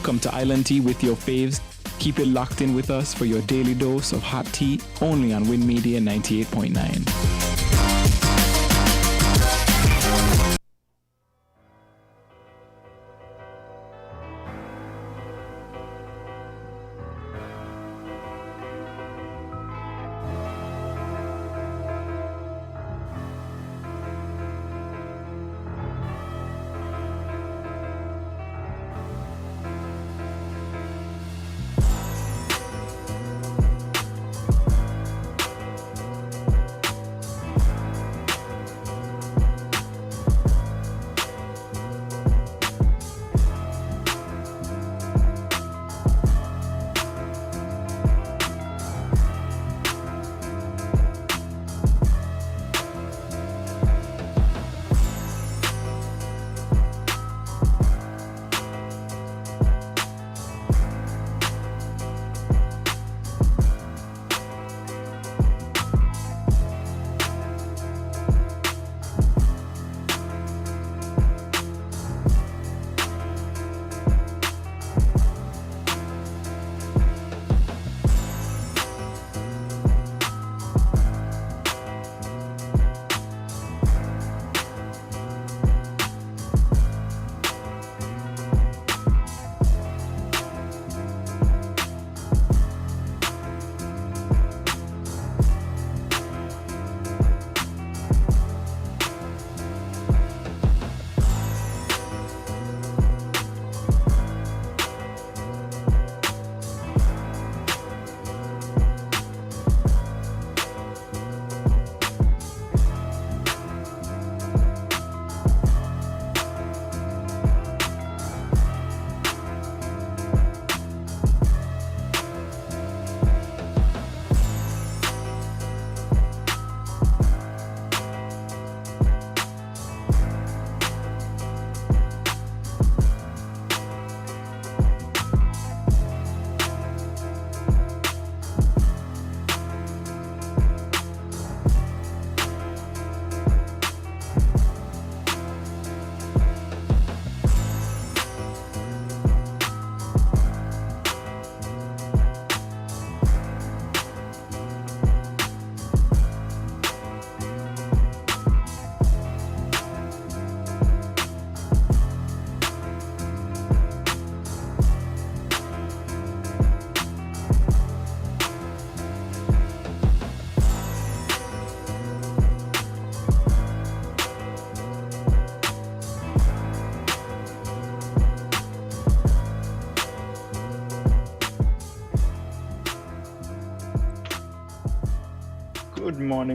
Welcome to Island Tea with your faves. Keep it locked in with us for your daily dose of hot tea only on WINNMedia 98.9.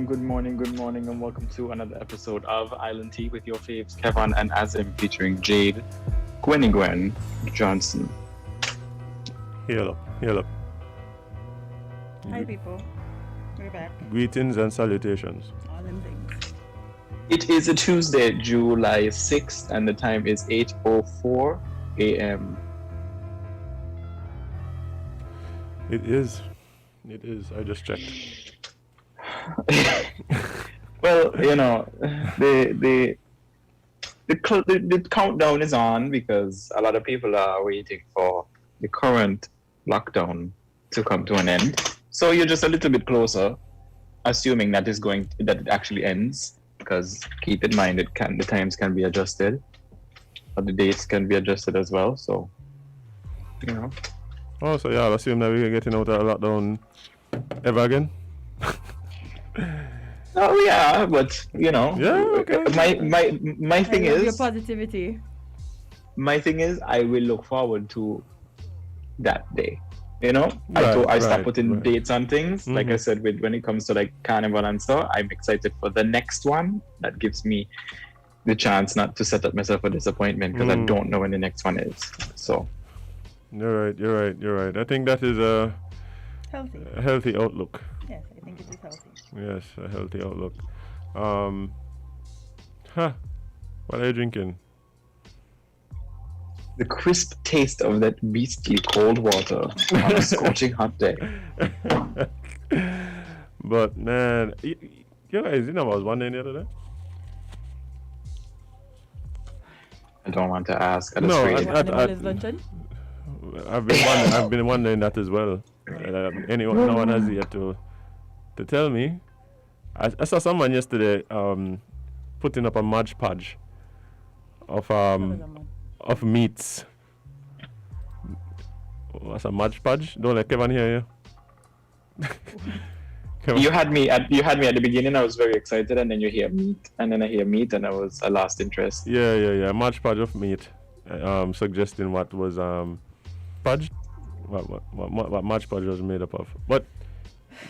Good morning, and welcome to another episode of Island Tea with your faves, Kevon and Azem, featuring Jade, Gwen Johnson. Hello. Hi, people. We're back. Greetings and salutations. All them things. It is a Tuesday, July 6th, and the time is 8:04 a.m. It is. I just checked. Well, you know, the countdown is on because a lot of people are waiting for the current lockdown to come to an end. So you're just a little bit closer, assuming that it actually ends. Because keep in mind, the times can be adjusted, or the dates can be adjusted as well. So, you know. Oh, so yeah, I'll assume that we're getting out of lockdown ever again. Oh yeah, but you know, yeah, okay. My thing is your positivity. My thing is, I will look forward to that day. You know, Right, I start right, putting right. dates on things. Mm-hmm. Like I said, when it comes to like Carnival and so, I'm excited for the next one. That gives me the chance not to set up myself for disappointment because I don't know when the next one is. So. You're right. I think that is a healthy outlook. Yes, I think it is healthy. Yes, a healthy outlook. What are you drinking? The crisp taste of that beastly cold water on a scorching hot day. But man, you guys, I was wondering the other day. I don't want to ask. What is luncheon? I've been wondering that as well. No one has yet to tell me. I saw someone yesterday putting up a Mod Podge of meats. What's a Mod Podge? Don't let Kevon hear you. You had me at the beginning. I was very excited, and then you hear meat, and then I hear meat, and I lost interest. Yeah. Mod Podge of meat, suggesting what was podge, what Mod Podge was made up of. But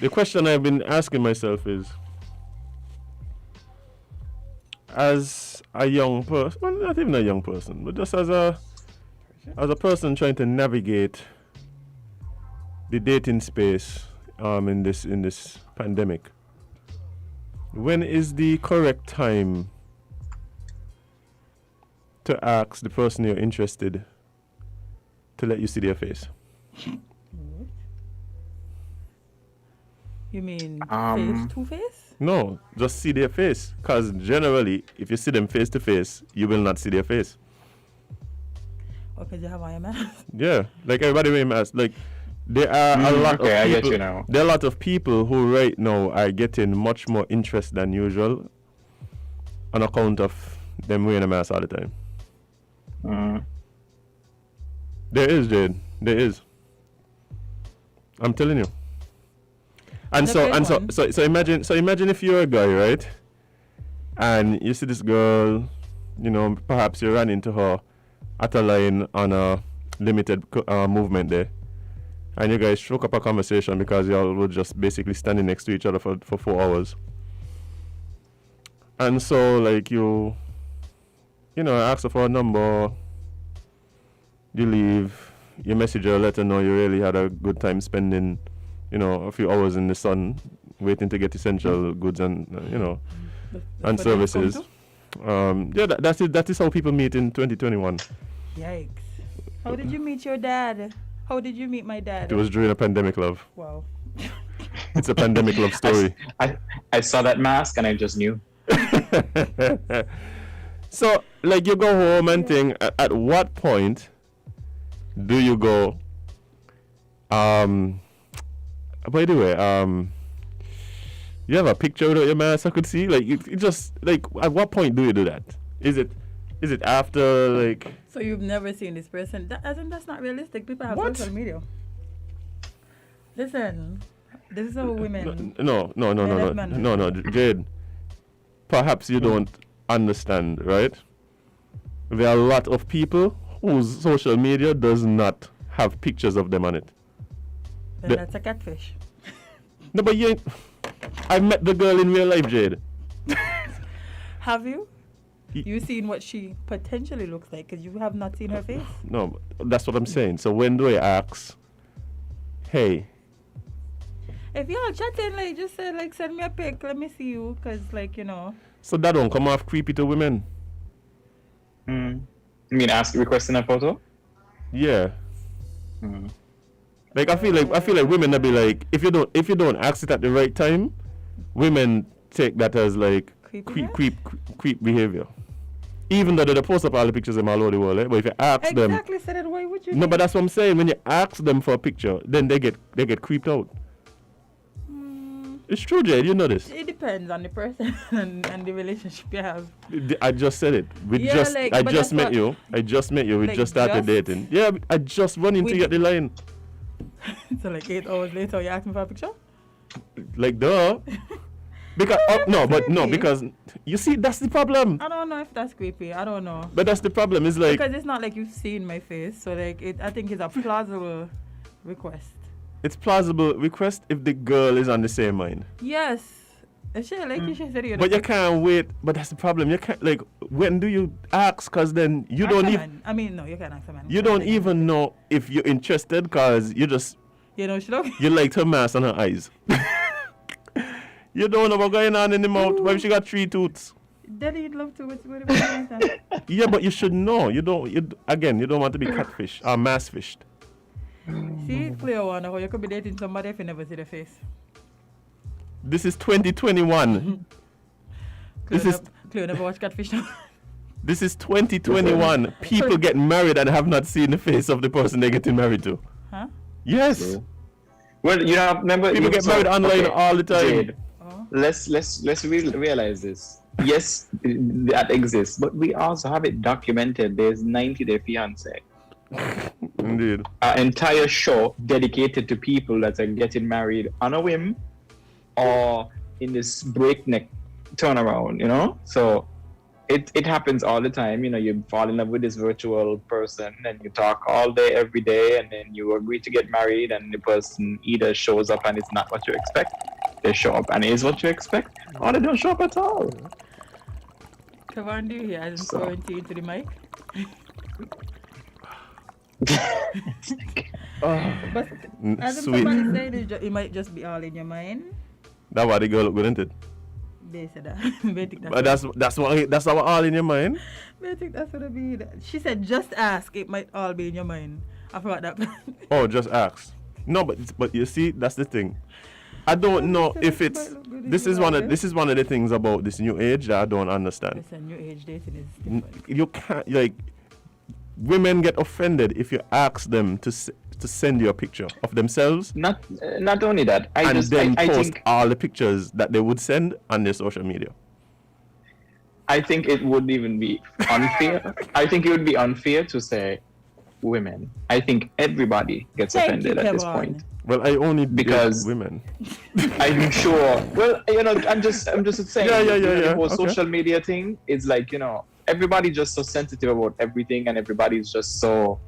the question I've been asking myself is, as a young person, well, not even a young person, but just as a person trying to navigate the dating space in this pandemic, when is the correct time to ask the person you're interested to let you see their face? You mean face to face? No, just see their face. Because generally, if you see them face to face, you will not see their face. Okay, you have on your mask. Yeah, like everybody wearing masks. Like there are a lot of people. I get you now. There are a lot of people who right now are getting much more interest than usual on account of them wearing a mask all the time. There is, Jade. There is. I'm telling you. And so imagine if you're a guy, right? And you see this girl, perhaps you ran into her at a line on a limited movement there. And you guys struck up a conversation because y'all were just basically standing next to each other for 4 hours. And so, like, you ask her for a number, you leave, you message her, let her know you really had a good time spending, a few hours in the sun, waiting to get essential goods and, and services. That is how people meet in 2021. Yikes. How did you meet your dad? How did you meet my dad? It was during a pandemic, love. Wow. It's a pandemic love story. I saw that mask and I just knew. So, like, you go home and think, at what point do you go, by the way, you have a picture without your mask I could see? Like, it just, like, at what point do you do that? Is it after, like... So you've never seen this person? That's not realistic. People have What? social media. Listen, this is how women... No, Jade. Perhaps you don't understand, right? There are a lot of people whose social media does not have pictures of them on it. Then that's a catfish. No, but I met the girl in real life, Jade. Have you? You've seen what she potentially looks like because you have not seen her face? No, that's what I'm saying. So when do I ask, hey? If y'all chatting, like, just say, like, send me a pic, let me see you, because, like, So that don't come off creepy to women? You mean requesting a photo? Yeah. Like, I feel like women will be like, if you don't ask it at the right time, women take that as like creep behavior. Even though they post up all the pictures of them all over the world, but if you ask them, exactly, so then why would you? No, but that's what I'm saying. When you ask them for a picture, then they get creeped out. It's true, Jade. You know this. It depends on the person and the relationship you have. I just said it. I just met you. We just started dating. Yeah, I just run into you at the line. So like 8 hours later, you ask me for a picture? Like, duh. Because because you see, that's the problem. I don't know if that's creepy. I don't know. But that's the problem. It's like, because it's not like you've seen my face, so like I think it's a plausible request. It's plausible request if the girl is on the same mind. Yes. She said you. But you can't wait. But that's the problem. You can't, like, when do you ask? Because then you don't even. I mean, no, you can't ask a man. You don't even know if you're interested because you just. You know, she look. You liked her mask on her eyes. You don't know what's going on in the mouth. What if she got 3 tooths? Daddy, you'd love to. Yeah, but you should know. You don't want to be catfish or mass fished. See, clear one. How you could be dating somebody if you never see the face. This is 2021. Clear never watch Catfish now. This is 2021. People get married and have not seen the face of the person they're getting married to. Huh? Yes. True. Well, remember People get married online all the time. Jade, let's realize this. Yes, that exists, but we also have it documented. There's 90-Day Fiancé. Indeed. An entire show dedicated to people that are getting married on a whim or in this breakneck turnaround, So it happens all the time. You fall in love with this virtual person and you talk all day, every day, and then you agree to get married, and the person either shows up and it's not what you expect, they show up and it is what you expect, or they don't show up at all. Kevon, do you hear Azem quarantine to the mic? But as Sweet. somebody said, it might just be all in your mind. That's why the girl look good, isn't it? They said that. But that's our all in your mind. I think that's what it be. She said, just ask. It might all be in your mind. I forgot that. Oh, just ask. No, but you see, that's the thing. I don't know if it's. This is one of the things about this new age that I don't understand. Listen, new age dating is different. You can't women get offended if you ask them to send you a picture of themselves. Not only that, I post think all the pictures that they would send on their social media. I think it would even be unfair. I think it would be unfair to say women. I think everybody gets offended at this point. Well, I only because women. I'm sure. Well, I'm just saying. Yeah. The whole social media thing is like, everybody's just so sensitive about everything, and everybody's just so.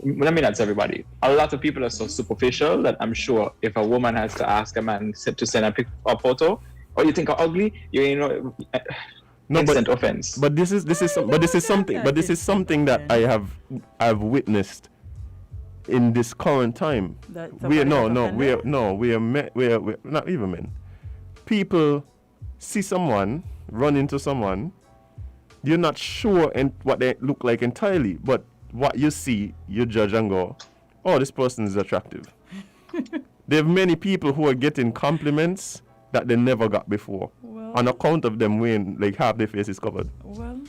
I mean, that's everybody. A lot of people are so superficial that I'm sure if a woman has to ask a man to send a photo, or you think are ugly, instant offense. But this is something that I've witnessed in this current time. We are not even men. People see someone, run into someone, you're not sure what they look like entirely, but what you see, you judge and go, oh, this person is attractive. There are many people who are getting compliments that they never got before. Well, on account of them when half their face is covered. Well,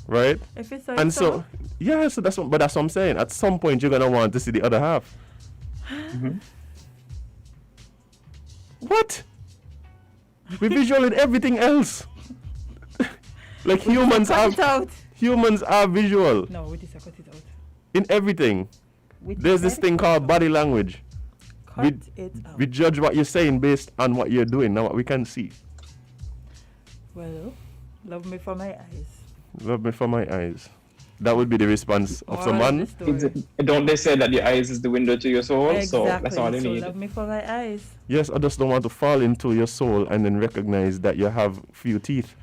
right? If it's so that's what I'm saying. At some point you're gonna want to see the other half. Mm-hmm. What? We visual in everything else. Humans are visual. No, we just cut it out. In everything. There's this thing called body language. Cut it out. We judge what you're saying based on what you're doing, not what we can see. Well, love me for my eyes. Love me for my eyes. That would be the response of someone. Don't they say that your eyes is the window to your soul? Exactly. So that's all they need. Love me for my eyes. Yes, I just don't want to fall into your soul and then recognize that you have few teeth.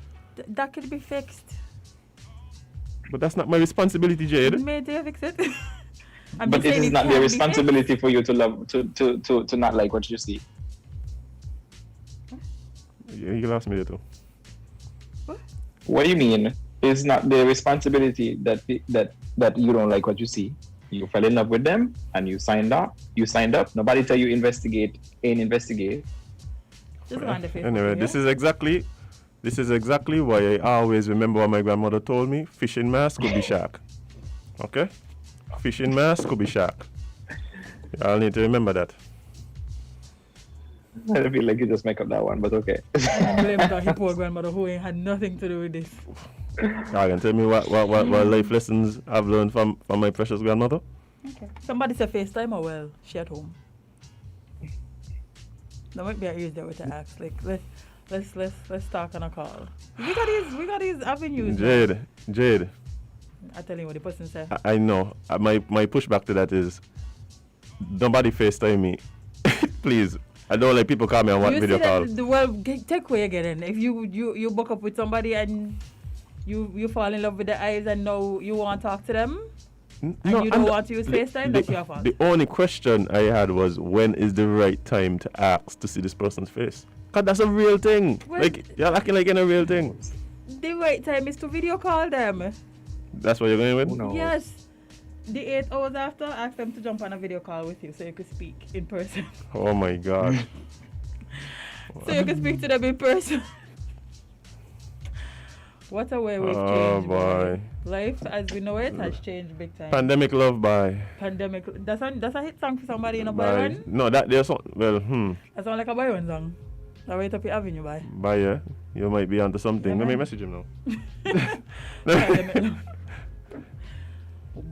That could be fixed. But that's not my responsibility, Jade. May they fix it? But it is not their responsibility for you to love to not like what you see. Yeah, you lost me there too. What do you mean? It's not their responsibility that you don't like what you see. You fell in love with them and you signed up. Nobody tell you investigate. Just on the Facebook anyway, video. This is exactly why I always remember what my grandmother told me. Fishing mask could be shark. Okay? Fishing mask could be shark. Y'all need to remember that. I feel like you just make up that one, but okay. I blame that poor grandmother who ain't had nothing to do with this. Y'all can tell me what life lessons I've learned from my precious grandmother? Okay. Somebody said FaceTime or well, she at home. That might be an easier way to ask. Let's talk on a call. We got these avenues. Jade. I tell you what the person said. I know. My pushback to that is nobody FaceTime me. Please. I don't let people call me on video call. Take away again. If you book up with somebody and you fall in love with their eyes and now you want to talk to them and you don't want to use FaceTime, that's your fault. The only question I had was when is the right time to ask to see this person's face? Because that's a real thing. You're acting like in a real thing. The right time is to video call them. That's what you're going with? No. Yes. The 8 hours after, ask them to jump on a video call with you so you could speak in person. Oh my God. So you can speak to them in person. What a way we've Oh changed. boy. Life as we know it has changed big time. Pandemic love by. Pandemic. That's a hit song for somebody in a boy By. one. No, that there's some. Well, That sound like a boy one song. I wait up your avenue by. By yeah, you might be onto something. Yeah, Let me man. message him now.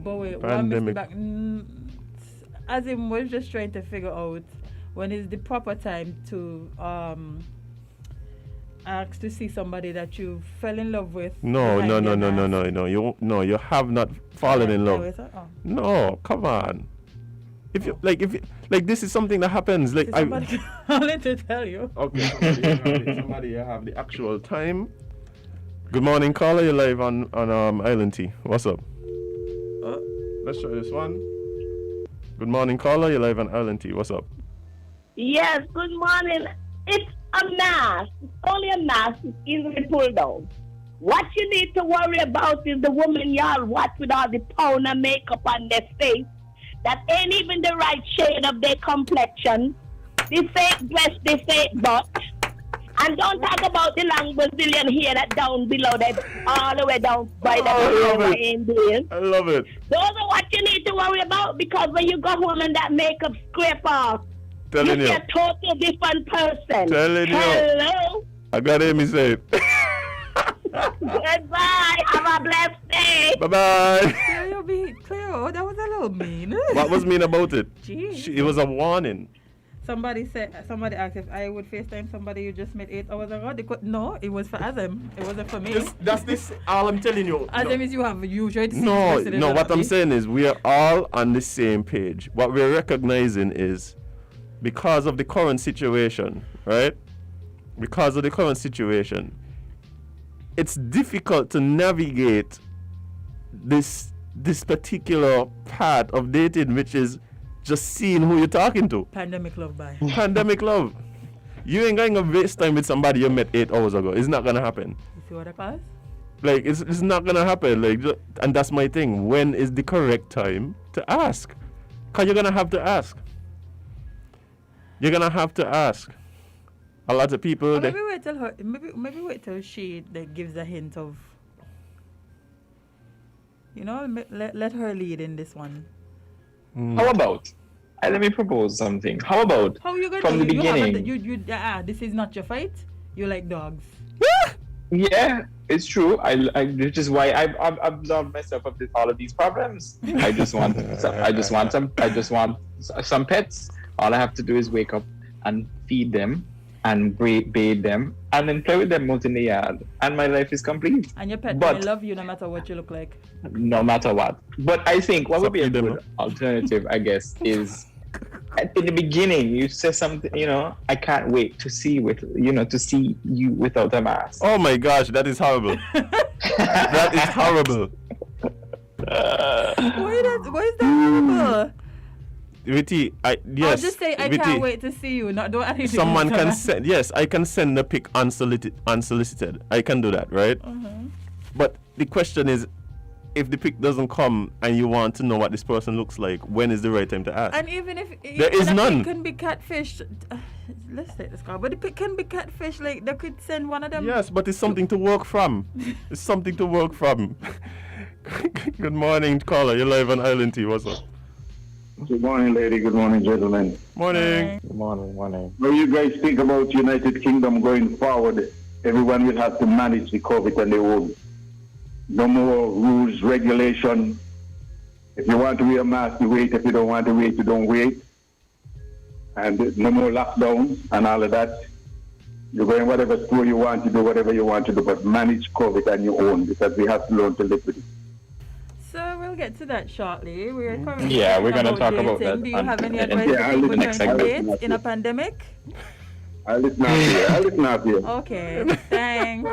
But wait, one Pandemic. back. Azem was just trying to figure out when is the proper time to ask to see somebody that you fell in love with. No. behind your mask. You have not fallen in love. Oh. No, come on. If you this is something that happens. Like Somebody calling to tell you. Okay, somebody have the actual time. Good morning, caller. You're live on Island T. What's up? Let's try this one. Good morning, caller. You're live on Island T. What's up? Yes, good morning. It's a mask. It's only a mask. It's easily pulled down. What you need to worry about is the woman y'all watch with all the powder makeup on their face that ain't even the right shade of their complexion, the fake breast, the fake butt. And don't talk about the long Brazilian hair that down below that all the way down by the I love it. Those are what you need to worry about, because when you go home and that makeup scrape off, Telling you're you. a total different person. Telling you. Hello. I got him. He said. Goodbye. Have a blessed day. Bye bye. Cleo, that was a little mean. What was mean about it? Jeez. It was a warning. Somebody asked if I would FaceTime somebody you just met 8 hours ago. No, it was for Azem. It wasn't for me. That's this. All I'm telling you. Azem is you have usually No. What I'm saying is we are all on the same page. What we're recognizing is because of the current situation, right? Because of the current situation, it's difficult to navigate this particular part of dating, which is just seeing who you're talking to. Pandemic love by. Pandemic love. You ain't going to waste time with somebody you met 8 hours ago. It's not gonna happen. You see what I call? Like it's not gonna happen. Like, and that's my thing. When is the correct time to ask? Cause you're gonna have to ask. You're gonna have to ask. A lot of people. Or maybe wait till her. Maybe wait till she gives a hint of. Let her lead in this one. How about? Let me propose something. How about? How you gonna from the beginning? This is not your fight. You like dogs. Yeah, it's true. Which is why I've absolved myself of all of these problems. I just want some pets. All I have to do is wake up and feed them and bathe them and then play with them out in the yard, and my life is complete. And your pet will love you no matter what you look like. No matter what. But I think what would be a good alternative, I guess, is in the beginning you say something. I can't wait to see to see you without a mask. Oh my gosh, that is horrible. That is horrible. Why is that horrible? Viti, I'll just say I can't wait to see you. Not don't anything. Someone can send. Yes, I can send a pic unsolicited. I can do that, right? But the question is, if the pic doesn't come and you want to know what this person looks like, when is the right time to ask? And even if there is none, it can be catfish. Let's take this call. But if it can be catfish, like they could send one of them. Yes, but it's something to work from. It's something to work from. Good morning, caller. You're live on Island T. What's up? Good morning, lady. Good morning, gentlemen. Morning. Good morning. When you guys think about United Kingdom going forward, everyone will have to manage the COVID on their own. No more rules, regulation. If you want to wear a mask, you wait. If you don't want to wait, you don't wait. And no more lockdowns and all of that. You go in whatever school you want to do, whatever you want to do, but manage COVID on your own, because we have to learn to live with it. So we'll get to that shortly. We're currently we're going to talk dating. about that. Do you have any advice Yeah, for the people next trying to segment. date in a pandemic? I'll listen out here. Okay, thanks.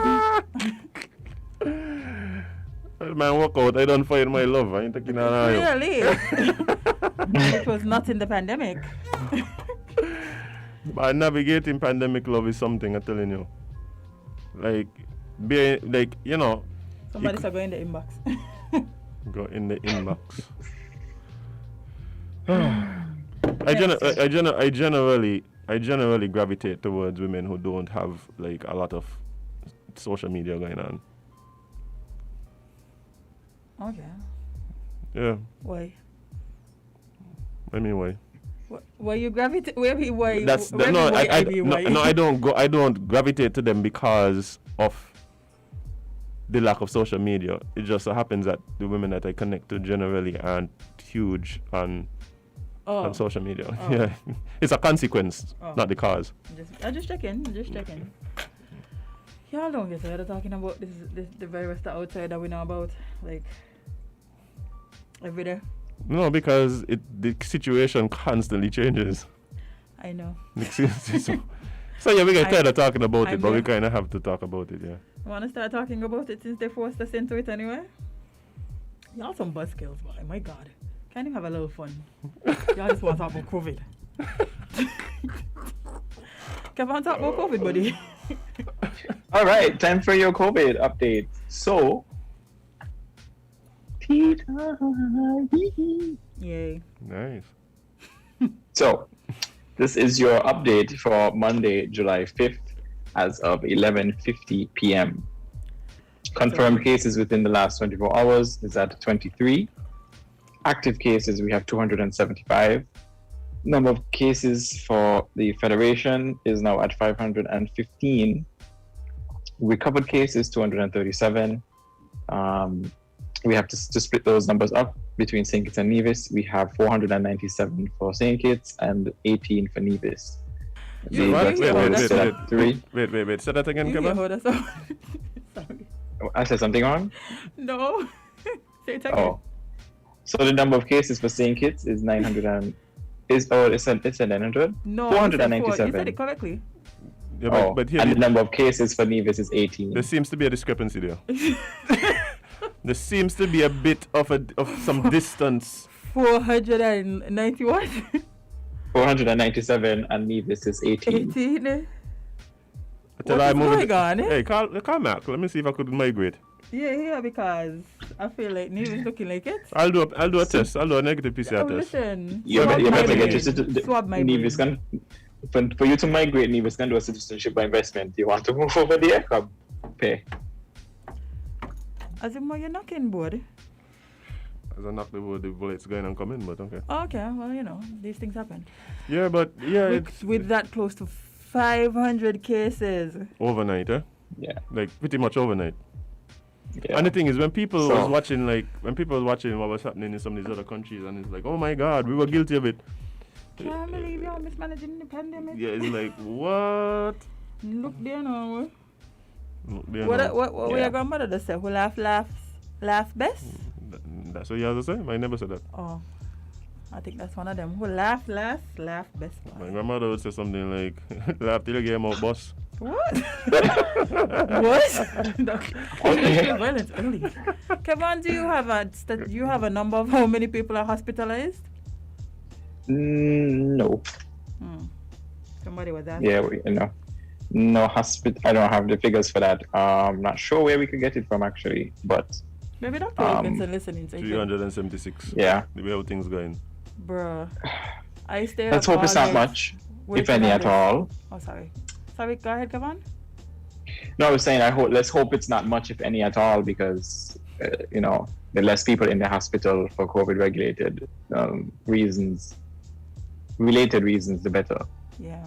Well, man, walk out. I don't find my love. I ain't taking an eye. Really? It was not in the pandemic. But navigating pandemic love is something I'm telling you. Like, Somebody said go in the inbox. Go in the inbox. I generally gravitate towards women who don't have like a lot of social media going on. Okay. Yeah. Why? I mean, why? Why you gravitate? Why? I don't gravitate to them because of the lack of social media. It just so happens that the women that I connect to generally aren't huge on social media. Oh. Yeah, it's a consequence, not the cause. I'm just checking. Y'all don't get tired of talking about this the virus that outside that we know about, like every day. No, because the situation constantly changes. I know. So yeah, we get tired of talking about it, but we kind of have to talk about it. Yeah. You want to start talking about it since they forced us into it anyway? Y'all some buzzkills, boy. My God. Can't even have a little fun. Y'all just want to talk about COVID. Kevon, talk about COVID, buddy. All right, time for your COVID update. So, Yay. Nice. So, this is your update for Monday, July 5th, as of 11:50 p.m. Confirmed cases within the last 24 hours is at 23. Active cases, we have 275. Number of cases for the Federation is now at 515. Recovered cases, 237. We have to split those numbers up between St Kitts and Nevis. We have 497 for St Kitts and 18 for Nevis. Wait. Say that again, Kevon. Sorry. I said something wrong? No. Say it again. Oh. So the number of cases for St Kitts is 900 it's a 900? No, 497. You said it correctly. Yeah, but here and the number of cases for Nevis is 18. There seems to be a discrepancy there. There seems to be a bit of some distance. 490 what? 497 and Nevis is 18. 18? Until I move it. On, Hey, call Mark. Let me see if I could migrate. Yeah, because I feel like Nevis looking like it. I'll do a test. I'll do a negative PCR test. Listen. You better get your Swab my Nevis brain. for you to migrate, Nevis can do a citizenship by investment. You want to move over there? Come pay. Azem, you're knocking board. As I knock the wood, the bullets going and coming, but okay. Okay, well, these things happen. Yeah, but yeah, with that close to 500 cases. Overnight, eh? Yeah. Like pretty much overnight. Yeah. And the thing is, when people was watching what was happening in some of these other countries, and it's like, oh my God, we were guilty of it. Can't believe you're mismanaging the pandemic. Yeah, it's like, what? Look there now. What your grandmother does say? Who laugh best? That's what you have to say? I never said that. Oh, I think that's one of them. Who laugh best. My grandmother would say something like, laugh till you get more boss. What? What? Violence early. Kevon, do you have a number of how many people are hospitalized? No. Somebody was asking. Yeah, no hospital. I don't have the figures for that. I'm not sure where we could get it from actually, but maybe Dr. Wilkinson listening. 376. Yeah. The way how things going. Bruh. I stayed Let's hope it's not much, if any at all. Oh, sorry. Sorry, go ahead, Kevon. No, I was saying let's hope it's not much, if any at all, because the less people in the hospital for COVID related reasons, the better. Yeah.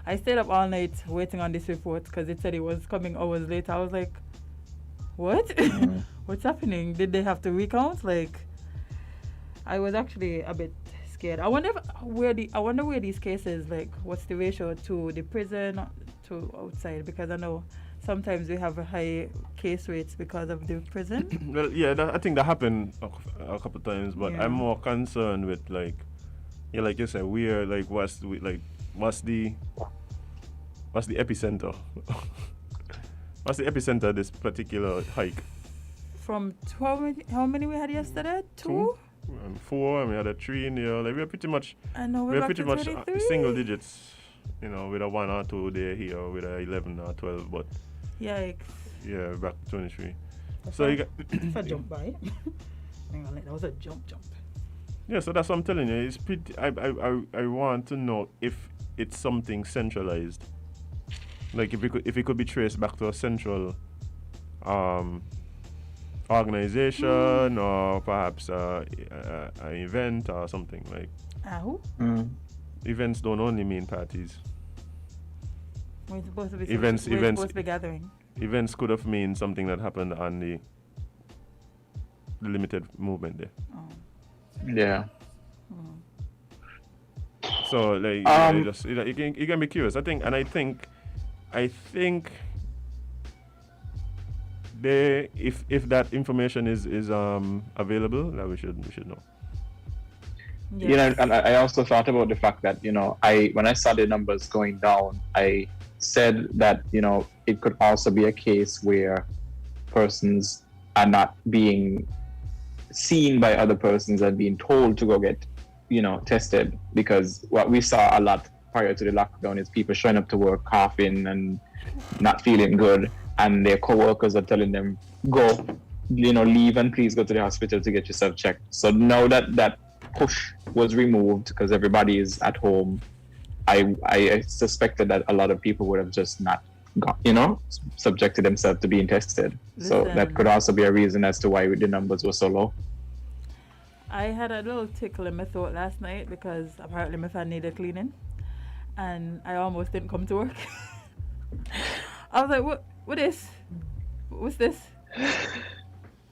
I stayed up all night waiting on this report because it said it was coming hours later. I was like, what? What's happening? Did they have to recount? Like, I was actually a bit scared. I wonder where these cases, like, what's the ratio to the prison to outside? Because I know sometimes we have high case rates because of the prison. Well, yeah, I think that happened a couple of times, but I'm more concerned with like you said, what's the epicenter? What's the epicenter of this particular hike? From how many we had yesterday? 2? And 4, and we had a 3 in there. Like we're pretty much. I know we're pretty much 23. Single digits. With a 1 or 2 there here, with a 11 or 12, but. Yikes. Yeah, back to 23. That's so you got. That's a jump by. Hang on, that was a jump. Yeah, so that's what I'm telling you. It's pretty. I want to know if it's something centralized. Like if it could be traced back to a central organization or perhaps an event or something like. Who? Events don't only mean parties. We're supposed to be Events- supposed to be gathering. Events could have mean something that happened on the limited movement there. Yeah. So like you can be curious. I think they if that information is available, that we should know. Yes. You know, and I also thought about the fact that, you know, when I saw the numbers going down, I said that, you know, it could also be a case where persons are not being seen by other persons and being told to go get, you know, tested, because what we saw a lot prior to the lockdown is people showing up to work coughing and not feeling good, and their co-workers are telling them, go, you know, leave and please go to the hospital to get yourself checked. So now that push was removed because everybody is at home, I suspected that a lot of people would have just not got, you know, subjected themselves to being tested. So that could also be a reason as to why the numbers were so low. I had a little tickle in my throat last night because apparently my fan needed cleaning, and I almost didn't come to work. I was like, what is? What's this?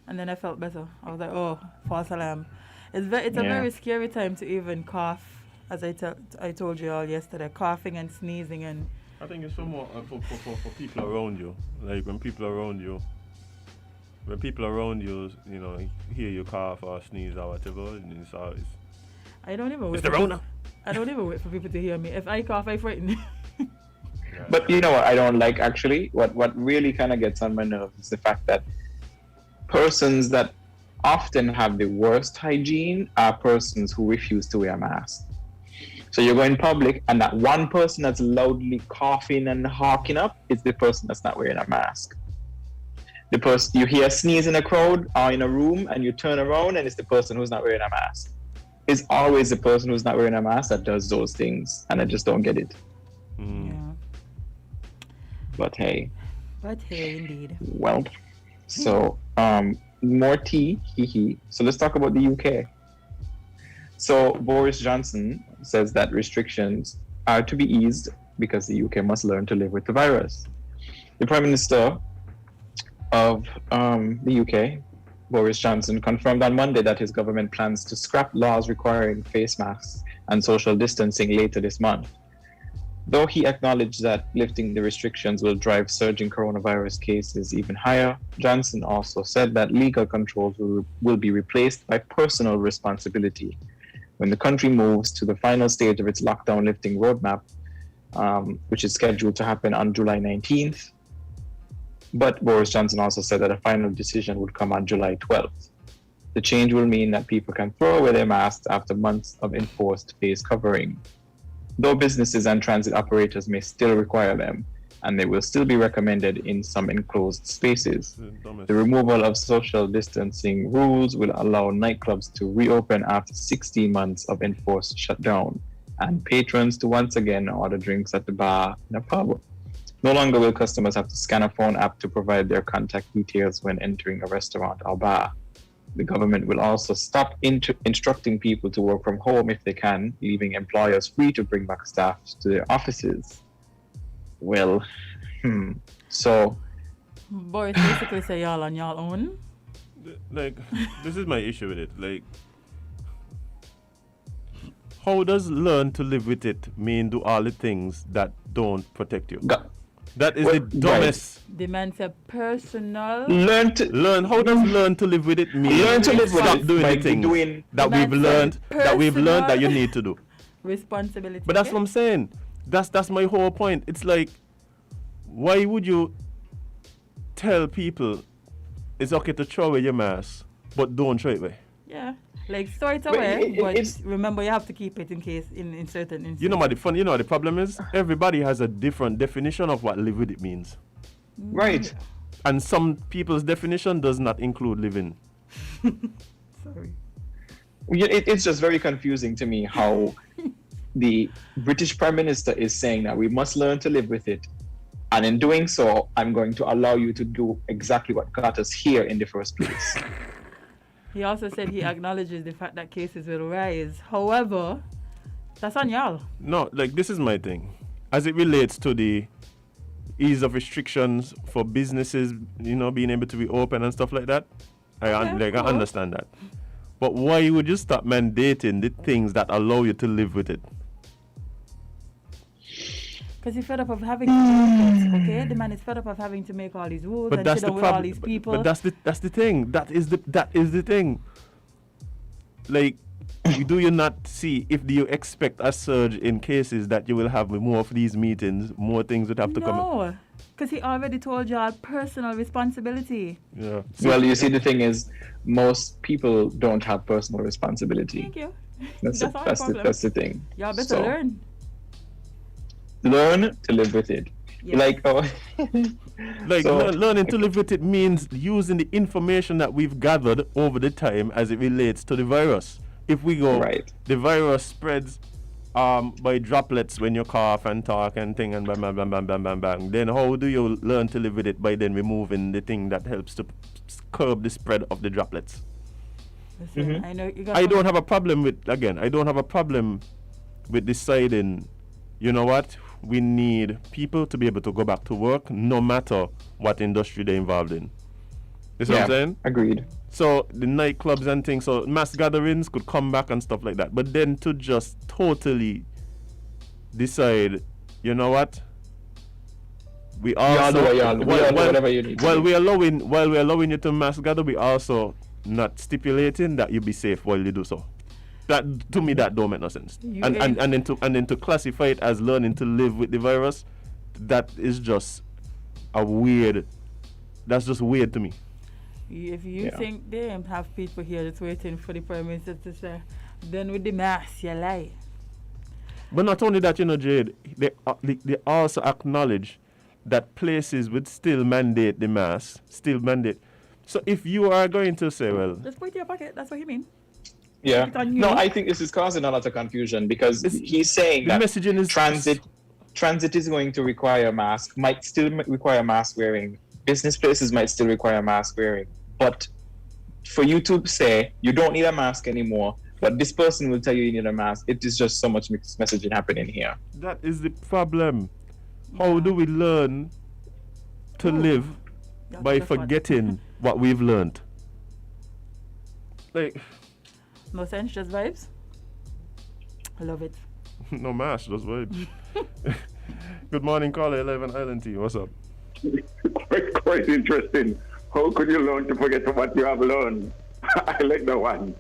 And then I felt better. I was like, oh, false alarm. It's a very scary time to even cough, as I told you all yesterday, coughing and sneezing and. I think it's for more for people around you. Like when people around you, you know, hear you cough or sneeze or whatever, and it's always. I don't even wait. It's the Rona. I don't even wait for people to hear me. If I cough, I frighten. But you know what I don't like actually? What really kind of gets on my nerves is the fact that persons that often have the worst hygiene are persons who refuse to wear a mask. So you go in public and that one person that's loudly coughing and hawking up is the person that's not wearing a mask. The person you hear sneeze in a crowd or in a room and you turn around and it's the person who's not wearing a mask. It's always the person who's not wearing a mask that does those things, and I just don't get it. Yeah. But hey, indeed. Well, so more tea, hee. So let's talk about the UK. So Boris Johnson says that restrictions are to be eased because the UK must learn to live with the virus. The Prime Minister of the UK, Boris Johnson, confirmed on Monday that his government plans to scrap laws requiring face masks and social distancing later this month. Though he acknowledged that lifting the restrictions will drive surging coronavirus cases even higher, Johnson also said that legal controls will be replaced by personal responsibility when the country moves to the final stage of its lockdown lifting roadmap, which is scheduled to happen on July 19th. But Boris Johnson also said that a final decision would come on July 12th. The change will mean that people can throw away their masks after months of enforced face covering, though businesses and transit operators may still require them, and they will still be recommended in some enclosed spaces. The removal of social distancing rules will allow nightclubs to reopen after 16 months of enforced shutdown, and patrons to once again order drinks at the bar in a pub. No longer will customers have to scan a phone app to provide their contact details when entering a restaurant or bar. The government will also stop instructing people to work from home if they can, leaving employers free to bring back staff to their offices. Well, so... Boris basically say y'all on y'all own. Like, this is my issue with it. Like, how does learn to live with it mean do all the things that don't protect you? That is the dumbest. The man said personal. How does learn to live with it mean? Learn to live with it doing by the things doing that we've learned that you need to do. Responsibility. But that's what I'm saying. That's my whole point. It's like, why would you tell people it's okay to throw away your mask, but don't throw it away? Yeah. Like, throw it away, but remember you have to keep it in case in certain instances. You know what the problem is? Everybody has a different definition of what live with it means. Right. And some people's definition does not include living. Sorry. It's just very confusing to me how the British Prime Minister is saying that we must learn to live with it, And in doing so, I'm going to allow you to do exactly what got us here in the first place. He also said he acknowledges the fact that cases will rise. However, that's on y'all. No, like this is my thing. As it relates to the ease of restrictions for businesses, being able to be open and stuff like that, I understand that. But why would you stop mandating the things that allow you to live with it? Because he's fed up of having to make it, okay? The man is fed up of having to make all these rules and sit down with all these people. But that's the thing. That is the thing. Like, do you not see, if you expect a surge in cases, that you will have more of these meetings, more things would have to come? No, because he already told y'all personal responsibility. Yeah. Well, you see, the thing is, most people don't have personal responsibility. Thank you. That's the thing. Y'all better learn. Learn to live with it. Yeah. Learning to live with it means using the information that we've gathered over the time as it relates to the virus. If we go, the virus spreads by droplets when you cough and talk and thing and bang, bang, bang, bang, bang, bang, bang. Then how do you learn to live with it? By then removing the thing that helps to curb the spread of the droplets. Listen, I don't have a problem with deciding, you know what, we need people to be able to go back to work no matter what industry they're involved in. You see what I'm saying? Agreed. So the nightclubs and things, so mass gatherings could come back and stuff like that. But then to just totally decide, you know what? We also whatever you need. While we're allowing you to mass gather, we also not stipulating that you be safe while you do so. That, to me, that don't make no sense. And then to classify it as learning to live with the virus, that is just that's just weird to me. If you think they have people here that's waiting for the Prime Minister to say, then with the mask, you lie. But not only that, Jade, they also acknowledge that places would still mandate the mask, So if you are going to say, well... Just put it in your pocket, that's what you mean. Yeah. No, I think this is causing a lot of confusion because he's saying that messaging is transit is going to require mask, might still require mask wearing. Business places might still require mask wearing. But for you to say you don't need a mask anymore, but this person will tell you need a mask, it is just so much mixed messaging happening here. That is the problem. How do we learn to live by forgetting what we've learned? Like... No sense, just vibes. I love it. No mash, just vibes. Good morning, caller 11 Island T. What's up? Quite interesting. How could you learn to forget what you have learned? I like that one.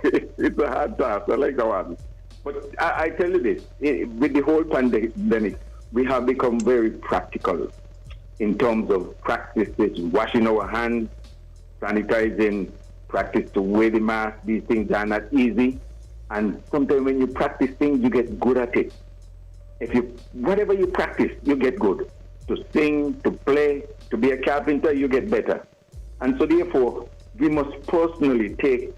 It's a hard task. I like that one. But I tell you this, with the whole pandemic, we have become very practical in terms of practices, washing our hands, sanitizing, practice to wear the mask. These things are not easy, and sometimes when you practice things, you get good at it. Whatever you practice, you get good. To sing, to play, to be a carpenter, you get better. And so therefore, we must personally take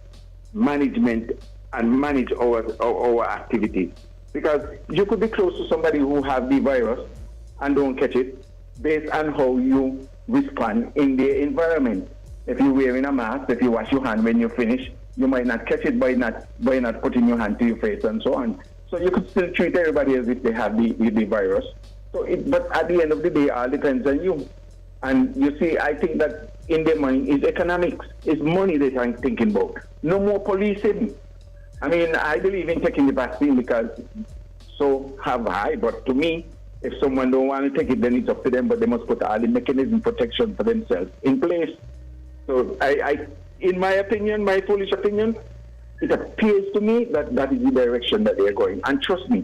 management and manage our activities, because you could be close to somebody who have the virus and don't catch it based on how you respond in their environment. If you're wearing a mask, if you wash your hand when you finish, you might not catch it by not putting your hand to your face and so on. So you could still treat everybody as if they have the virus. But at the end of the day, it all depends on you. And you see, I think that in their mind is economics, is money that I'm thinking about. No more policing. I mean, I believe in taking the vaccine because so have I. But to me, if someone don't want to take it, then it's up to them. But they must put all the mechanism protection for themselves in place. So I, in my opinion, my foolish opinion, it appears to me that that is the direction that they are going. And trust me,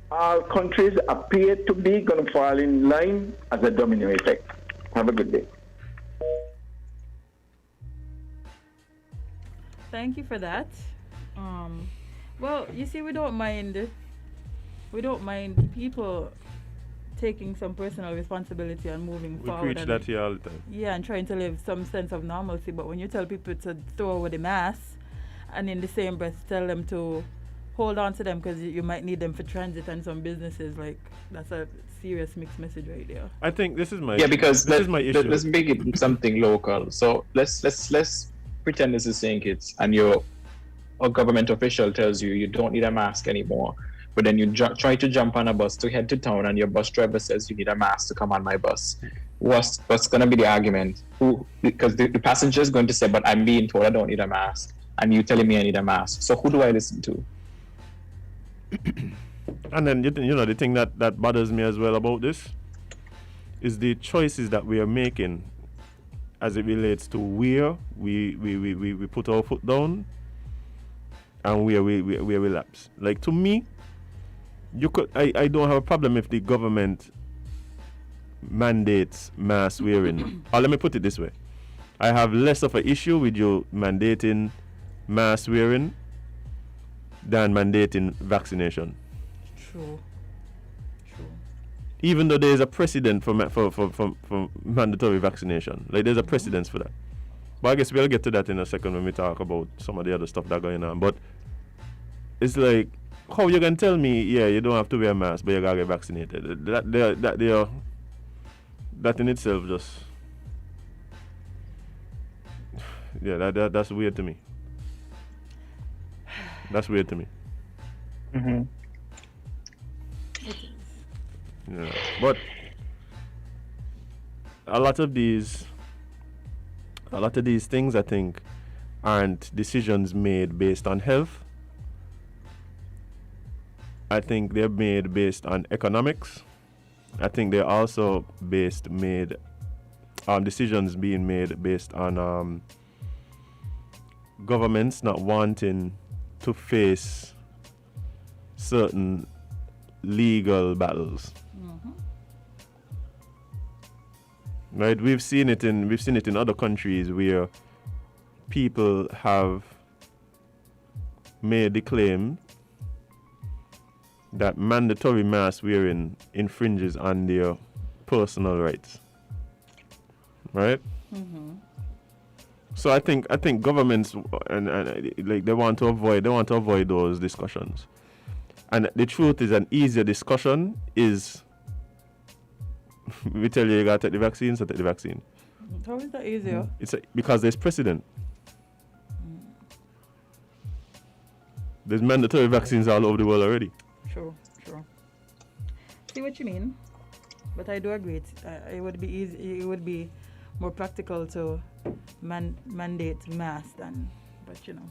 all countries appear to be going to fall in line as a domino effect. Have a good day. Thank you for that. Well, you see, we don't mind people taking some personal responsibility and moving forward. We preach that here all the time. Yeah, and trying to live some sense of normalcy. But when you tell people to throw away the mask and in the same breath tell them to hold on to them because you might need them for transit and some businesses. Like, that's a serious mixed message right there. I think this is my because this is my issue. let's make it something local. So let's pretend this is St Kitts and a government official tells you you don't need a mask anymore, but then you try to jump on a bus to head to town and your bus driver says you need a mask to come on my bus. What's going to be the argument? Because the passenger is going to say, but I'm being told I don't need a mask and you telling me I need a mask. So who do I listen to? And then you know the thing that bothers me as well about this is the choices that we are making as it relates to where we put our foot down and where we relapse. Like, to me, I don't have a problem if the government mandates mask wearing. Or let me put it this way. I have less of an issue with you mandating mask wearing than mandating vaccination. True. Even though there is a precedent for mandatory vaccination. Like, there's a precedence for that. But I guess we'll get to that in a second when we talk about some of the other stuff that's going on. But it's like, how you can tell me, yeah, you don't have to wear a mask, but you gotta get vaccinated? That in itself just, yeah, that's weird to me. That's weird to me. Mm-hmm. Yeah, but a lot of these things, I think, aren't decisions made based on health. I think they're made based on economics. I think they're also decisions being made based on governments not wanting to face certain legal battles. Mm-hmm. Right? We've seen it in other countries where people have made the claim that mandatory mask wearing infringes on their personal rights. Right? Mm-hmm. So I think governments and like they want to avoid those discussions. And the truth is, an easier discussion is we tell you gotta take the vaccine, so take the vaccine. How is that easier? It's because there's precedent. There's mandatory vaccines all over the world already. True. See what you mean, but I do agree. It would be easy. It would be more practical to mandate masks but you know.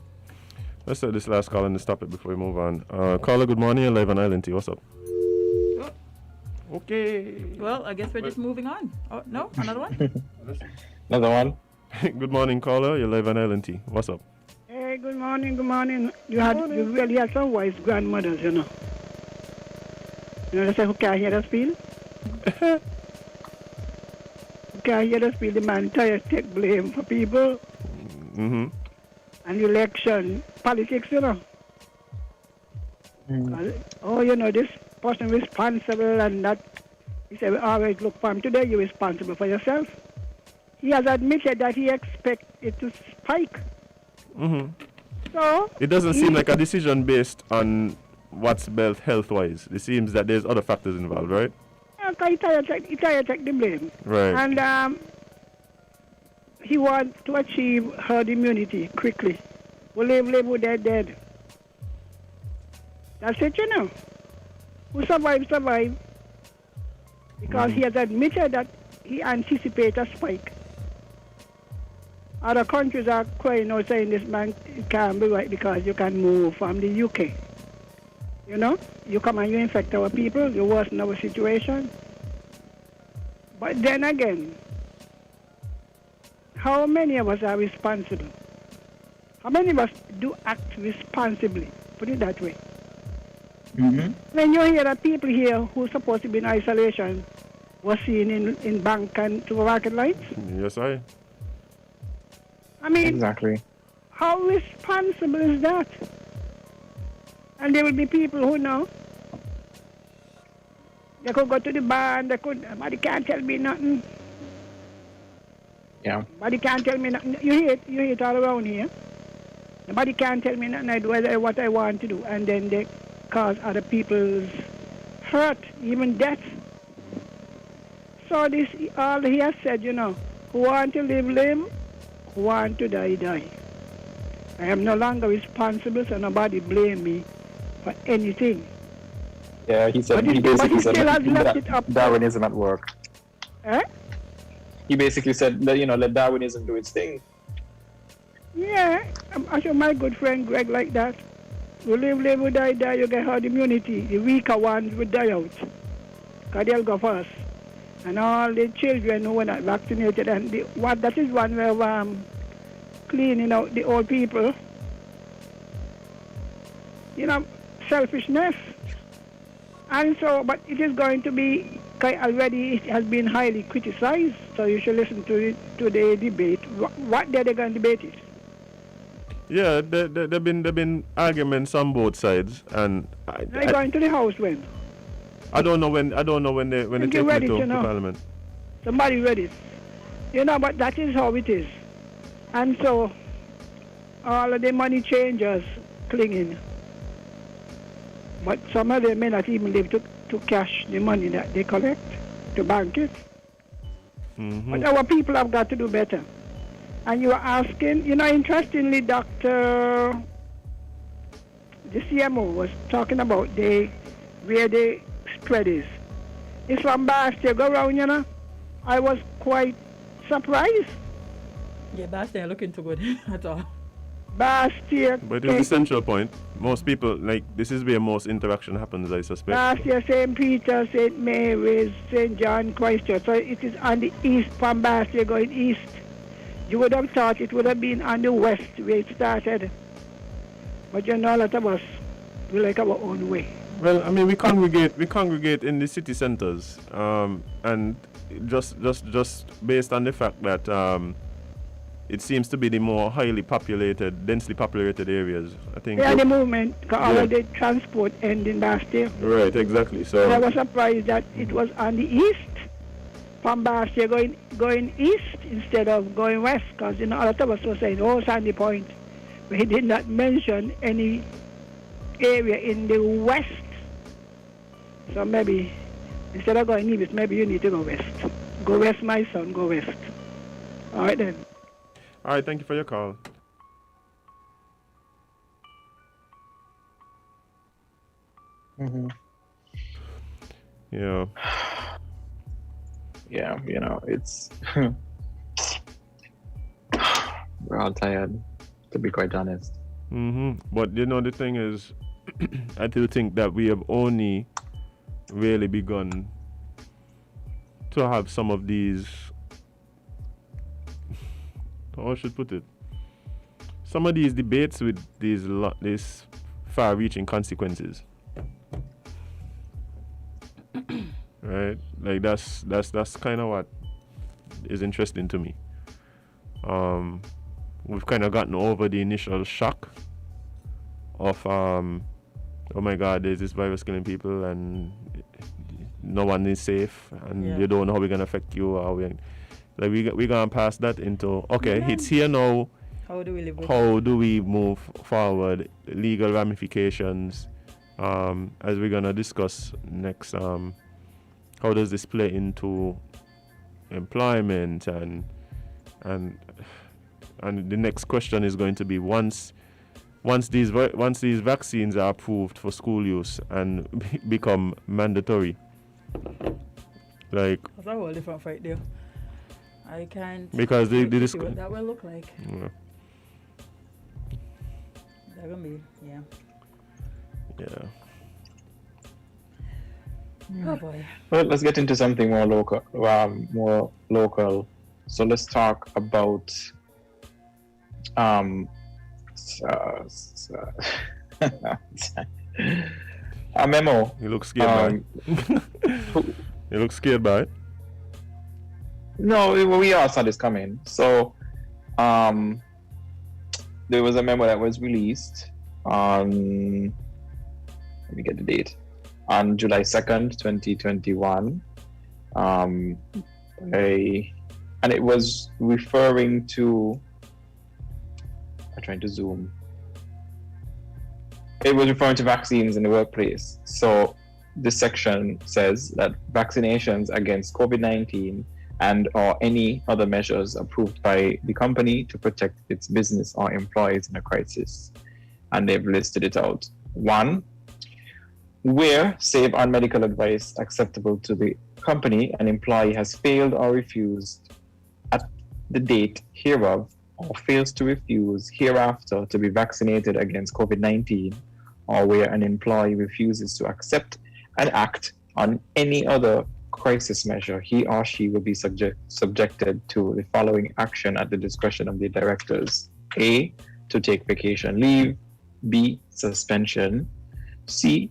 Let's take this last call and stop it before we move on. Caller, good morning. You're live on Island T. What's up? Oh. Okay. Well, I guess we're just moving on. Oh no, another one. Another one. Good morning, caller. You're live on Island T. What's up? Hey, good morning. You really had some wise grandmothers, you know. You know, they say, who can't hear us feel? Who can't hear us feel? The man tries to take blame for people. Mm-hmm. And election politics, you know. Oh, you know, this person responsible and that. He said, we always look for him. Today, you're responsible for yourself. He has admitted that he expects it to spike. Mm-hmm. So it doesn't seem like a decision based on what's best health-wise. It seems that there's other factors involved, right? Okay, he tries to take the blame. Right. And he wants to achieve herd immunity quickly. Who live, who dead. That's it, you know. Who survive. Because he has admitted that he anticipates a spike. Other countries are crying out saying this man can't be right because you can move from the UK. You know, you come and you infect our people, you worsen our situation. But then again, how many of us are responsible? How many of us do act responsibly? Put it that way. Mm-hmm. When you hear that people here who are supposed to be in isolation were seen in bank and supermarket lines? Yes, I mean, Exactly. how responsible is that? And there will be people who know. They could go to the bar and nobody can't tell me nothing. Yeah. Nobody can't tell me nothing. You hear it all around here. Nobody can tell me nothing. I do what I want to do, and then they cause other people's hurt, even death. So this all he has said, who want to live, live, who want to die, die. I am no longer responsible, so nobody blame me for anything. Yeah, he said. He basically said Darwinism at work. Eh? He basically said that let Darwinism do its thing. Yeah, I'm sure my good friend Greg like that. You live, live, you die, die, you get herd immunity. The weaker ones will die out. Because they'll go first. And all the children who were not vaccinated, and that is one way of cleaning out the old people. Selfishness. And so, but it is going to be, already it has been highly criticized, so you should listen to the debate. What they're going to debate is. Yeah, there've been arguments on both sides, and They're going to the House when? I don't know when they take it to Parliament. Somebody read it. But that is how it is. And so all of the money changers clinging. But some of them may not even live to cash the money that they collect, to bank it. Mm-hmm. But our people have got to do better. And you are asking, interestingly, the CMO was talking about where the spread is. It's from Bastia, go around, I was quite surprised. Yeah, Bastia looking too good at all. Bastia. But it's the central point. Most people, this is where most interaction happens, I suspect. Bastia, St. Peter, St. Mary's, St. John, Christchurch. So it is on the east, from Bastia going east. You would have thought it would have been on the west where it started. But a lot of us, we like our own way. Well, I mean, we congregate in the city centers, and just based on the fact that it seems to be the more highly populated, densely populated areas. I think. Yeah, the movement, all of the transport ending last year. Right, exactly. So. And I was surprised that it was on the east, from Bastia going east instead of going west, because a lot of us were saying, Sandy Point. But he did not mention any area in the west. So maybe instead of going east, maybe you need to go west. Go west, my son, go west. All right then. All right, thank you for your call. Mm-hmm. Yeah. Yeah, it's we're all tired, to be quite honest. Mm-hmm. But the thing is, I do think that we have only really begun to have some of these, how I should put it, some of these debates with these far-reaching consequences. Right? That's kind of what is interesting to me. We've kind of gotten over the initial shock of oh my God, there's this virus killing people and no one is safe and you don't know how we're gonna affect you, or we gone past that into it's here now. How do we live with How do we move forward? Legal ramifications, as we're gonna discuss next. How does this play into employment and the next question is going to be once these vaccines are approved for school use and become mandatory, that's a whole different fight there. I can't because see what that will look like. Yeah. That gonna be Yeah. Oh boy. Well, let's get into something more local. So let's talk about a memo. You look scared by it. You look scared by it. No, we all saw this coming. So there was a memo that was released on, let me get the date, on July 2nd, 2021. And it was referring to, I'm trying to zoom. it was referring to vaccines in the workplace. So this section says that vaccinations against COVID-19 and or any other measures approved by the company to protect its business or employees in a crisis. And they've listed it out. 1, where, save on medical advice acceptable to the company, an employee has failed or refused at the date hereof or fails to refuse hereafter to be vaccinated against COVID-19, or where an employee refuses to accept and act on any other crisis measure, he or she will be subjected to the following action at the discretion of the directors. A, to take vacation leave. B, suspension. C,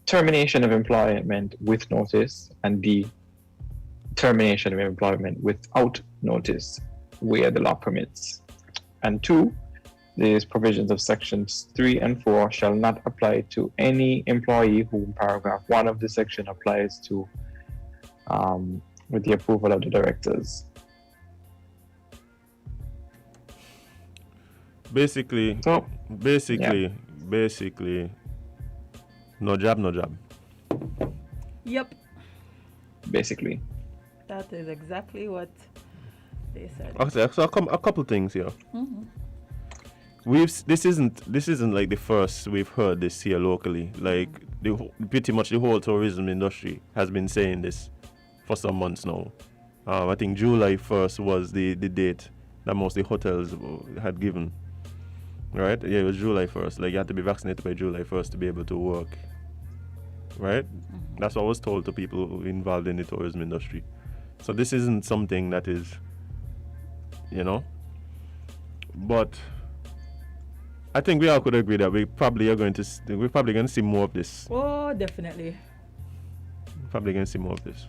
termination of employment with notice. And D, termination of employment without notice, where the law permits. And 2, these provisions of sections 3 and 4 shall not apply to any employee whom paragraph 1 of the section applies to with the approval of the directors. Basically, no job. Yep. Basically. That is exactly what they said. Okay, so a couple things here. This isn't like the first we've heard this here locally. Like pretty much the whole tourism industry has been saying this for some months now. I think July 1st was the date that most of the hotels had given. Right? Yeah, it was July 1st. Like you had to be vaccinated by July 1st to be able to work. Right? That's what I was told to people involved in the tourism industry. So this isn't something that is, but I think we all could agree that we're probably going to see more of this. Oh, definitely. Probably going to see more of this.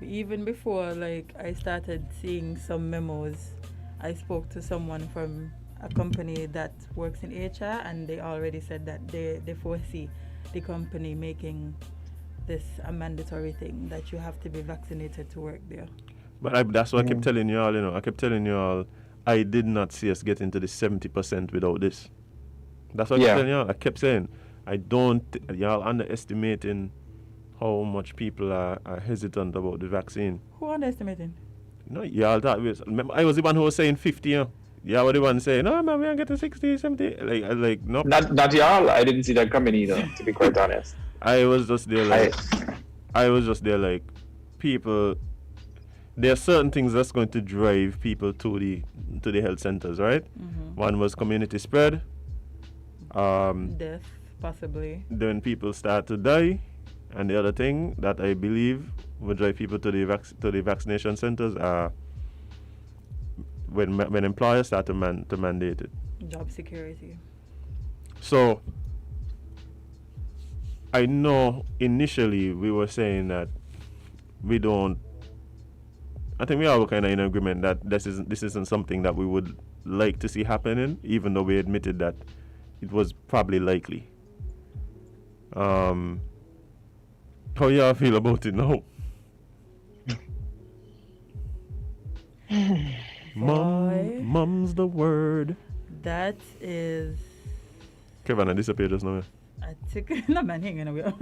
Even before, like, I started seeing some memos, I spoke to someone from a company that works in HR, and they already said that they foresee the company making this a mandatory thing, that you have to be vaccinated to work there. But that's what I kept telling you all, I kept telling you all, I did not see us get into the 70% without this. That's what I kept telling you all. I kept saying, y'all underestimating how much people are hesitant about the vaccine. Who underestimating? Y'all thought, remember, I was the one who was saying 50, Y'all were the one saying, no, man, we don't get to 60, 70. Like, no. Not y'all. I didn't see that coming either, to be quite honest. I was just there like, people, there are certain things that's going to drive people to the health centers, right? One was community spread. Death, possibly. Then people start to die. And the other thing that I believe will drive people to the vaccination centers are when employers start to mandate it. Job security. So I know initially we were saying that I think we all were kind of in agreement that this isn't something that we would like to see happening, even though we admitted that it was probably likely. How y'all feel about it now? Mom's the word. That is... Kevon, I disappeared just now. No, man, hang on a bit.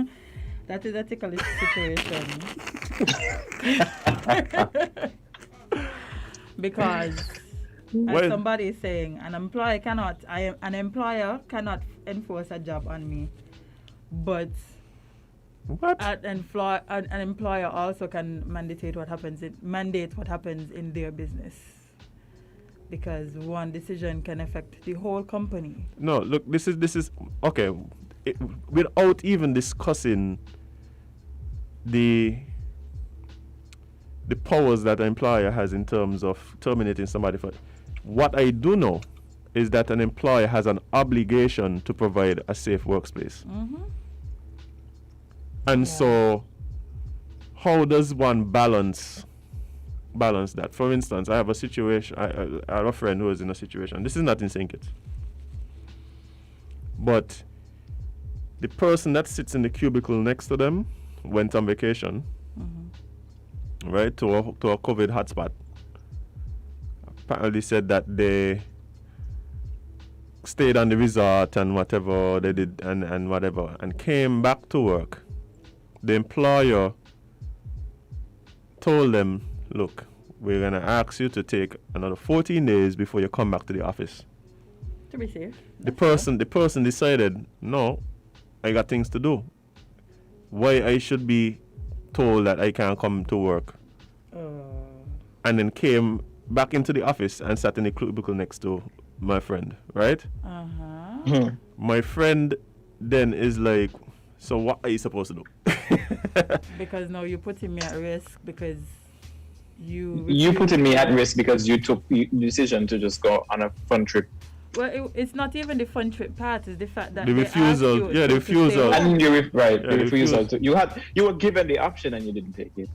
That is a ticklish situation. Because, as somebody is saying, an employer cannot enforce a job on me. But what? An employer also can mandate what happens in their business, because one decision can affect the whole company. No, look, this is okay. Without even discussing the powers that an employer has in terms of terminating somebody for, what I do know is that an employer has an obligation to provide a safe workplace. And so, how does one balance that? For instance, I have a situation, I have a friend who is in a situation, this is not in St Kitts, but the person that sits in the cubicle next to them went on vacation, right, to a COVID hotspot. Apparently said that stayed on the resort and whatever they did and whatever, and came back to work, the employer told them, look, we're going to ask you to take another 14 days before you come back to the office. To be safe. The person decided, no, I got things to do. Why I should be told that I can't come to work? And then came back into the office and sat in the cubicle next to my friend, right? My friend then is like, so what are you supposed to do? Because now you're putting me at risk because you putting me at risk because you took the decision to just go on a fun trip. Well, it's not even the fun trip part. It's the fact that the refusal. The refusal. And you the refusal. You were given the option and you didn't take it.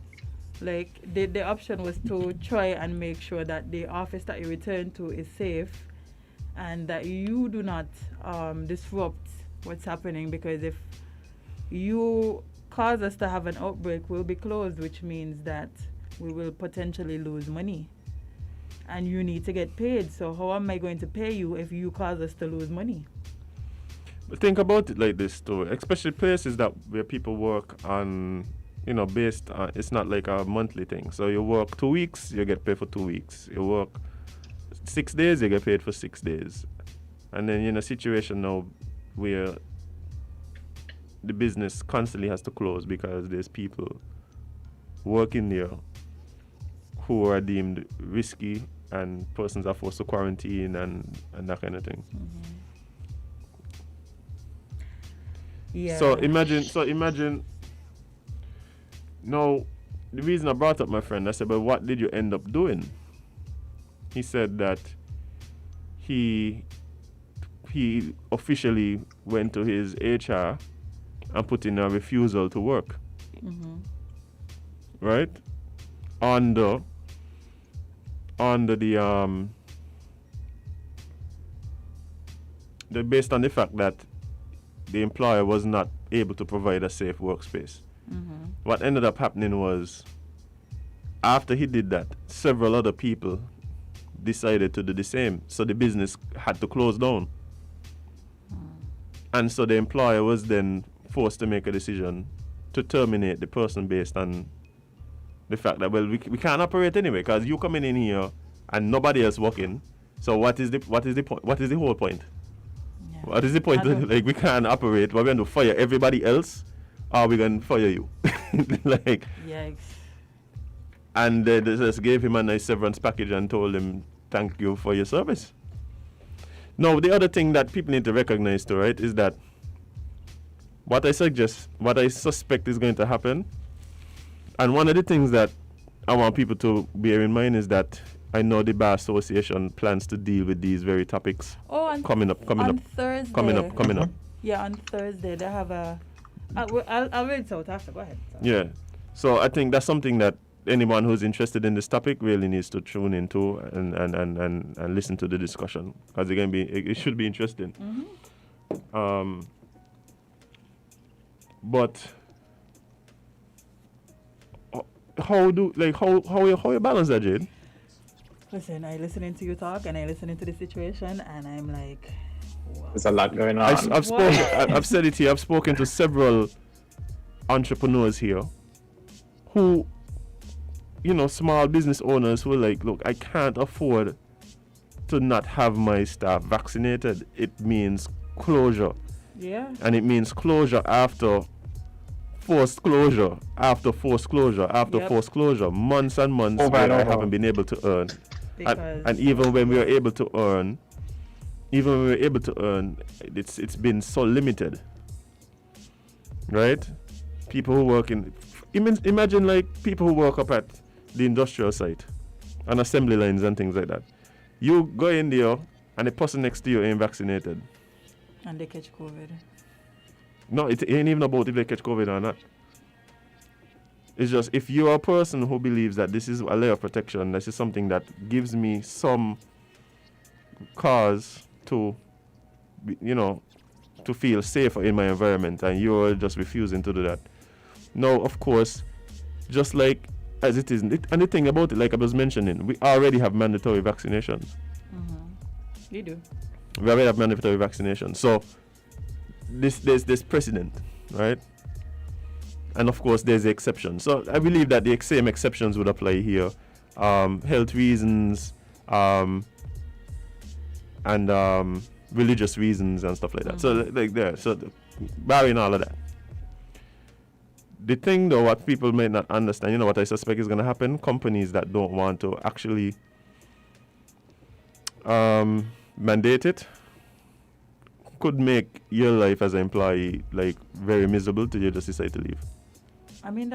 Like the option was to try and make sure that the office that you return to is safe, and that you do not disrupt what's happening. Because if you cause us to have an outbreak, we'll be closed, which means that we will potentially lose money. And you need to get paid. So how am I going to pay you if you cause us to lose money? But think about it like this too, especially places that where people work on, based on, it's not like a monthly thing. So you work 2 weeks, you get paid for 2 weeks. You work 6 days, you get paid for 6 days. And then you're in a situation now where the business constantly has to close because there's people working there who are deemed risky, and persons are forced to quarantine and that kind of thing. Yeah. So imagine. Now, the reason I brought up my friend, I said, but what did you end up doing? He said that he officially went to his HR and put in a refusal to work. Right? Under based on the fact that the employer was not able to provide a safe workspace. What ended up happening was, after he did that, several other people decided to do the same. So the business had to close down. And so the employer was then forced to make a decision to terminate the person based on the fact that, well, we can't operate anyway because you coming in here and nobody else working. So what is the point? What is the whole point? Yeah. What is the point? Like, we can't operate. We're going to fire everybody else, or we're going to fire you. Like, yikes. And they just gave him a nice severance package and told him, thank you for your service. Now, the other thing that people need to recognize too, right, is that what I suspect is going to happen, and one of the things that I want people to bear in mind is that I know the Bar Association plans to deal with these very topics. Coming up. Thursday. Yeah, on Thursday they have a. I'll read it out after. Go ahead. Sorry. Yeah, so I think that's something that anyone who's interested in this topic really needs to tune into and listen to the discussion, because it should be interesting. But how you balance that, Jade? Listen, I listening to you talk and I listening to the situation and I'm like, wow. There's a lot going on. I've said it here. I've spoken to several entrepreneurs here who, small business owners who are like, look, I can't afford to not have my staff vaccinated. It means closure. Yeah. And it means closure after forced closure, after forced closure, after forced closure. Months and months where I haven't been able to earn. And even when we were able to earn, it's been so limited. Right? People who work imagine like people who work up at the industrial site and assembly lines and things like that. You go in there and the person next to you ain't vaccinated. And they catch COVID. No, it ain't even about if they catch COVID or not. It's just, if you're a person who believes that this is a layer of protection, this is something that gives me some cause to, to feel safer in my environment, and you're just refusing to do that. Now, of course, just like as it is, and the thing about it, like I was mentioning, we already have mandatory vaccinations. You do. We already have mandatory vaccination. So there's this precedent, right? And of course, there's the exception. So I believe that the same exceptions would apply here. Health reasons, and religious reasons and stuff like that. So like there, so barring all of that. The thing though, what people may not understand, you know what I suspect is going to happen? Companies that don't want to actually mandate it could make your life as an employee like very miserable till you just decide to leave. I mean,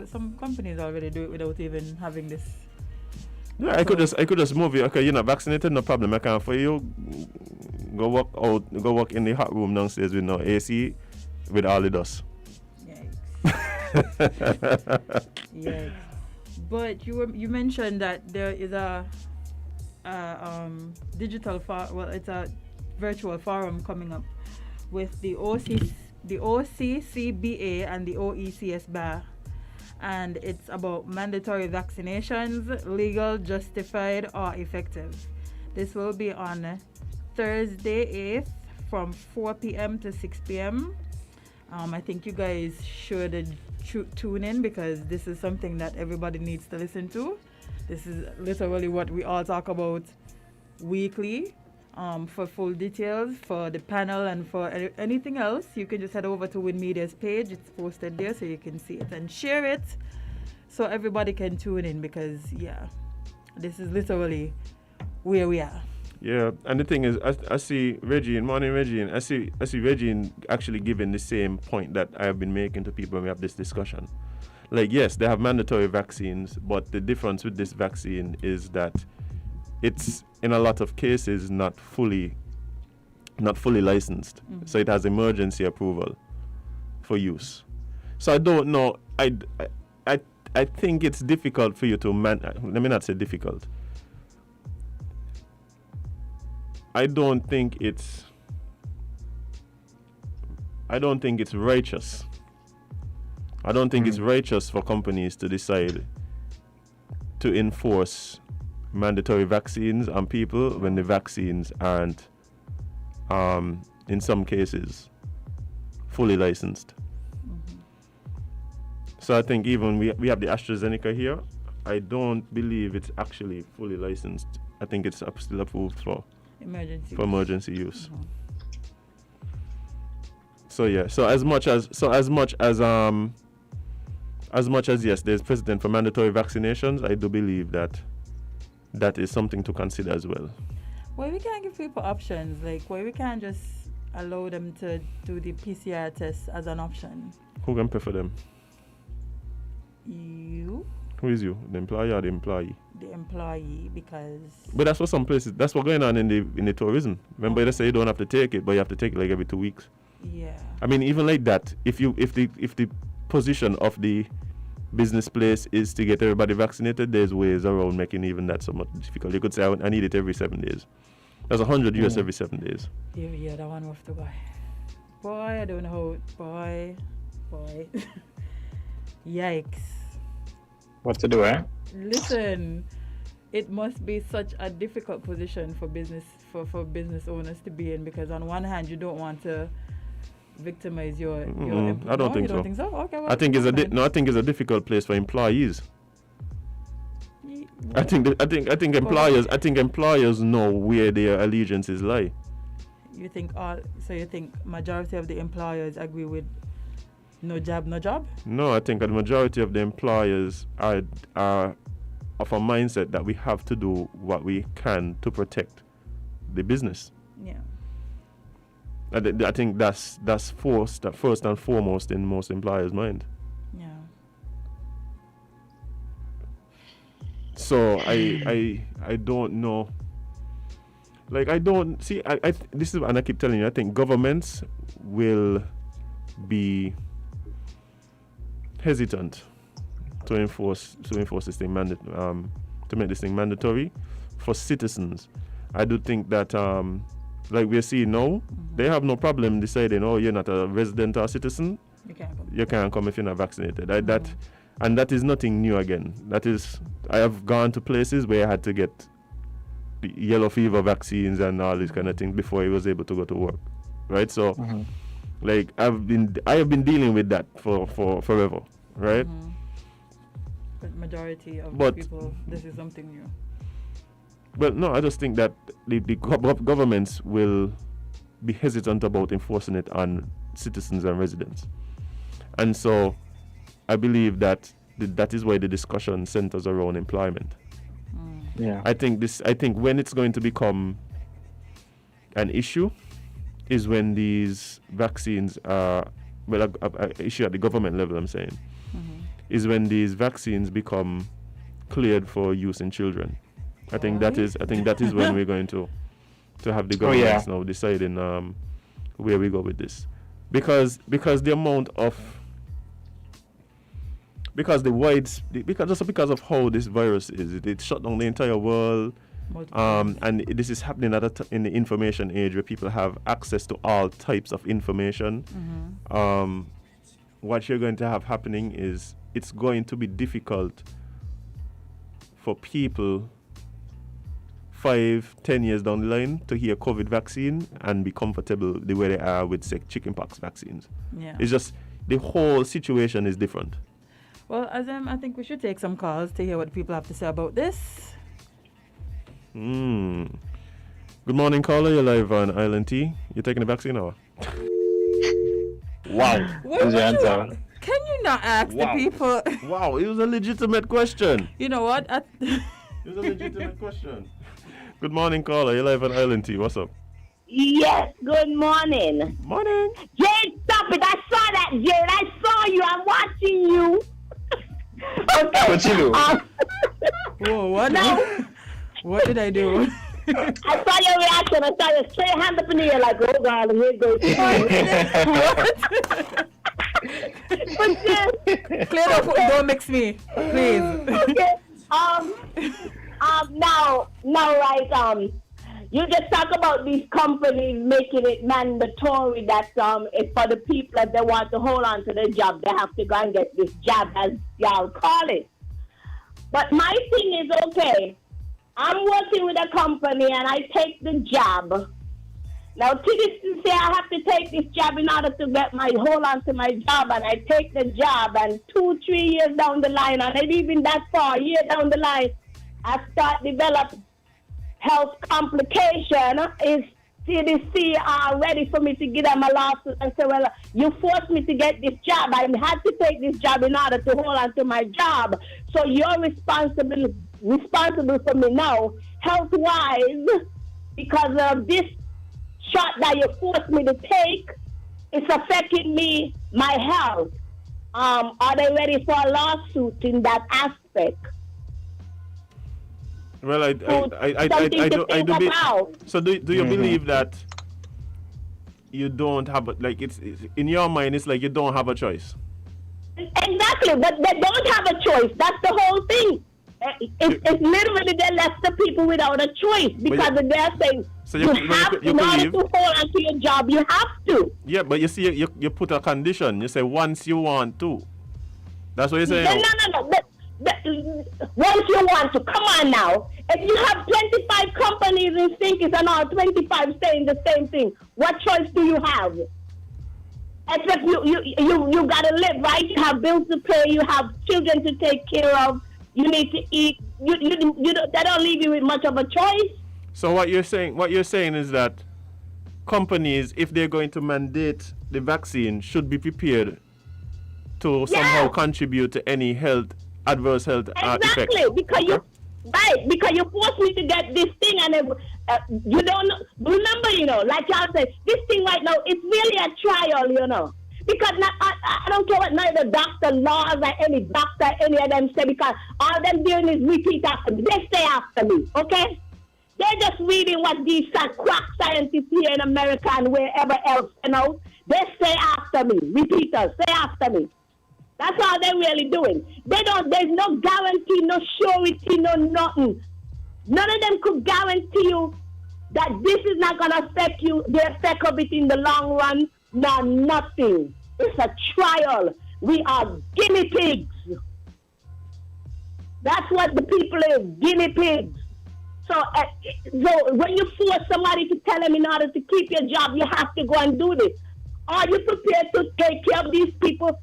some companies already do it without even having this. Yeah, I could just move you. Okay, you're not vaccinated, no problem. I can't for you. Go work in the hot room downstairs with no AC, with all the dust. Yikes. Yikes. But you mentioned that there is a digital it's a virtual forum coming up with the OCCBA and the OECS BA, and it's about mandatory vaccinations, legal, justified, or effective. This will be on Thursday 8th from 4 p.m. to 6 p.m. I think you guys should tune in because this is something that everybody needs to listen to. This is literally what we all talk about weekly. For full details, for the panel and for anything else, you can just head over to WINNmedia's page. It's posted there so you can see it and share it so everybody can tune in because, yeah, this is literally where we are. Yeah, and the thing is, I see Regine, morning Regine, I see Regine actually giving the same point that I have been making to people when we have this discussion. Like, yes, they have mandatory vaccines, but the difference with this vaccine is that it's in a lot of cases not fully licensed. So it has emergency approval for use. So I don't know. I think it's difficult for you to let me not say difficult. I don't think it's righteous. I don't think it's righteous for companies to decide to enforce mandatory vaccines on people when the vaccines aren't, in some cases, fully licensed. So I think even we have the AstraZeneca here. I don't believe it's actually fully licensed. I think it's still approved for emergency use. So yeah. So as much as yes, there's precedent for mandatory vaccinations. I do believe that is something to consider as well. Well, we can't give people options. Like, why we can't just allow them to do the PCR test as an option? Who can pay for them? You. Who is you? The employer or the employee? The employee, because. But that's what some places. That's what's going on in the tourism. Remember, they say you don't have to take it, but you have to take it like every 2 weeks. Yeah. I mean, even like that, if the position of the business place is to get everybody vaccinated, there's ways around making even that somewhat difficult. You could say I need it every 7 days. That's 100 US every 7 days. Yeah, that one worth to buy. Boy, I don't know how. Boy. Yikes. What to do, eh? Listen, it must be such a difficult position for business business owners to be in, because on one hand you don't want to victimize your I don't think you so. Don't think so? Okay, well, I think it's a difficult place for employees. I think employers know where their allegiances lie. You think majority of the employers agree with no job, no job? No, I think the majority of the employers are of a mindset that we have to do what we can to protect the business. Yeah. I think that's first and foremost in most employers' mind. Yeah. So I don't know. Like, I don't see. This is, and I keep telling you, I think governments will be hesitant to enforce this thing to make this thing mandatory for citizens. I do think that like we're seeing now, they have no problem deciding, oh, you're not a resident or a citizen, you can't come if you're not vaccinated. That is nothing new again. That is, I have gone to places where I had to get yellow fever vaccines and all these kind of things before he was able to go to work, right? So, like I have been dealing with that for forever, right? But majority of people, this is something new. But no, I just think that the governments will be hesitant about enforcing it on citizens and residents, and so I believe that that is why the discussion centers around employment. Yeah, I think when it's going to become an issue is when these vaccines are a issue at the government level. I'm saying is when these vaccines become cleared for use in children. I think that is when we're going to have the governments now deciding where we go with this, because the amount of because of how this virus is, it shut down the entire world, and this is happening in the information age where people have access to all types of information. What you're going to have happening is it's going to be difficult for people 5-10 years down the line to hear COVID vaccine and be comfortable the way they are with, say, chickenpox vaccines. Yeah. It's just the whole situation is different. Well, Azem, I think we should take some calls to hear what people have to say about this. Good morning, caller. You're live on Island T. You're taking the vaccine or? Wow. What's your answer? Can you not ask the people? Wow, it was a legitimate question. You know what? It was a legitimate question. Good morning, caller. You're live on Island T. What's up? Yes, good morning. Morning. Jade, stop it. I saw that, Jade. I saw you. I'm watching you. Okay. What you do? Whoa, what? No. What did I do? I saw your reaction. I saw your straight hand up in the air like, oh, God, here it goes. But then, Clear up. Don't mix me, please. okay. Now, right. You just talk about these companies making it mandatory that it's for the people that they want to hold on to their job, they have to go and get this job, as y'all call it. But my thing is, okay, I'm working with a company and I take the job. Now, to this say I have to take this job in order to get my hold on to my job, and I take the job, and 2-3 years down the line, and not even that far, a year down the line, I start develop health complication. Is CDC are ready for me to give them a lawsuit and say, well, you forced me to get this job. I had to take this job in order to hold on to my job. So you're responsible for me now, health-wise, because of this shot that you forced me to take. It's affecting me, my health. Are they ready for a lawsuit in that aspect? Well, I do believe. So do you believe that you don't have it's in your mind? It's like you don't have a choice. Exactly, but they don't have a choice. That's the whole thing. It's literally they left the people without a choice because they're saying in order to hold on to your job, you have to. Yeah, but you see, you put a condition. You say once you want to. That's what you're saying. No. Once you want to, come on now. If you have 25 companies in St Kitts and all 25 saying the same thing, what choice do you have? Except you gotta live, right? You have bills to pay, you have children to take care of, you need to eat. They don't leave you with much of a choice. So what you're saying is that companies, if they're going to mandate the vaccine, should be prepared to somehow contribute to any adverse health effects. Exactly, because you forced me to get this thing, and you don't remember, like y'all said, this thing right now, it's really a trial, because I don't care what neither doctor, laws, or any doctor, any of them say, because all them doing is repeat after me. They stay after me, okay? They're just reading what these quack scientists here in America and wherever else, they stay after me. Repeaters, stay after me. That's all they're really doing. There's no guarantee, no surety, no nothing. None of them could guarantee you that this is not going to affect you, the effect of it in the long run. No, nothing. It's a trial. We are guinea pigs. That's what the people is, guinea pigs. So when you force somebody to tell them in order to keep your job, you have to go and do this. Are you prepared to take care of these people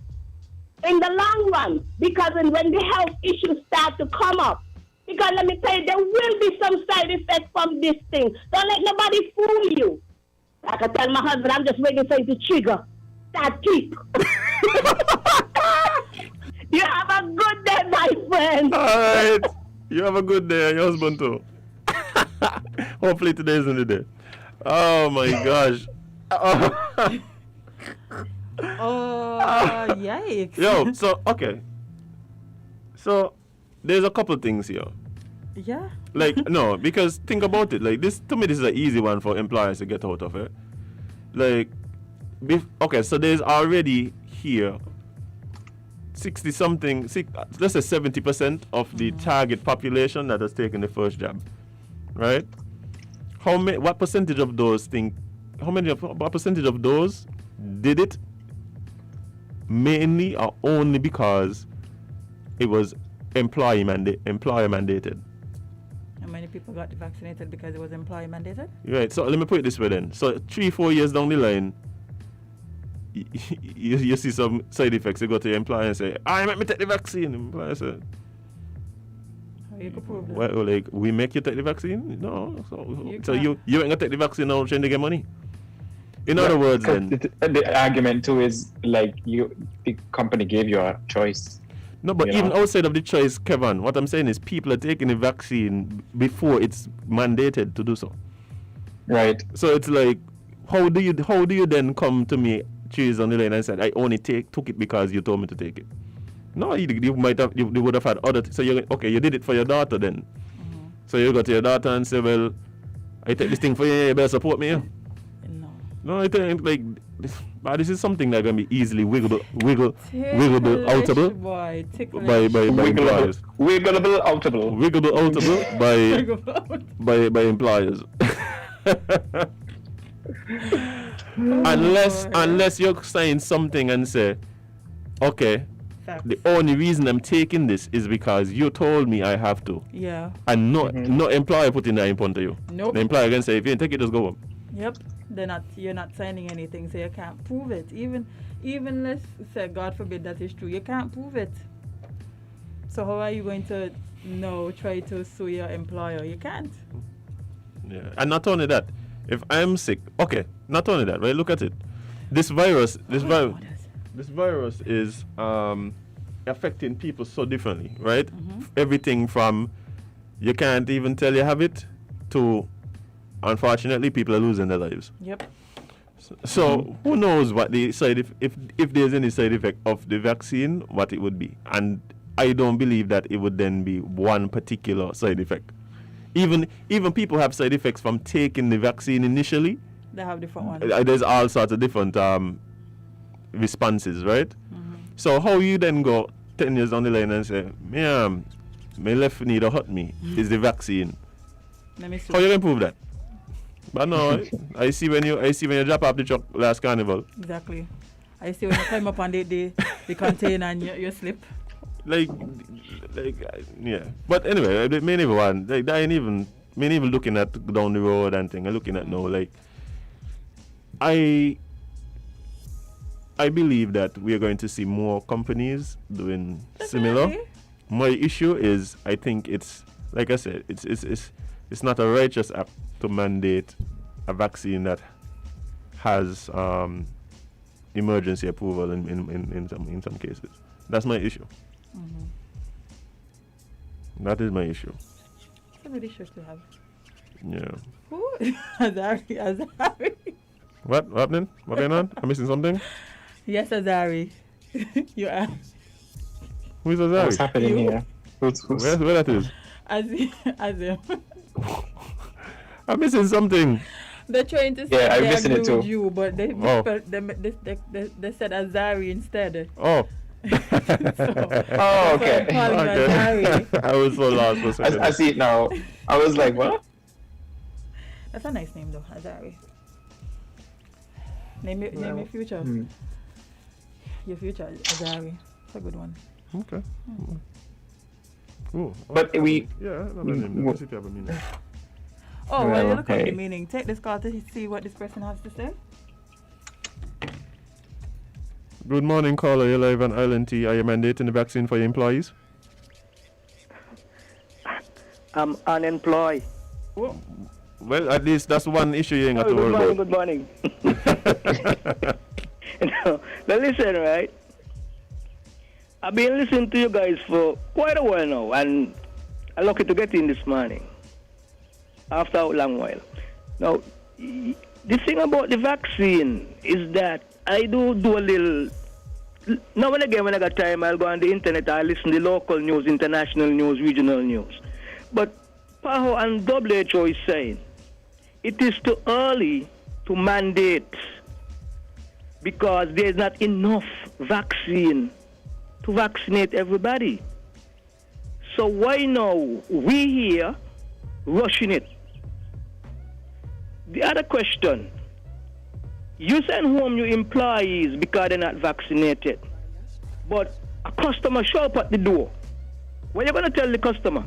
in the long run? Because when the health issues start to come up, because let me tell you, there will be some side effects from this thing. Don't let nobody fool you. Like I tell my husband, I'm just waiting for you to trigger that kick. You have a good day, my friend. All right. You have a good day, and your husband too. Hopefully today isn't the day. Oh my gosh. Yikes. Yo, so okay. So there's a couple things here. Yeah. Like no, because think about it. Like this to me, this is an easy one for employers to get out of it. Like, okay, so there's already here 60 something, let's say 70% of the target population that has taken the first jab, right? What percentage of those what percentage of those did it mainly or only because it was employer mandated? How many people got vaccinated because it was employer mandated? Right, so let me put it this way then. So 3-4 years down the line, you see some side effects. You go to your employer and say, I make me take the vaccine. The employer said, how you could prove that? well, like, we make you take the vaccine? No. So you ain't going to take the vaccine now trying to get money? In other words, then... The argument too is, like, the company gave you a choice. No, but even outside of the choice, Kevon, what I'm saying is people are taking the vaccine before it's mandated to do so. Right. So it's like, how do you then come to me 3 years on the line and said, I only took it because you told me to take it? No, you would have had other. So you did it for your daughter then. Mm-hmm. So you go to your daughter and say, well, I take this thing for you, you better support me. No, I think like this is something that's gonna be easily wiggleable outable by employers. Wiggleable outable by employers. Unless you're saying something and say, okay, the only reason I'm taking this is because you told me I have to. Yeah. And no employer putting that in front of you. Nope. The employer can say, if you didn't take it, just go home. Yep. You're not signing anything, so you can't prove it. Even let's say, God forbid, that is true, you can't prove it. So how are you going to try to sue your employer? You can't. Yeah. And not only that, if I'm sick, okay, not only that, right? Look at it. This virus is affecting people so differently, right? Mm-hmm. Everything from you can't even tell you have it to, unfortunately, people are losing their lives. Yep. So who knows what the if there's any side effect of the vaccine, what it would be. And I don't believe that it would then be one particular side effect. Even people have side effects from taking the vaccine initially. They have different ones. There's all sorts of different responses, right? Mm-hmm. So how you then go 10 years down the line and say, my left knee to hurt me is the vaccine. Let me see. How you can prove that? But no, I see when you drop off the truck last carnival. Exactly. I see when you climb up on the container and you slip. Like, yeah. But anyway, many one like I ain't even looking at down the road and thing. I'm looking at now. Like, I believe that we are going to see more companies doing similar. My issue is, I think it's like I said, it's not a righteous act to mandate a vaccine that has emergency approval in some cases. That's my issue. Mm-hmm. That is my issue. It's a good issue to have. Yeah. Who? Azari. What happening? What going on? I'm missing something? Yes, Azari. You are. Who is Azari? What's happening here? Where that is? Azem. I'm missing something. They're trying to say I'm they missing it agree too. with you, but they said Azari instead. Oh. Okay. I was so lost for a second. I see it now. I was like, what? That's a nice name though, Azari. Name your future. Your future, Azari. It's a good one. Okay. Cool. But we... Yeah, I have a name. Let's see if you have a meaning. Oh, well, you look at okay. the meaning. Take this call to see what this person has to say. Good morning, caller. You're live on Island T. Are you mandating the vaccine for your employees? I'm unemployed. Well, at least that's one issue you ain't got to worry about. Good morning. Now, listen, right? I've been listening to you guys for quite a while now, and I'm lucky to get in this morning after a long while. Now, the thing about the vaccine is that I do a little. Now and again, when I got time, I'll go on the internet, I'll listen to local news, international news, regional news. But PAHO and WHO is saying it is too early to mandate because there's not enough vaccine to vaccinate everybody. So why now we here rushing it? The other question, you send home your employees because they're not vaccinated, but a customer show up at the door. What are you going to tell the customer?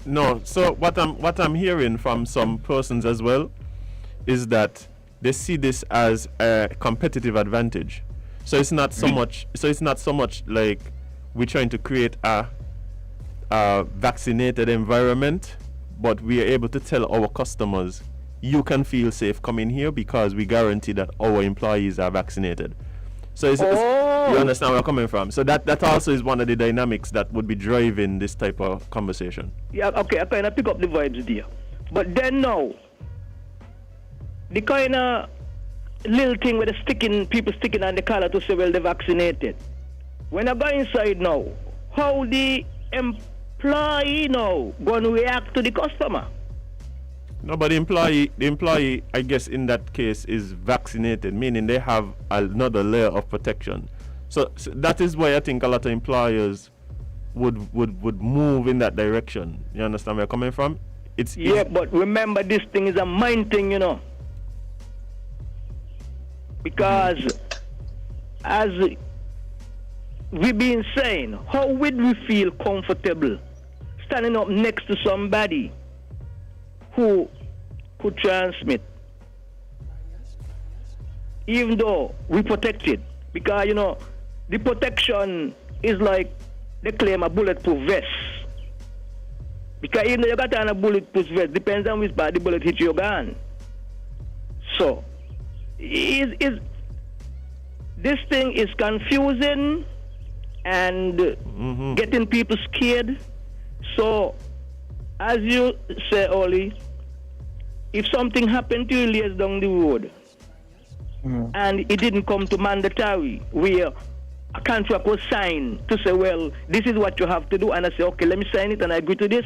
No, so what I'm hearing from some persons as well is that they see this as a competitive advantage. So it's not so much. So it's not so much like we're trying to create a vaccinated environment, but we are able to tell our customers, you can feel safe coming here because we guarantee that our employees are vaccinated. So it's, you understand where I'm coming from. So that also is one of the dynamics that would be driving this type of conversation. Yeah, okay, I kind of pick up the vibes there. But then now, the kind of little thing with the people sticking on the collar to say, well, they're vaccinated. When I go inside now, how the employee now going to react to the customer? No, but the employee, I guess in that case, is vaccinated, meaning they have another layer of protection. So that is why I think a lot of employers would move in that direction. You understand where I'm coming from? But remember, this thing is a mind thing, you know. Because as we've been saying, how would we feel comfortable standing up next to somebody who could transmit, even though we protected? Because, you know, the protection is like they claim a bulletproof vest. Because even though you got on a bulletproof vest, depends on which part the bullet hit your gun. So, this thing is confusing and getting people scared. So, as you say, Oli, if something happened to you years down the road and it didn't come to mandatory, where a contract was signed to say, well, this is what you have to do, and I say, okay, let me sign it and I agree to this.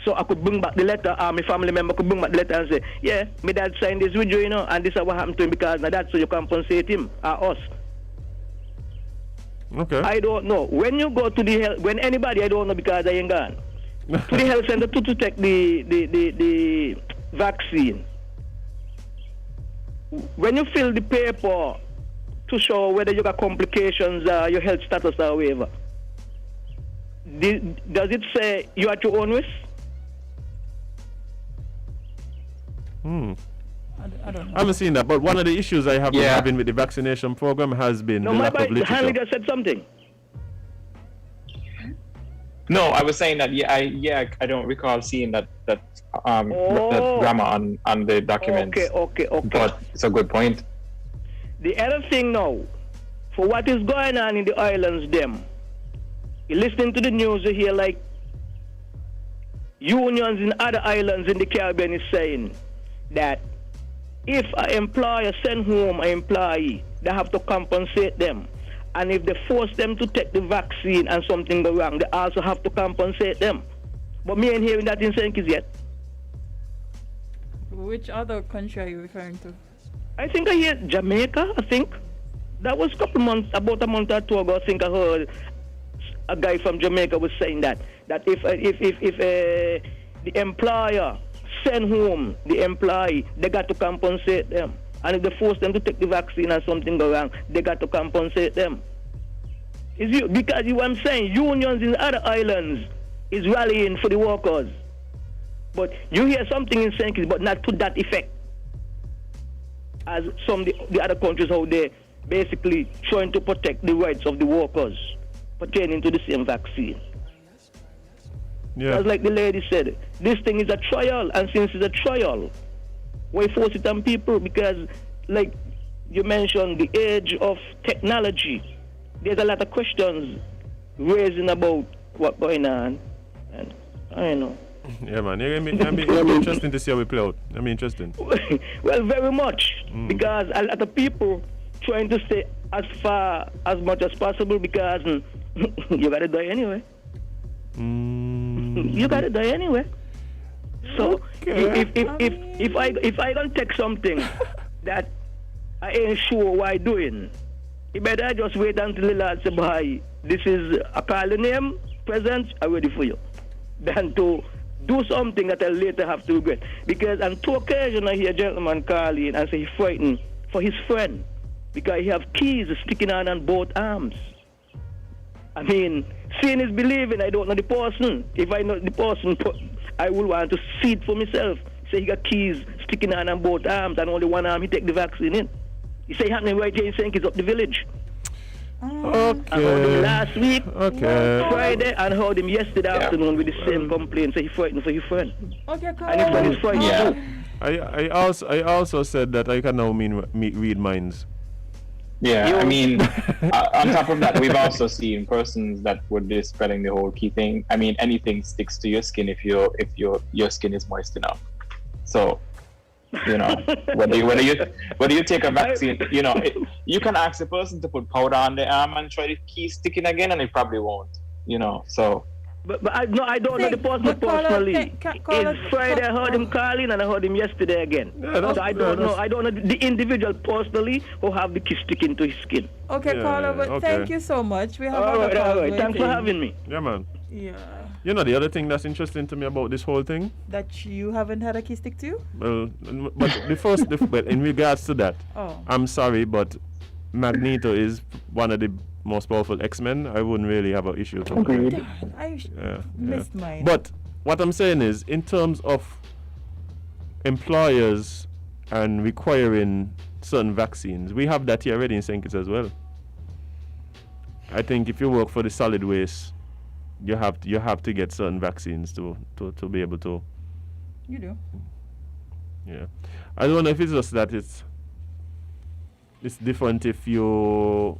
So I could bring back the letter, or my family member could bring back the letter and say, yeah, my dad signed this with you, you know, and this is what happened to him because now that's so you compensate him or us. Okay. I don't know. When you go to the health, when anybody, I don't know because I ain't gone, to the health center to take the vaccine, when you fill the paper to show whether you got complications, your health status or whatever, does it say you at your own risk? I don't know. I haven't seen that, but one of the issues I have been having with the vaccination program has been the lack of literature. Hanley just said something. No, I was saying that I don't recall seeing that grammar on the documents. Okay. But it's a good point. The other thing now, for what is going on in the islands, you listening to the news, you hear like unions in other islands in the Caribbean is saying that if an employer send home an employee, they have to compensate them. And if they force them to take the vaccine and something go wrong, they also have to compensate them. But me ain't hearing that in St Kitts yet. Which other country are you referring to? I think I hear Jamaica, I think. That was about a month or two ago, I think I heard a guy from Jamaica was saying that if the employer send home the employee, they got to compensate them. And if they force them to take the vaccine and something go wrong, they got to compensate them. Because I'm saying unions in other islands is rallying for the workers. But you hear something in St Kitts, but not to that effect. As some the other countries out there basically trying to protect the rights of the workers pertaining to the same vaccine. Yeah. As like the lady said, this thing is a trial, and since it's a trial, why force it on people? Because, like you mentioned, the age of technology, there's a lot of questions raising about what's going on, and I don't know. Yeah, man. It'll be interesting to see how we play out. It'll be interesting. Well, very much, because a lot of people trying to stay as far as much as possible because you gotta die anyway. You gotta die anyway. So if I don't take something that I ain't sure what I doing, you better just wait until the Lord say, "Boy, this is a calling name, present, I'm ready for you," than to do something that I later have to regret. Because on two occasions I hear a gentleman call in and say he's frightened for his friend because he have keys sticking on both arms. I mean, seeing is believing. I don't know the person. If I know the person, I will want to see it for myself. Say he got keys sticking on both arms and only one arm he take the vaccine in. He say happening right here in St Kitts up the village. Okay. I heard him last week, Okay. Friday, and heard him yesterday afternoon with the same complaint. Say he frightened for his friend. Okay, And his friend is frightened too. I also said that I can now read minds. Yeah, I mean, on top of that, we've also seen persons that would be spreading the whole key thing. I mean, anything sticks to your skin if your skin is moist enough. So, you know, whether you take a vaccine, you know, you can ask a person to put powder on their arm and try to keep sticking again, and it probably won't. You know, so. But I don't know the person personally. It's Friday. I heard him calling, and I heard him yesterday again. Yeah, so I don't know. I don't know the individual personally who have the key sticking to his skin. Okay, Yeah, caller, but okay. thank you so much. We have All other calls right. Thanks for waiting. having me. Yeah, man. Yeah. You know the other thing that's interesting to me about this whole thing? That you haven't had a key stick to? Well, but but in regards to that, I'm sorry, but Magneto is one of the most powerful X-Men. I wouldn't really have an issue to Agreed. I yeah. missed mine. But what I'm saying is, in terms of employers and requiring certain vaccines, we have that here already in St Kitts as well. I think if you work for the solid waste, you have to get certain vaccines to be able to. You do. Yeah, I don't know if it's just that it's different if you.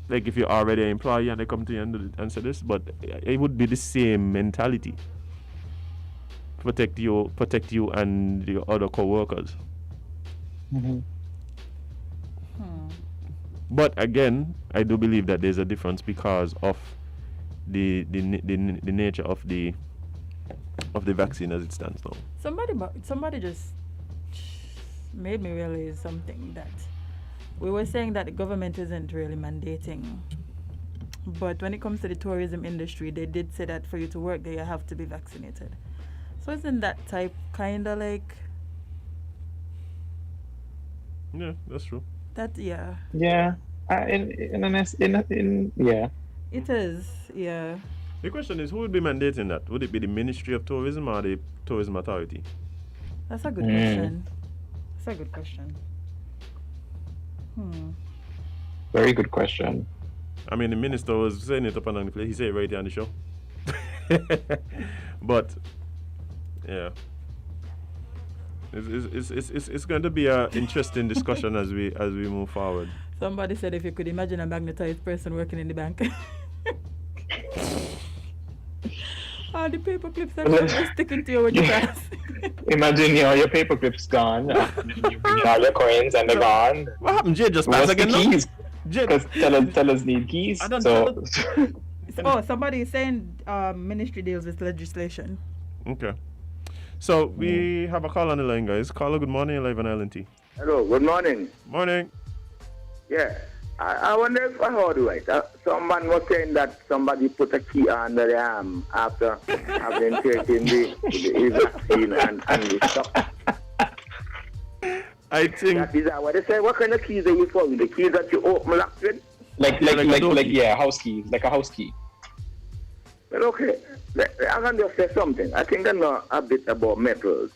Like if you're already an employee and they come to you and say this, but it would be the same mentality. Protect you and your other co-workers. Mm-hmm. But again, I do believe that there's a difference because of the nature of the vaccine as it stands now. Somebody just made me realize something, that we were saying that the government isn't really mandating, but when it comes to the tourism industry, they did say that for you to work there, you have to be vaccinated. So isn't that type kind of like? Yeah, that's true. That yeah. Yeah. Yeah. It is, yeah. The question is, who would be mandating that? Would it be the Ministry of Tourism or the Tourism Authority? That's a good question. That's a good question. Very good question. I mean, the minister was saying it up and down the place. He said it right here on the show. But yeah, it's going to be an interesting discussion as we move forward. Somebody said if you could imagine a magnetized person working in the bank. All the paper clips are just sticking to you when you pass. Imagine your paper clips gone. You bring all your coins and they're gone. What happened? Jade just passed What's the again. keys? Because tellers need keys. I don't Oh, somebody is saying ministry deals with legislation. Okay. So we have a call on the line, guys. Caller, good morning, live on LNT. Hello, good morning. Morning. Yeah, I wonder if I heard right. Someone was saying that somebody put a key under the arm after having taken the vaccine and the stuff. I think That is what they say. What kind of keys are you for? The keys that you open lock with? like house keys, like a house key. Well, okay. I'm going to just say something. I think I know a bit about metals.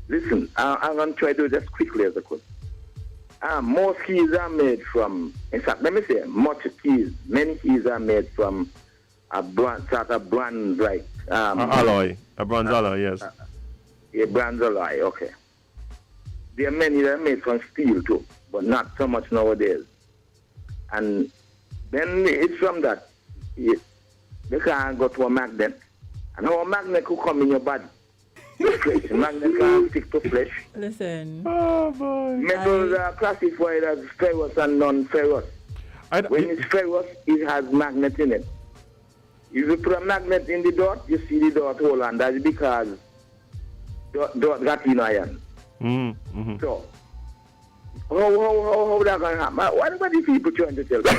Listen, I'm going to try to do it as quickly as I could. Most keys are made from, in fact, let me say, many keys are made from a sort of bronze like... alloy, a bronze alloy, yes. A bronze alloy, okay. There are many that are made from steel too, but not so much nowadays. And then it's from that, they can't go to a magnet. And how a magnet could come in your body? Flesh. Magnet can't stick to flesh. Listen. Oh, boy. Metals are classified as ferrous and non-ferrous. When it's ferrous, it has magnet in it. If you put a magnet in the dot, you see the dot hole, and that's because dot got in iron. Mm-hmm. So, how that going to happen? What are these people trying to tell me?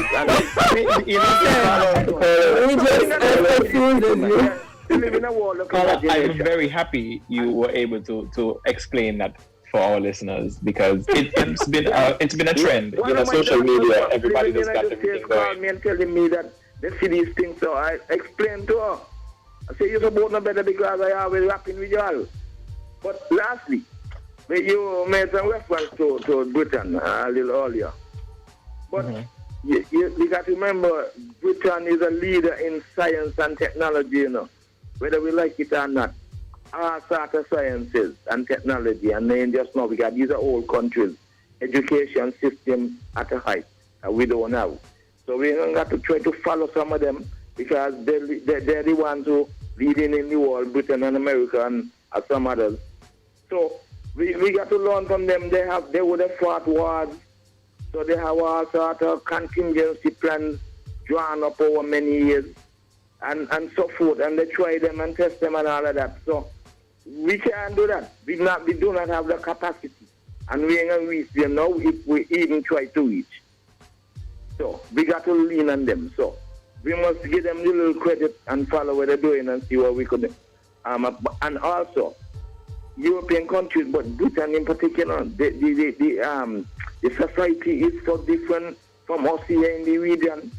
I'm very happy you were able to explain that for our listeners, because it's been a trend. Social media, everybody just got everything going. Me and telling me that they see these things, so I explained to her. I say, you're about no better because I always rapping with y'all. But lastly, you made some reference to Britain a little earlier. But you got to remember, Britain is a leader in science and technology, you know, whether we like it or not. All sorts of sciences and technology, and then just now, because these are old countries, education system at a height that we don't have. So we got to try to follow some of them, because they're the ones who leading in the world, Britain and America and some others. So we got to learn from them. They would have fought wars, so they have all sort of contingency plans drawn up over many years and so forth, and they try them and test them and all of that. So we can't do that. We do not have the capacity, and we ain't going to reach them now if we even try to reach. So we got to lean on them. So we must give them a little credit and follow what they're doing and see what we could do. And also, European countries, but Britain in particular, the society is so different from us here in the region.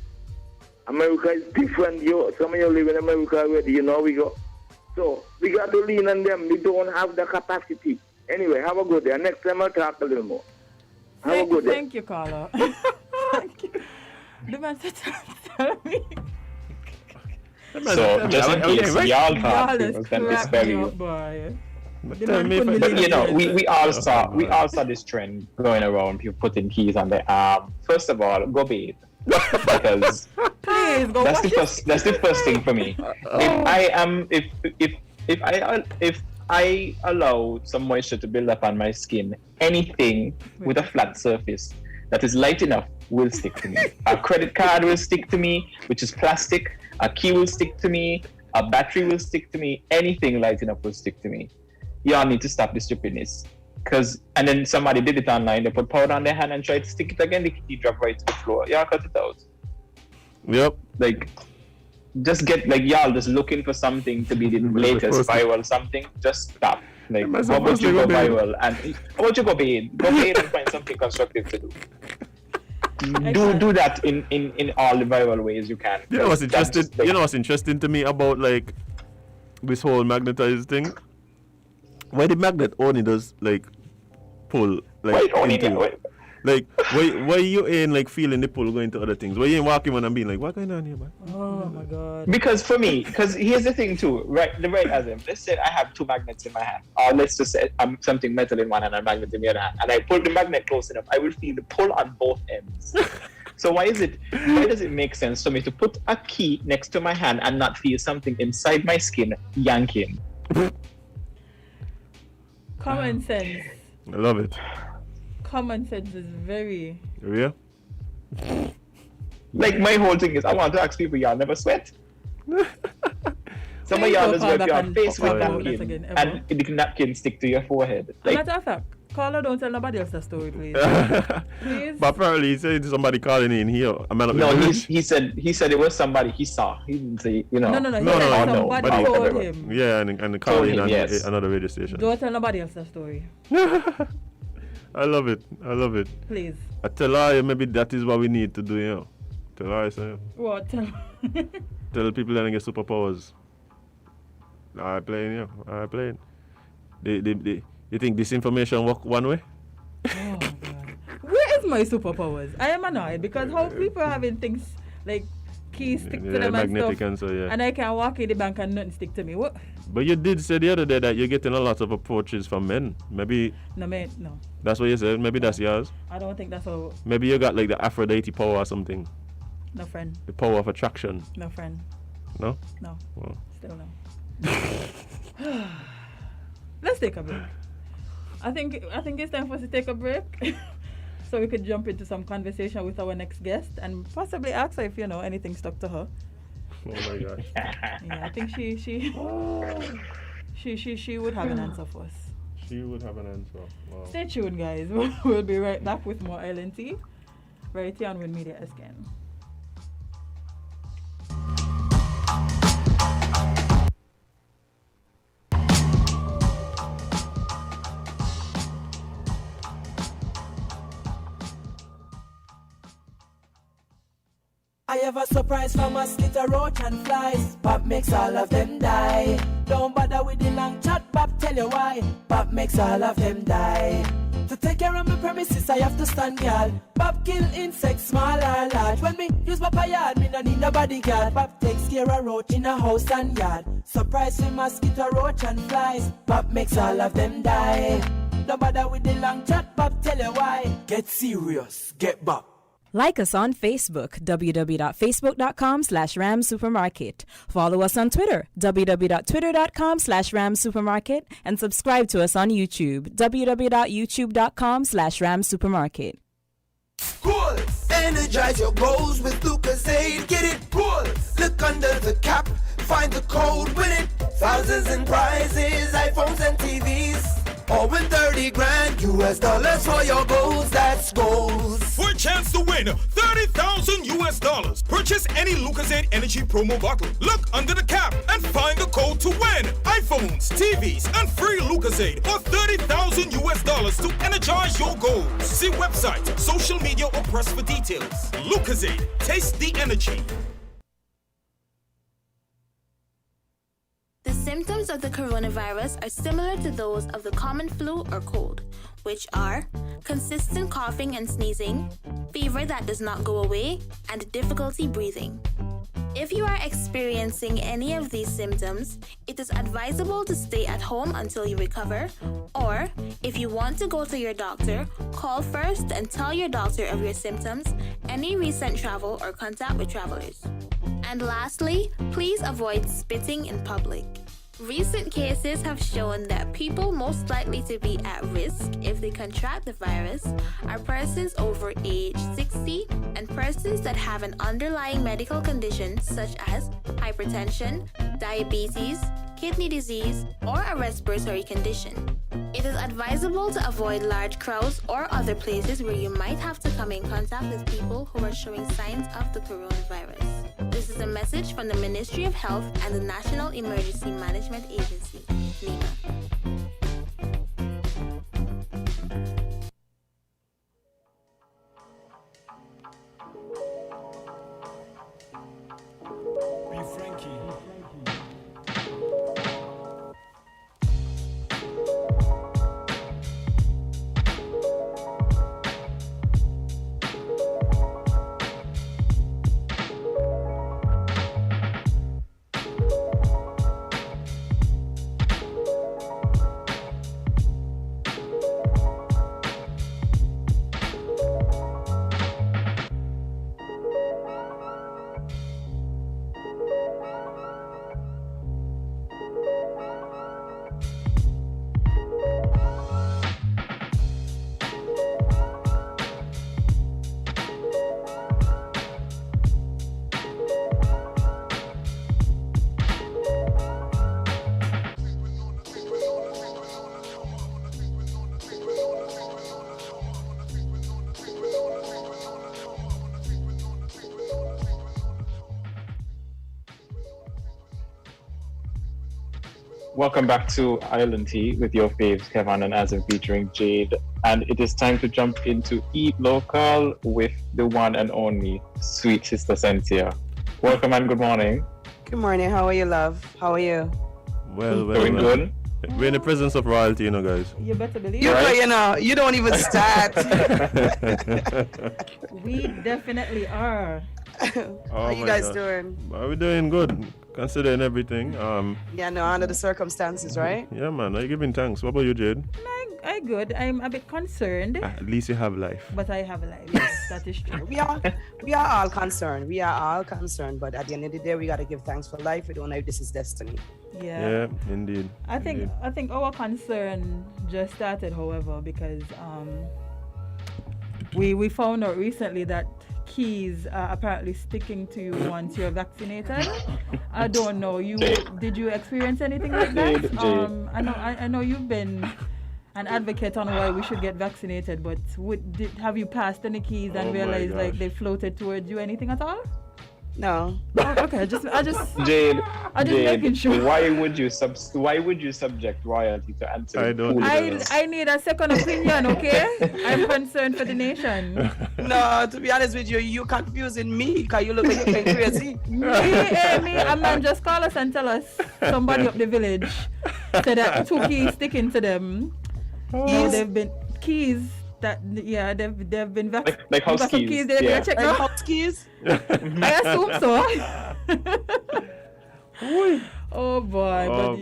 America is different. Some of you live in America already, you know we go. So we got to lean on them. We don't have the capacity. Anyway, have a good day. Next time I'll talk a little more. Have a good day. Thank you, Carla. Thank you. The man said, tell me. So just in case y'all thought it was them to spell you. But we all saw this trend going around, people putting keys on their arm. First of all, go bathe. Because please go that's the first thing for me. If I allow some moisture to build up on my skin, anything with a flat surface that is light enough will stick to me. A credit card will stick to me, which is plastic. A key will stick to me. A battery will stick to me. Anything light enough will stick to me. Y'all need to stop the stupidness. And then somebody did it online. They put powder on their hand and tried to stick it again. The key dropped right to the floor. Y'all cut it out. Yep. Just get y'all just looking for something to be the latest viral something. Just stop. How about you go viral and how about you go bathe? Go bathe and find something constructive to do. Do that in all the viral ways you can. You know what's interesting to me about this whole magnetized thing? Why the magnet only does pull why you ain't feeling the pull going to other things? Why you ain't walking on and being what going on here, man? Oh my god. Because here's the thing too, right? The right Azem. Let's say I have two magnets in my hand, or let's just say something metal in one and a magnet in the other hand, and I pull the magnet close enough, I will feel the pull on both ends. So why does it make sense for me to put a key next to my hand and not feel something inside my skin yanking? Common sense. I love it. Common sense is very... Yeah? My whole thing is, I want to ask people, y'all never sweat? Some of y'all just wipe your face with napkin, and the napkin stick to your forehead. Matter of fact, Carla, don't tell nobody else the story, please. Please? But apparently he said somebody calling in here. He said it was somebody he saw. He didn't say, No. Somebody told him. Yeah, and calling in another radio station. Don't tell nobody else the story. I love it. Please. I tell her maybe that is what we need to do, you know. Tell her, What? Tell people that they get superpowers. I playing, yeah. I playing. You think this information work one way? Oh God. Where is my superpowers? I am annoyed because how people having things like keys stick to them and stuff, and so, yeah. and I can walk in the bank and nothing stick to me. What? But you did say the other day that you're getting a lot of approaches from men. Maybe No, man, no. that's what you said. Maybe that's yours. I don't think that's how. Maybe you got like the Aphrodite power or something. No friend. The power of attraction. No friend. No? No. Well. Still no. Let's take a break. I think it's time for us to take a break. So we could jump into some conversation with our next guest and possibly ask her if anything stuck to her. Oh my gosh. Yeah, I think she would have an answer for us. She would have an answer. Wow. Stay tuned, guys. We'll be right back with more Island Tea right here on WINNMedia SKN. I have a surprise for mosquito, roach and flies. Pop makes all of them die. Don't bother with the long chat, Pop tell you why. Pop makes all of them die. To take care of my premises, I have to stand guard. Pop kill insects, small or large. When me use my yard, me no need no bodyguard. Pop takes care of roach in a house and yard. Surprise for mosquito, roach and flies. Pop makes all of them die. Don't bother with the long chat, Pop tell you why. Get serious, get Bop. Like us on Facebook, www.facebook.com/ramsupermarket. Follow us on Twitter, www.twitter.com/ramsupermarket. And subscribe to us on YouTube, www.youtube.com/ramsupermarket. Cool. Energize your goals with Lucozade. Get it cool. Look under the cap. Find the code. Win it. Thousands in prizes. iPhones and TVs. Or win 30 grand US dollars for your goals. That's goals. For a chance to win $30,000 US. Purchase any Lucozade Energy promo bottle. Look under the cap and find the code to win iPhones, TVs, and free Lucozade for $30,000 US to energize your goals. See website, social media, or press for details. Lucozade, taste the energy. The symptoms of the coronavirus are similar to those of the common flu or cold, which are consistent coughing and sneezing, fever that does not go away, and difficulty breathing. If you are experiencing any of these symptoms, it is advisable to stay at home until you recover, or if you want to go to your doctor, call first and tell your doctor of your symptoms, any recent travel or contact with travelers. And lastly, please avoid spitting in public. Recent cases have shown that people most likely to be at risk if they contract the virus are persons over age 60 and persons that have an underlying medical condition such as hypertension, diabetes, kidney disease, or a respiratory condition. It is advisable to avoid large crowds or other places where you might have to come in contact with people who are showing signs of the coronavirus. This is a message from the Ministry of Health and the National Emergency Management Agency, NEMA. Welcome back to Island Tea with your faves, Kevon and Azem featuring Jade. And it is time to jump into Eat Local with the one and only Sweet Sister Sensia. Welcome and good morning. Good morning. How are you, love? How are you? Well. Doing good? We're in the presence of royalty, guys. You better believe You, it. you don't even start. We definitely are. How you guys doing? We're doing good, considering everything. Under the circumstances, right? Yeah, man. I'm giving thanks. What about you, Jade? I good. I'm a bit concerned. At least you have life. But I have a life. Yes, that is true. We are all concerned. But at the end of the day, we gotta give thanks for life. We don't know if this is destiny. Yeah, indeed. I think our concern just started, however, because we found out recently that keys are apparently sticking to you once you're vaccinated. I don't know. Did you experience anything like that? I know you've been an advocate on why we should get vaccinated, but have you passed any keys and realized like they floated towards you? Anything at all? No. Oh, okay. I just Jade, making sure. Why would you subject royalty to answer? I need a second opinion, okay? I'm concerned for the nation. No, to be honest with you, you're confusing me because you look like you're going crazy. me, a man just call us and tell us somebody up the village said that 2 keys sticking to them. No, they've been keys. They've been vaccinated. Like house keys. They're gonna check now. House keys? I assume so. Oh boy, but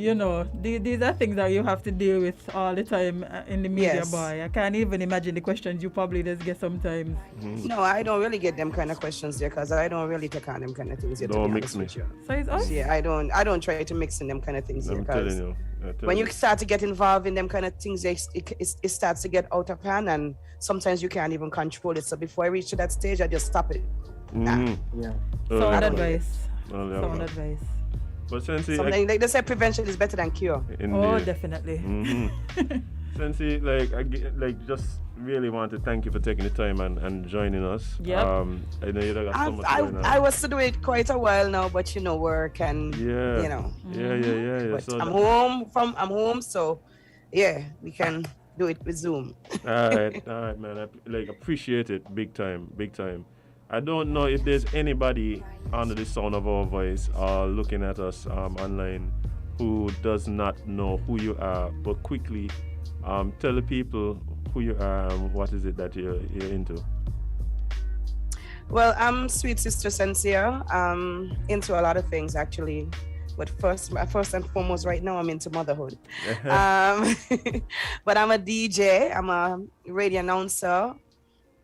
these are things that you have to deal with all the time in the media, Yes. boy. I can't even imagine the questions you probably just get sometimes. No, I don't really get them kind of questions there because I don't really take on them kind of things there. Don't mix me. So it's us? Yeah, I don't try to mix in them kind of things there I'm because telling you. when you start to get involved in them kind of things, it starts to get out of hand and sometimes you can't even control it. So before I reach to that stage, I just stop it. Yeah. Sound advice. Well, Sound advice. But Sensie, Something like they say prevention is better than cure. Indeed. Oh, definitely. Sensie, I just really want to thank you for taking the time and joining us. Yep. I know you got so much going on. I was to do it quite a while now, but work and Yeah. But So I'm home, so yeah, we can do it with Zoom. all right, man. I appreciate it big time. I don't know if there's anybody under the sound of our voice or looking at us online who does not know who you are, but quickly tell the people who you are and what is it that you're into. Well, I'm Sweet Sister Sensia. I'm into a lot of things actually, but first and foremost, right now I'm into motherhood. But I'm a DJ. I'm a radio announcer.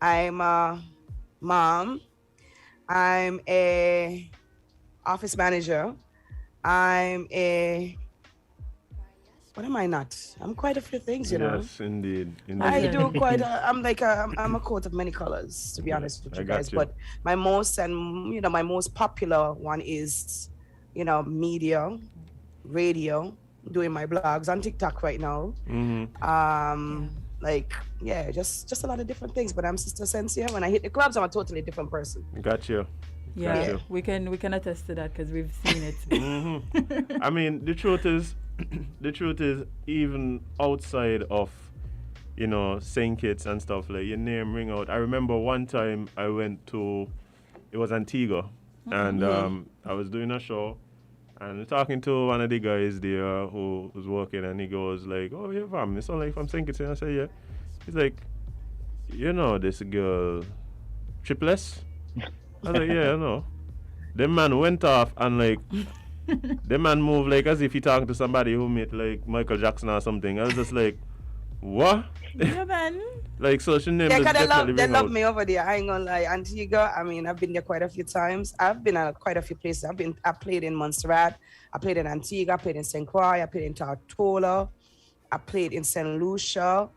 I'm a mom. I'm a office manager. I'm a what am I not? I'm quite a few things, know. Yes, indeed. I do quite. I'm a coat of many colors, to be honest with you guys. But my most popular one is, media, radio, doing my blogs on TikTok right now. Just a lot of different things. But I'm Sister Sensia. When I hit the clubs, I'm a totally different person. Got you. Yeah, we can attest to that because we've seen it. I mean, the truth is, even outside of, St Kitts and stuff, like your name ring out. I remember one time I went to, it was Antigua, and I was doing a show, and talking to one of the guys there who was working, and he goes like, "Oh, you're from? It's only from St Kitts." And I said, "Yeah." He's like, "This girl, Tripless?" I was like, "Yeah, I know." The man went off and the man moved as if he talking to somebody who met Michael Jackson or something. I was just like, what? Yeah, man. Social name. Yeah, because they love me over there. I ain't gonna lie. Antigua, I mean, I've been there quite a few times. I've been at quite a few places. I played in Montserrat. I played in Antigua. I played in St. Croix. I played in Tortola. I played in St. Lucia.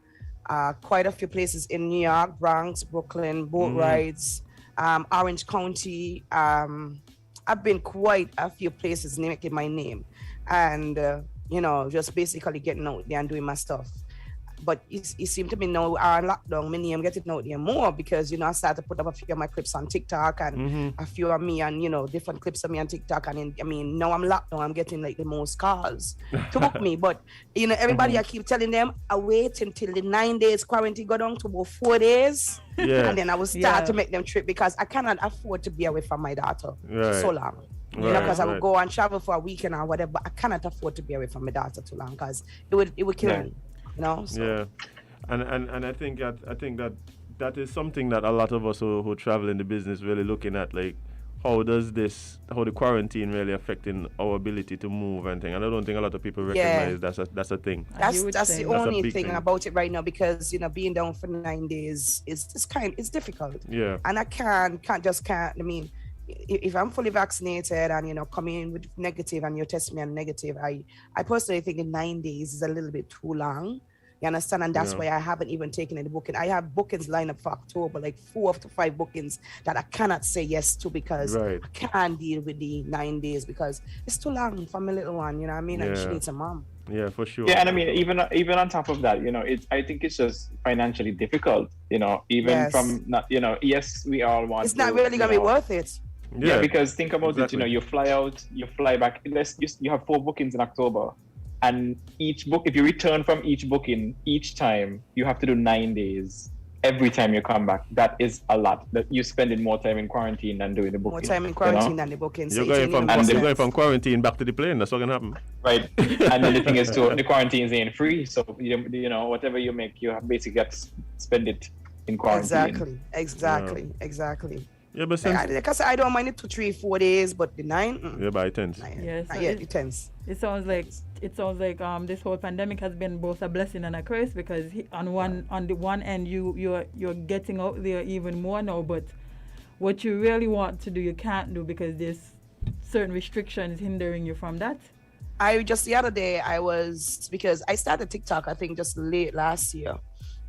Quite a few places in New York, Bronx, Brooklyn, boat rides, Orange County. I've been quite a few places making my name and, just basically getting out there and doing my stuff. But it seemed to me now on lockdown, my name getting out there more because, I started to put up a few of my clips on TikTok and a few of me and, different clips of me on TikTok. And now I'm locked down, I'm getting the most calls to book me. But, everybody, I keep telling them, I wait until the 9 days quarantine go down to about 4 days. Yeah. And then I will start to make them trip because I cannot afford to be away from my daughter so long. You know, because I would go and travel for a weekend or whatever, but I cannot afford to be away from my daughter too long because it would kill me. You know? So. Yeah. And I think that is something that a lot of us who travel in the business really looking at, like how the quarantine really affecting our ability to move and thing. And I don't think a lot of people recognize that's a thing. That's the only thing about it right now, because you know, being down for 9 days is it's difficult. Yeah. And I can't. I mean, if I'm fully vaccinated and you know coming in with negative and you test me and negative, I personally think in 9 days is a little bit too long. You understand? And that's why I haven't even taken any booking. I have bookings lined up for October, like 4 to 5 bookings that I cannot say yes to because I can't deal with the 9 days because it's too long for my little one. You know what I mean? And she needs a mom. Yeah, for sure. Yeah, and I mean, even on top of that, you know, I think it's just financially difficult. You know, even from not, you know, yes, we all want. It's not really gonna be worth it. Yeah, because think about it. You know, you fly out, you fly back. You have 4 bookings in October. And each book, if you return from each booking, each time you have to do 9 days. Every time you come back, that is a lot. That you spending more time in quarantine than doing the booking. More time in quarantine than the booking. You're going from quarantine back to the plane. That's what's gonna happen. Right. And then the thing is, too, the quarantines ain't free. So you know, whatever you make, you basically got to spend it in quarantine. Exactly. Yeah, but because I don't mind it 2, 3, 4 days, but the 9. Yeah, but it tends. Yes, it tends. It sounds like this whole pandemic has been both a blessing and a curse, because on the one end you're getting out there even more now, but what you really want to do you can't do because there's certain restrictions hindering you from that. The other day because I started TikTok I think just late last year,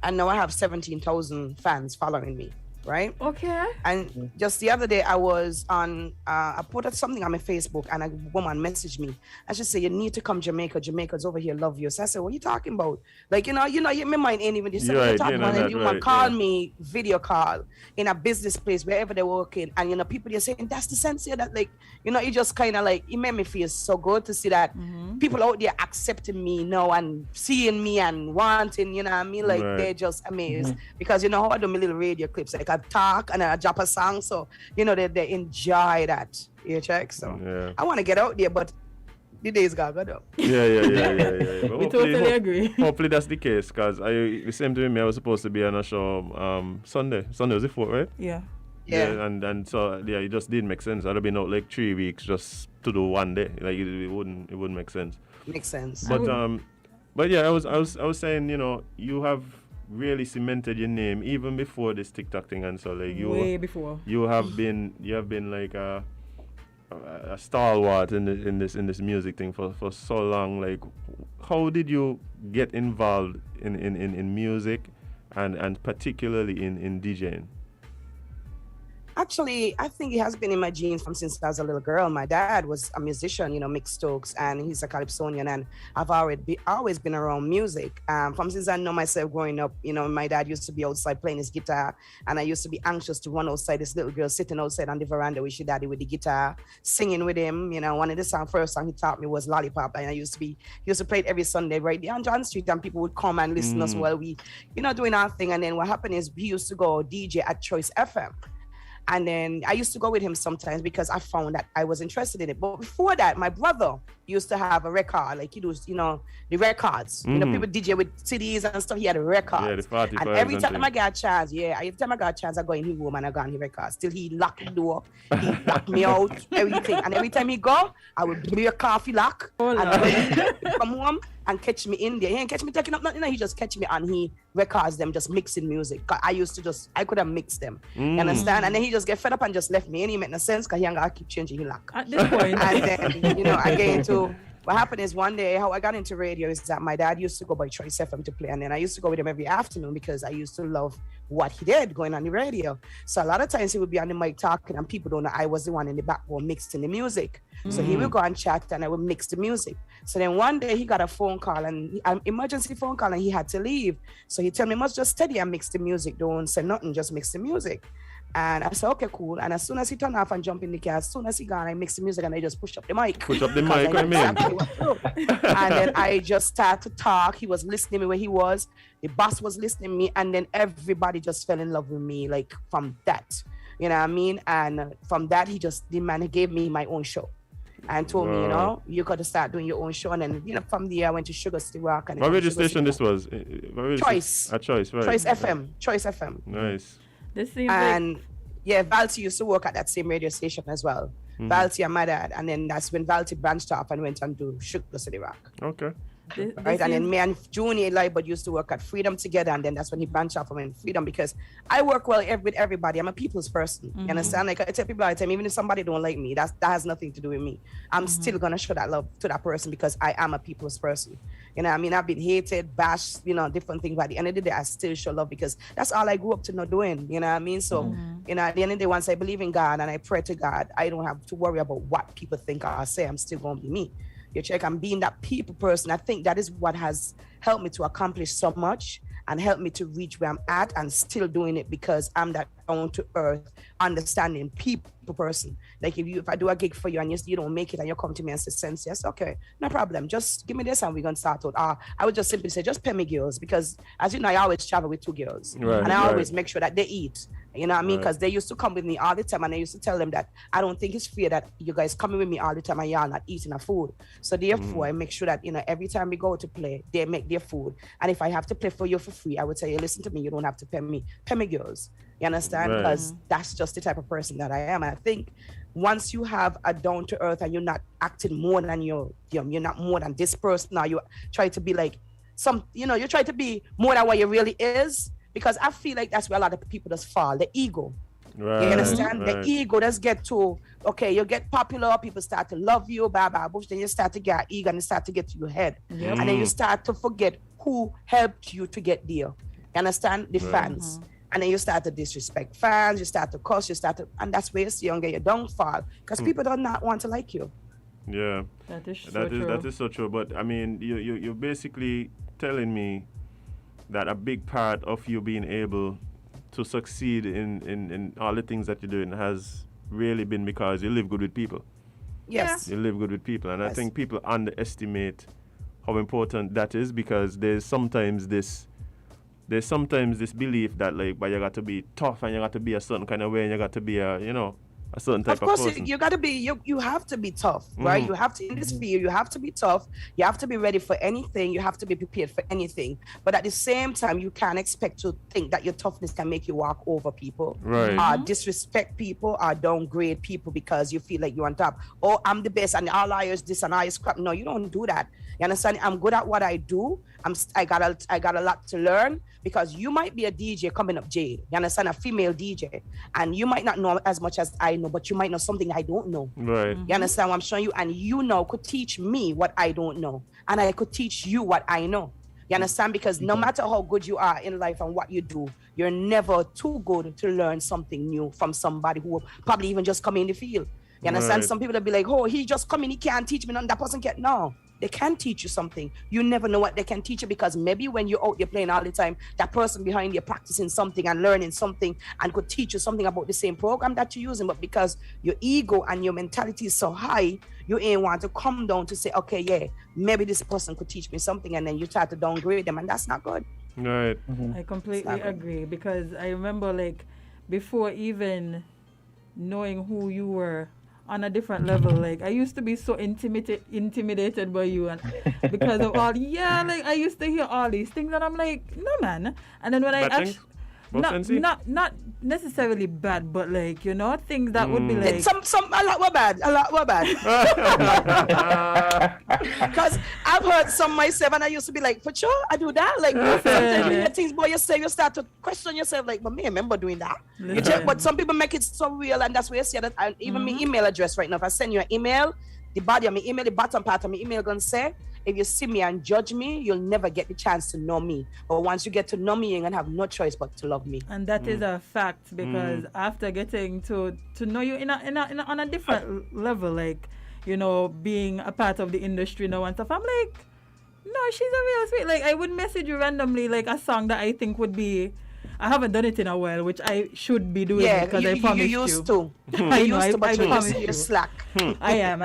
and now I have 17,000 fans following me. Right? Okay. And just the other day I was on I put something on my Facebook and a woman messaged me and she said, you need to come Jamaica. Jamaica's over here, love you. So I said, what are you talking about? Like, my mind ain't even this. You're talking about and you want call me video call in a business place wherever they're working, and people they're saying that's the Sensia that, like, it just kind of like, it made me feel so good to see that people out there accepting me now and seeing me and wanting, you know what I mean? Like they're just amazed because how I do my little radio clips, like I talk and I drop a song, so they enjoy that. You check. So I want to get out there, but the days got good up. Yeah. We totally agree. Hopefully that's the case, because the same to me, I was supposed to be on a show Sunday. Sunday was the 4th, right? Yeah. And so it just didn't make sense. I'd have been out like 3 weeks just to do one day. Like it wouldn't make sense. Makes sense. But yeah, I was saying, you have really cemented your name even before this TikTok thing, and so like way before you have been like a stalwart in this music thing for so long. Like, how did you get involved in music and particularly in DJing? Actually, I think it has been in my genes from since I was a little girl. My dad was a musician, Mick Stokes, and he's a Calypsonian, and I've always been around music. From since I know myself growing up, my dad used to be outside playing his guitar, and I used to be anxious to run outside. This little girl sitting outside on the veranda with your daddy with the guitar, singing with him. One of the first song he taught me was Lollipop, and he used to play it every Sunday right there on John Street, and people would come and listen to us while we, doing our thing. And then what happened is he used to go DJ at Choice FM. And then I used to go with him sometimes because I found that I was interested in it. But before that, my brother used to have a record, like he does, the records. People DJ with CDs and stuff. He had a record. Yeah, the 45 and every time I got a chance, I go in his room and I go on his records. Till he locked the door, he locked me out, everything. And every time he go, I would break a coffee lock and come home and catch me in there. He ain't catch me taking up nothing. He just catch me and he records them, just mixing music. I could have mixed them. You understand? And then he just get fed up and just left me. And he make no sense because he ain't gonna keep changing his lock. At this point. And then, I get into what happened is one day how I got into radio is that my dad used to go by Choice FM to play, and then I used to go with him every afternoon because I used to love what he did going on the radio. So a lot of times he would be on the mic talking and people don't know I was the one in the background mixing the music. So he would go and chat and I would mix the music. So then one day he got a phone call, an emergency phone call, and he had to leave. So he told me, must just steady and mix the music. Don't say nothing, just mix the music. And I said, okay, cool. And as soon as he turned off and jumped in the car, as soon as he got, I mixed the music and I just pushed up the mic. Push up the mic, what I mean? And then I just started to talk. He was listening to me where he was. The boss was listening to me. And then everybody just fell in love with me, like from that. You know what I mean? And from that, he gave me my own show. and told me, you got to start doing your own show. And then, from there, I went to Sugar City Rock. And what radio station this was? Choice. Choice, right. Choice FM. Choice FM. Nice. This seems Valty used to work at that same radio station as well. Valty and my dad. And then that's when Valty branched off and went on to Sugar City Rock. Okay. Right, and then me and Junior Lightbud used to work at Freedom together, and then that's when he branched off from Freedom, because I work well with everybody. I'm a people's person. You understand? Like I tell people all the time, even if somebody don't like me, that has nothing to do with me. I'm still gonna show that love to that person because I am a people's person. You know, I mean, I've been hated, bashed, different things, but at the end of the day, I still show love because that's all I grew up to know doing. You know what I mean? So, at the end of the day, once I believe in God and I pray to God, I don't have to worry about what people think or say. I'm still gonna be me. You check, I'm being that people person. I think that is what has helped me to accomplish so much and helped me to reach where I'm at and still doing it because I'm that down to earth, understanding people person. Like if I do a gig for you and you don't make it and you come to me and say, Sense, yes, okay, no problem. Just give me this and we're gonna start out. I would just simply say, just pay me girls because as you know, I always travel with 2 girls. Right, and I always make sure that they eat. You know what I mean? Because they used to come with me all the time and I used to tell them that I don't think it's fair that you guys coming with me all the time and y'all not eating our food. So therefore, I make sure that, every time we go to play, they make their food. And if I have to play for you for free, I would say, listen to me, you don't have to pay me girls. You understand? Because that's just the type of person that I am. And I think once you have a down to earth and you're not acting more than you're not more than this person, or you try to be like you try to be more than what you really is. Because I feel like that's where a lot of people just fall, the ego. Right, you understand? The ego does get to, okay, you get popular, people start to love you, then you start to get ego and you start to get to your head. Yep. And then you start to forget who helped you to get there. You understand? The fans. And then you start to disrespect fans, you start to cuss, and that's where you see you don't fall. Because people do not want to like you. Yeah. That is so true. But I mean, you're basically telling me that a big part of you being able to succeed in all the things that you're doing has really been because you live good with people. Yes. You live good with people. And I think people underestimate how important that is because there's sometimes this belief that like, but you got to be tough and you got to be a certain kind of way and you got to be a certain type of person. Of course, you got to be, you have to be tough, right? You have to, in this field, you have to be tough. You have to be ready for anything. You have to be prepared for anything. But at the same time, you can't expect to think that your toughness can make you walk over people. Right. Disrespect people or downgrade people because you feel like you're on top. Oh, I'm the best and all I is this and I is crap. No, you don't do that. You understand? I'm good at what I do. I got a lot to learn because you might be a DJ coming up, Jade. You understand? A female DJ. And you might not know as much as I know, but you might know something I don't know. Right. You understand what I'm showing you? And could teach me what I don't know. And I could teach you what I know. You understand? Because no matter how good you are in life and what you do, you're never too good to learn something new from somebody who will probably even just come in the field. You understand? Some people will be like, oh, he just come in, he can't teach me nothing. That person can't. No. They can teach you something. You never know what they can teach you because maybe when you're out there playing all the time, that person behind you practicing something and learning something and could teach you something about the same program that you're using. But because your ego and your mentality is so high, you ain't want to come down to say, okay, yeah, maybe this person could teach me something, and then you start to downgrade them, and that's not good. Right. I completely agree because I remember like before even knowing who you were on a different level, like I used to be so intimidated by you, and because of all, I used to hear all these things, and I'm like, no man. And then when I actually, not necessarily bad, but like things that would be like a lot were bad. Because I've heard some myself, and I used to be like, for sure, I do that. Like sometimes you hear things, boy, you say you start to question yourself, like, but me, I remember doing that. You check, but some people make it so real, and that's where you see that. Even my email address right now, if I send you an email, the body of my email, the bottom part of my email gonna say, if you see me and judge me, you'll never get the chance to know me. But once you get to know me, you're gonna have no choice but to love me. And that is a fact because after getting to know you on a different level, like being a part of the industry now and stuff, I'm like, no, she's a real sweet. Like I would message you randomly like a song that I think would be. I haven't done it in a while, which I should be doing because I promised you. You used to. I know, I promised you. You're slack. I am.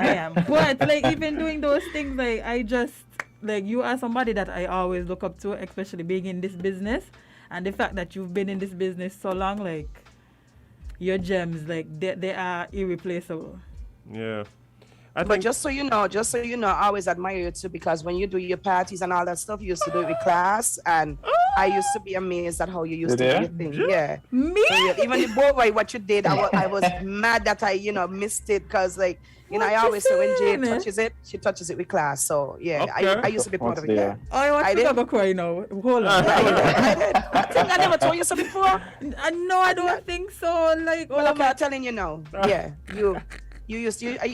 But like even doing those things, like I just like you are somebody that I always look up to, especially being in this business, and the fact that you've been in this business so long, like your gems, like they are irreplaceable. Yeah. But just so you know, I always admire you too, because when you do your parties and all that stuff, you used to do it with class, and I used to be amazed at how you used to do your thing. Yeah. Me? So, even the boat ride, what you did, I was mad that I, missed it, because like, I always say when Jade touches it, she touches it with class. So yeah, Okay. I used to be proud of it. Yeah. I want to go cry now. Hold on. I did. I think I never told you so before. No, I don't think so. Like, well, okay, I'm telling you now. Yeah,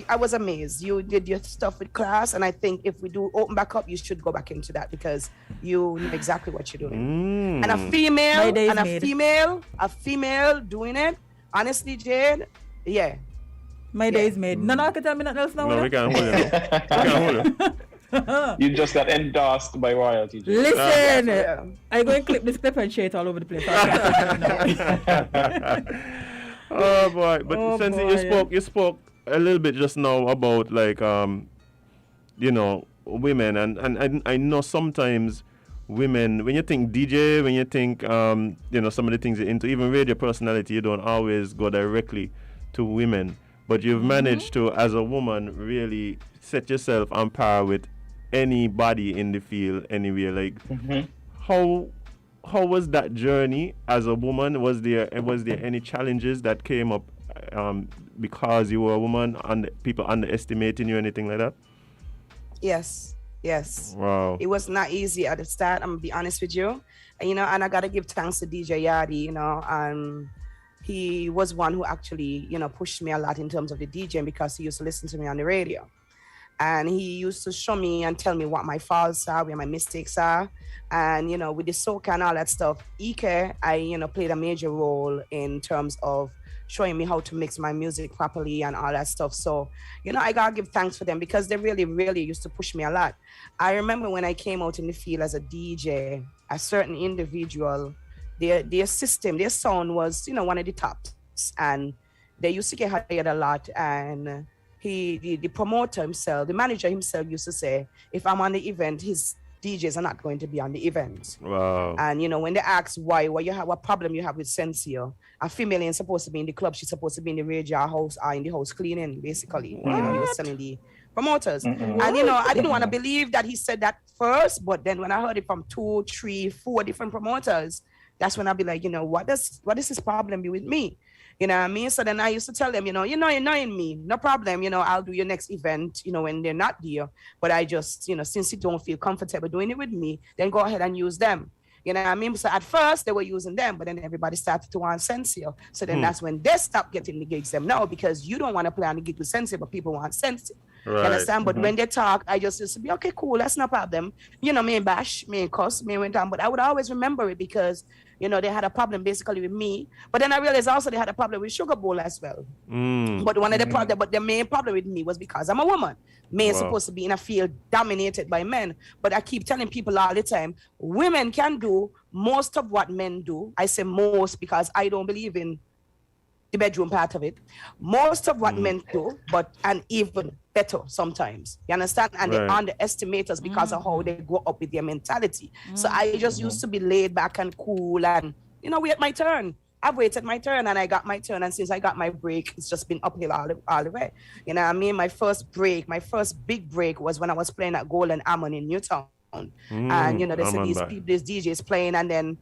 I was amazed. You did your stuff with class, and I think if we do open back up, you should go back into that, because you know exactly what you're doing. And a female doing it. Honestly, Jade, yeah. My day's made. No, I can tell me nothing else now. No, we can't hold it. We can't hold it. You just got endorsed by royalty. Jade. Listen, I'm going to clip this clip and share it all over the place. Oh boy! But Sensie, you spoke a little bit just now about like women, and I know sometimes women, when you think DJ, when you think some of the things you're into, even radio personality, you don't always go directly to women. But you've managed to, as a woman, really set yourself on par with anybody in the field anywhere. Like, how was that journey as a woman? Was there any challenges that came up because you were a woman and people underestimating you, anything like that? Yes. Wow. It was not easy at the start, I'm gonna be honest with you. And I gotta give thanks to DJ Yadi, he was one who actually, pushed me a lot in terms of the DJing, because he used to listen to me on the radio. And he used to show me and tell me what my faults are, where my mistakes are. And, with the soca and all that stuff, Ike, I, played a major role in terms of showing me how to mix my music properly and all that stuff. So, I gotta give thanks for them, because they really, really used to push me a lot. I remember when I came out in the field as a DJ, a certain individual, their system, their sound was, one of the tops, and they used to get hired a lot. And the promoter himself, the manager himself, used to say, if I'm on the event, his DJs are not going to be on the event. Wow. And when they ask what problem you have with Sensia, a female ain't supposed to be in the club, she's supposed to be in the radio house or in the house cleaning, basically. He was telling the promoters. And I didn't want to believe that he said that first, but then when I heard it from 2, 3, 4 different promoters, that's when I'll be like, what does this problem be with me? You know what I mean? So then I used to tell them, you're annoying me. No problem. I'll do your next event, when they're not there. But I just, since you don't feel comfortable doing it with me, then go ahead and use them. You know what I mean? So at first they were using them, but then everybody started to want Sensia. So then that's when they stopped getting the gigs them now, because you don't want to play on the gig with Sensia, but people want Sensia. Right. You understand? But when they talk, I just used to be, okay, cool, that's no problem. Me and bash, me and cuss, me went on. But I would always remember it, because they had a problem basically with me. But then I realized also they had a problem with Sugar Bowl as well. But one of the but the main problem with me was because I'm a woman. Men supposed to be in a field dominated by men. But I keep telling people all the time, women can do most of what men do. I say most because I don't believe in the bedroom part of it. Most of what men do, and even better sometimes. You understand? And they underestimate us because of how they grow up with their mentality. So I just used to be laid back and cool and, wait my turn. I've waited my turn and I got my turn. And since I got my break, it's just been uphill all the way. You know what I mean? My first big break was when I was playing at Golden Ammon in Newtown. And they said these DJs playing, and then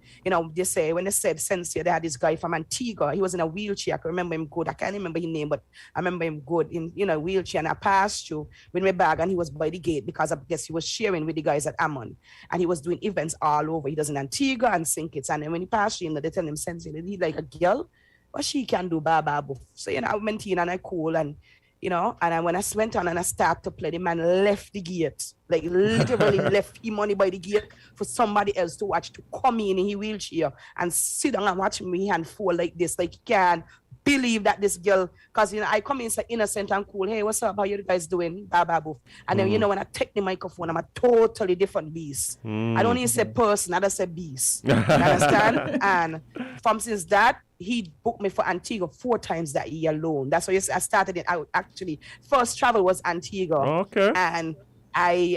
they say when they said Sensia, they had this guy from Antigua. He was in a wheelchair. I can remember him good. I can't remember his name, but I remember him good in wheelchair. And I passed through with my bag, and he was by the gate because I guess he was sharing with the guys at Ammon, and he was doing events all over. He does in Antigua and St Kitts, and then when he passed through, they tell him Sensia, he like a girl, what she can do, baba. So I went in and I cool and. And when I went on and I started to play, the man left the gate, like literally left him money by the gate for somebody else to watch, to come in his wheelchair and sit down and watch me hand fall like this. Like, you can't believe that this girl, because, I come in so innocent and cool. Hey, what's up? How you guys doing? And then, when I take the microphone, I'm a totally different beast. I don't even say person, I just say beast. You understand? And from since that, he booked me for Antigua 4 times that year alone. That's why I started it out. Actually, first travel was Antigua. Okay. And I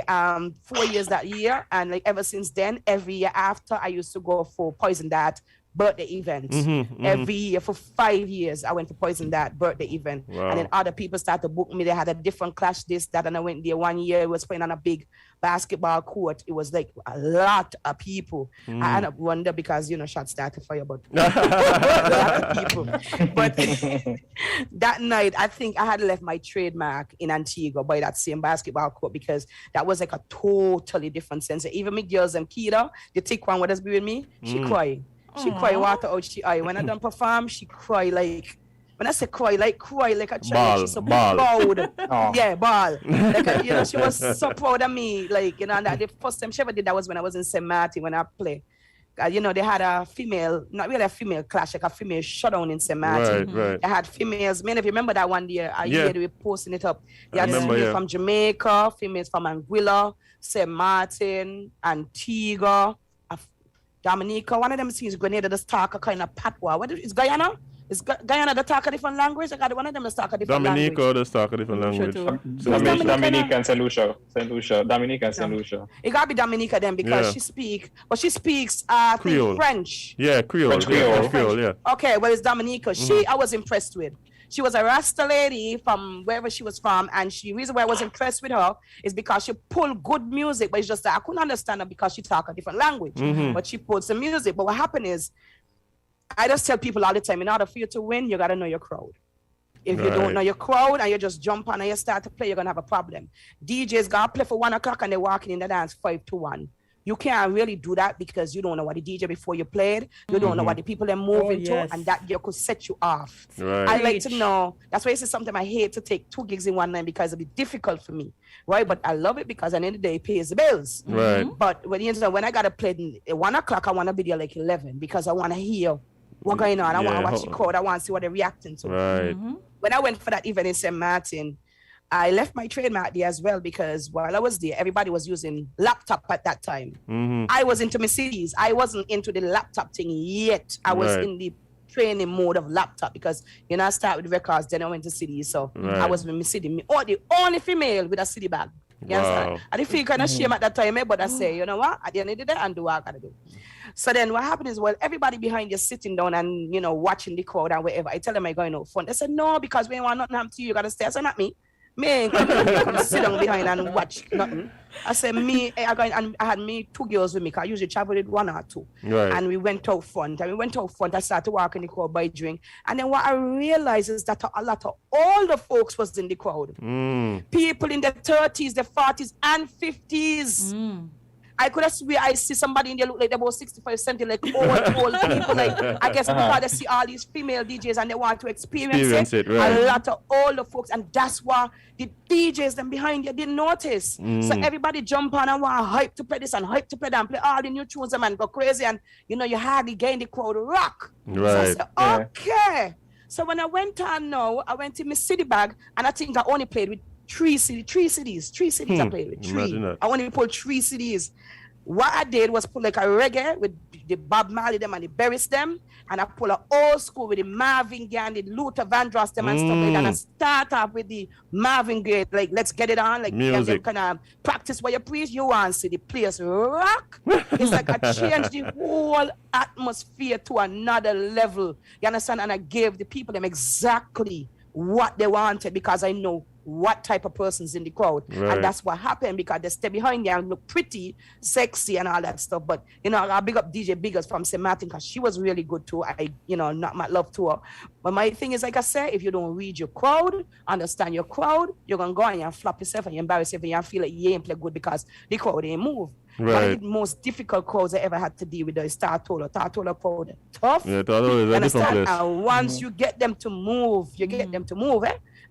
4 years that year, and like ever since then, every year after, I used to go for Poison Dart, birthday event. Every year for 5 years, I went to Poison that birthday event. Wow. And then other people started to book me. They had a different clash, this, that, and I went there one year. I was playing on a big basketball court. It was like a lot of people. I end up wonder because, you know, shots started fire, but a lot of people. But that night, I think I had left my trademark in Antigua by that same basketball court because that was like a totally different sense. Even my girls and Keita, the thick one, what does be with me? She cry. She cry water out she eye. When I done perform, she cry like, when I say cry like a child, she's so proud. Yeah, ball. Like, you know, she was so proud of me. Like, you know, and that the first time she ever did that was when I was in St. Martin when I played. You know, they had a female, not really a female clash, like a female shutdown in St. Martin. Right. They had females. Many of you remember that one year? They were posting it up. They had females from Jamaica, females from Anguilla, St. Martin, Antigua, Dominica. One of them sees Grenada, the talk a kind of patois. What is Guyana? Is Guyana the talk a different language? I got one of them the talk a different language. Dominica the talk a different language. Dominica and St. Lucia. Dominica and St. Lucia. It gotta be Dominica then because she speaks Creole. French. Yeah, Creole. Creole, yeah. Okay, well it's Dominica. I was impressed with. She was a Rasta lady from wherever she was from, and the reason why I was impressed with her is because she pulled good music, but it's just that I couldn't understand her because she talked a different language. But she pulled some music. But what happened is, I just tell people all the time, in order for you to win, you gotta know your crowd. If you don't know your crowd and you just jump on and you start to play, you're gonna have a problem. DJs gotta play for 1 o'clock and they're walking in the dance 5 to 1. You can't really do that because you don't know what the DJ before you played. You don't know what the people are moving to, and that you could set you off. Right. I like to know. That's why it's something I hate to take 2 gigs in one night because it'd be difficult for me, right? But I love it because at the end of the day, it pays the bills. Right. But when I gotta play at 1 o'clock, I wanna be there like 11 because I wanna hear what's going on. I wanna watch the crowd. I wanna see what they're reacting to. Right. When I went for that event in St. Martin, I left my trademark there as well because while I was there, everybody was using laptop at that time. I was into my CDs. I wasn't into the laptop thing yet. I was in the training mode of laptop because, you know, I started with records, then I went to CDs. So I was with my CD. The only female with a CD bag. You understand? I didn't feel kind of shame at that time, but I say, you know what? At the end of the day, I do what I gotta do. So then what happened is, well, everybody behind you sitting down and, you know, watching the crowd and whatever. I tell them I'm going out front. They said, no, because we ain't want nothing happen to you. You gotta stay. I said, not me. Me come sit down behind and watch nothing. I said I had me 2 girls with me because I usually travel with 1 or 2. Right. And we went out front. I started walking the crowd by drink. And then what I realized is that a lot of older folks was in the crowd. People in their 30s, their 40s, and 50s. I could have swear I see somebody in there look like they're about 65, 70, like old people. Like, I guess because they see all these female DJs and they want to experience it. Right. A lot of older folks, and that's why the DJs them behind you didn't notice. So everybody jump on and want hype to play this and hype to play that and play all the new tunes and go crazy, and you know you hardly gain the crowd rock. Right. So I said, okay. So when I went on now, I went in my CD bag and I think I only played with 3 CDs I played with. 3. I only pulled 3 CDs. What I did was put like a reggae with the Bob Marley them and the Berries them, and I pull a old school with the Marvin Gaye and the Luther Vandross them and stuff like that. And I start off with the Marvin Gaye, like let's get it on, like music. Kind of practice what you preach. You want to see the place rock. It's like I changed the whole atmosphere to another level. You understand? And I gave the people them exactly what they wanted because I know what type of person's in the crowd. Right. And that's what happened because they stay behind there and look pretty, sexy and all that stuff. But, you know, I big up DJ Biggers from St. Martin because she was really good too. Not my love to her. But my thing is, like I said, if you don't read your crowd, understand your crowd, you're going to go and flop yourself and you embarrass yourself and you feel like you ain't play good because the crowd ain't move. Right. One of the most difficult crowds I ever had to deal with is Tartola crowd. Tough. Yeah, Tartola is a different place. And once you get them to move,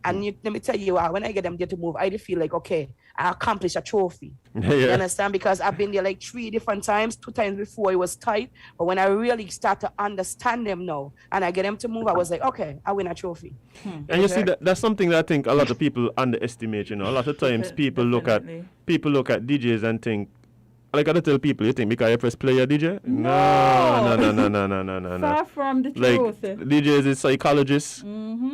and let me tell you, when I get them there to move, I feel like, okay, I accomplished a trophy. You understand? Because I've been there like 3 different times. 2 times before it was tight. But when I really start to understand them now and I get them to move, I was like, okay, I win a trophy. And you see, that's something that I think a lot of people underestimate. You know, a lot of times people look at DJs and think, like I tell people, you think because you press play a DJ? No. Far from the like, truth. DJs is psychologists,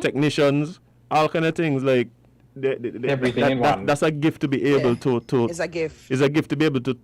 technicians, all kind of things. Like everything in one. That's a gift to be able to. It's a gift. It's a gift to be able to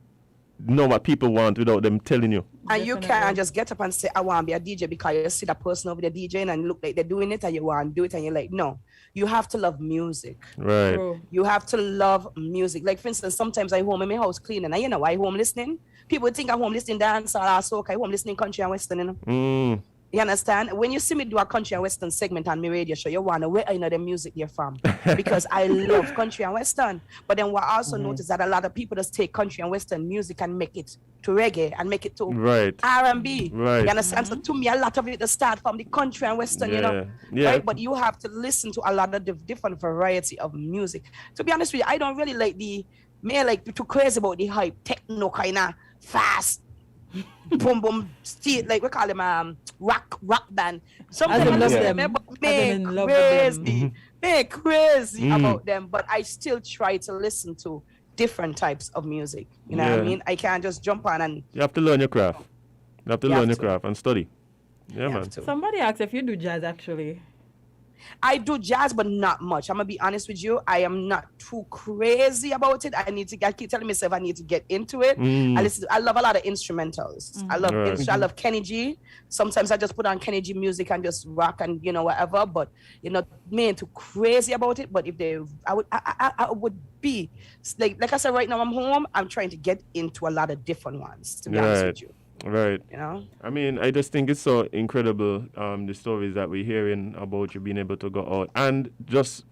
know what people want without them telling you. And you can't just get up and say, I want to be a DJ because you see that person over there DJing and look like they're doing it and you want to do it and you're like, no. You have to love music. Right. You have to love music. Like, for instance, sometimes I home in my house cleaning and you know why home listening? People think I'm home listening dance or soca, I home listening country and western, you know? You understand? When you see me do a country and western segment on my radio show, you wonder where I know the music you're from. Because I love country and western. But then what I also notice that a lot of people just take country and western music and make it to reggae and make it to R&B. Right. You understand? So to me, a lot of it start from the country and western, you know? Yeah. Right? But you have to listen to a lot of the different variety of music. To be honest with you, I don't really like too crazy about the hype, techno kind of fast, boom boom, steel, like we call them rock band. Sometimes I love them, but make crazy about them. But I still try to listen to different types of music. You know what I mean? I can't just jump on and. You have to learn your craft. You have to learn your craft and study. Yeah, man. Somebody asked if you do jazz actually. I do jazz, but not much. I'm gonna be honest with you. I am not too crazy about it. I keep telling myself I need to get into it. I love a lot of instrumentals. I love Kenny G. Sometimes I just put on Kenny G music and just rock and whatever. But me too crazy about it. But I would be like I said, right now I'm home. I'm trying to get into a lot of different ones. To be honest with you. Right. You know? I mean, I just think it's so incredible, the stories that we're hearing about you being able to go out. And just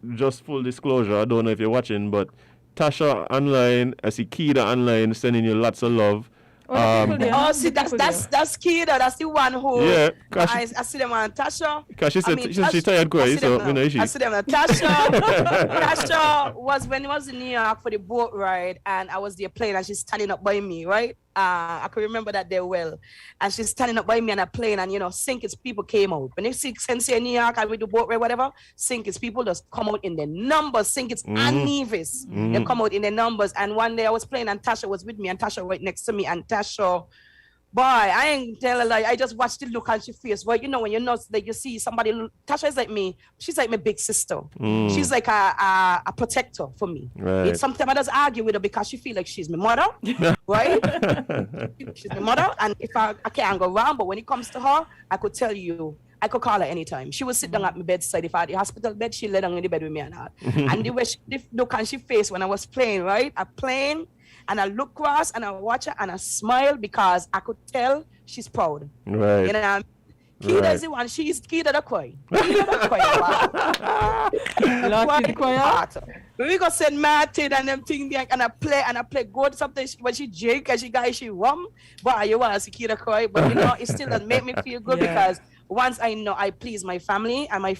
full disclosure, I don't know if you're watching, but Tasha online, I see Kida online sending you lots of love. See, that's Kida. That's the one who. Yeah. I see them on Tasha. Because she said she's tired crazy, so I see them on Tasha. Tasha was when he was in New York for the boat ride, and I was there playing, and she's standing up by me, right? I can remember that day well. And she's standing up by me on a plane, and St Kitts people came out. When you see Sensia in New York and we do boat ride, whatever, St Kitts people just come out in the numbers. St Kitts and Nevis, they come out in the numbers. And one day I was playing, and Tasha was with me, and Tasha right next to me, and Tasha, boy, I ain't telling a lie. I just watched the look on she face. But when you see somebody, Tasha is like me. She's like my big sister. She's like a protector for me. Right. Sometimes I just argue with her because she feel like she's my mother, right? She's my mother, and if I can't go wrong, but when it comes to her, I could tell you, I could call her anytime. She would sit down at my bedside. If I had the hospital bed, she lay down in the bed with me and all. And the way she look on she face when I was playing, right? I playing. And I look across and I watch her and I smile because I could tell she's proud. Right. You know, Kida is the one. She's Kida the choir. Kida the choir. We go St Martin and them things there, and I play good. Sometimes when she drink and she rum, but you want to see Kida choir. But it still doesn't make me feel good because once I know I please my family and my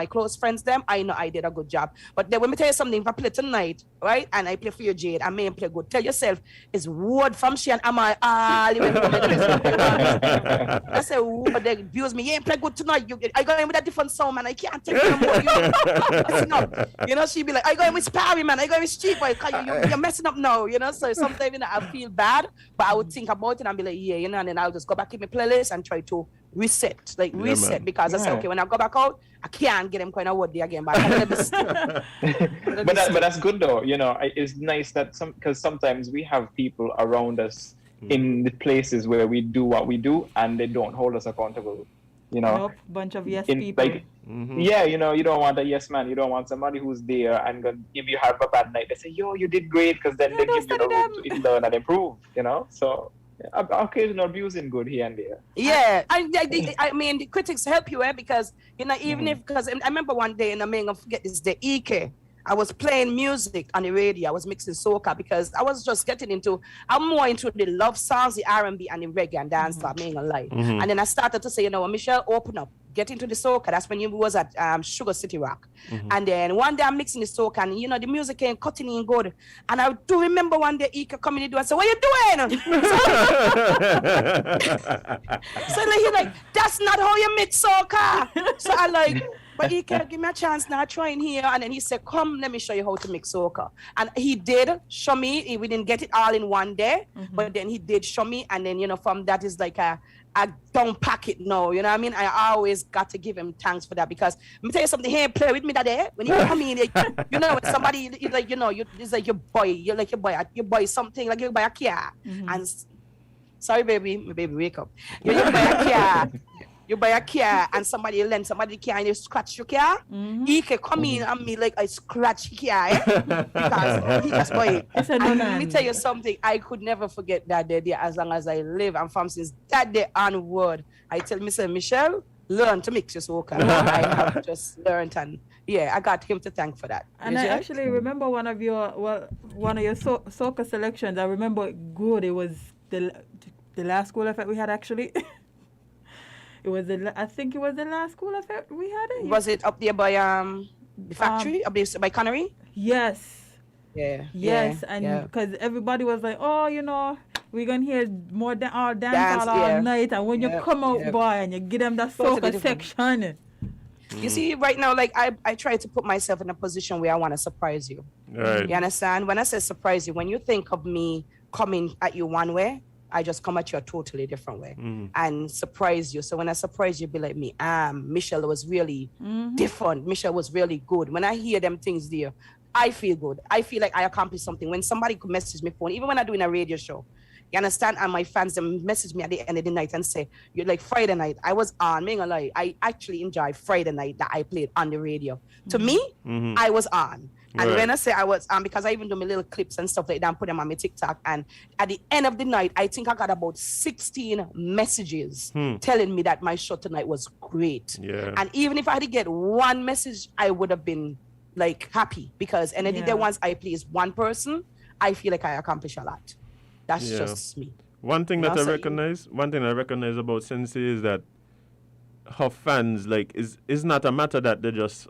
close friends, them, I know I did a good job. But then when me tell you something, if I play tonight, right, and I play for you, Jade, I may play good. Tell yourself, it's word from she and am I all I say, but they abuse me. You ain't play good tonight. I go in with a different sound, man. I can't take it no more. Messing up. She be like, I go in with Sparry, man. I go in with Street Boy. You're messing up now. So sometimes I feel bad, but I would think about it and be like, yeah, and then I'll just go back in my playlist and try to reset because I say, okay, when I go back out, I can't get them kind of word there again. But that's good though. It's nice that because sometimes we have people around us in the places where we do what we do, and they don't hold us accountable. Bunch of yes people. Yeah, you don't want a yes man. You don't want somebody who's there and gonna give you have a bad night. They say, yo, you did great, because then they give you the room to learn and improve. So. Occasional abusing good here and there. Yeah, I mean the critics help you, because even because I remember one day, and I'm gonna forget this day, EK. I was playing music on the radio. I was mixing soca because I was just I'm more into the love songs, the R&B and the reggae and dance. I'm not gonna lie. And then I started to say, Michelle, open up, get into the soca. That's when you was at Sugar City Rock. And then one day I'm mixing the soca, and the music ain't cutting in good. And I do remember one day Ika coming to do and say, what you doing? So he's like, that's not how you mix soca. So I But he can't give me a chance now, trying here. And then he said, come, let me show you how to mix soca. And he did show me. We didn't get it all in one day, but then he did show me. And then, from that is like I don't pack it now, you know what I mean? I always got to give him thanks for that because let me tell you something, he ain't play with me that day. When you come in, when somebody, like, it's like your boy, you're like your boy something, like you buy a car. And sorry, baby, my baby, wake up. You buy a car. You buy a car and somebody lend somebody the car and you scratch your car. He can come in and me like I scratch his car, because he just buy it. And let me tell you something, I could never forget that day as long as I live. And from since that day onward, I tell Mr. Michelle, learn to mix your soca. I have just learned, and I got him to thank for that. And I actually remember one of your soca selections. I remember it good. It was the last school effect we had actually. I think it was the last school effect we had it. Was it up there by the factory, up there by Connery? Yes. Yeah. Yes, and because everybody was like, oh, we're gonna hear more dance all night, and when you come out, boy, and you give them that soca section. You see, right now, like I try to put myself in a position where I want to surprise you. Right. You understand? When I say surprise you, when you think of me coming at you one way, I just come at you a totally different way and surprise you. So when I surprise you, be like me, Michelle was really different. Michelle was really good. When I hear them things there, I feel good. I feel like I accomplished something. When somebody could message me phone, even when I'm doing a radio show, you understand? And my fans, them message me at the end of the night and say, you're like Friday night, I was on, I'm gonna lie, I actually enjoy Friday night that I played on the radio. To me, I was on. And when I say I was because I even do my little clips and stuff like that and put them on my TikTok. And at the end of the night, I think I got about 16 messages telling me that my show tonight was great. Yeah. And even if I had to get one message, I would have been like happy because any day once I please one person, I feel like I accomplish a lot. That's just me. One thing that I recognize about Sensie is that her fans, like, is not a matter that they just,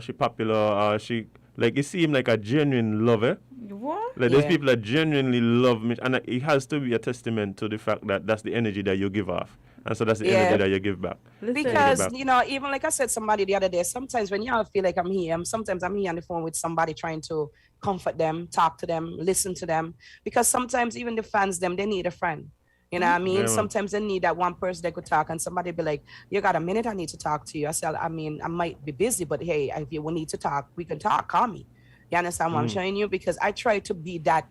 she popular or she. Like, it seems like a genuine lover. What? Like, there's people that genuinely love me. And it has to be a testament to the fact that that's the energy that you give off. And so that's the energy that you give back. Because, even like I said somebody the other day, sometimes when y'all feel like I'm here, sometimes I'm here on the phone with somebody trying to comfort them, talk to them, listen to them. Because sometimes even the fans, they need a friend. You know what I mean? Yeah, sometimes they need that one person that could talk and somebody be like, you got a minute, I need to talk to you. I said, I might be busy, but hey, if you need to talk, we can talk, call me. You understand what I'm showing you? Because I try to be that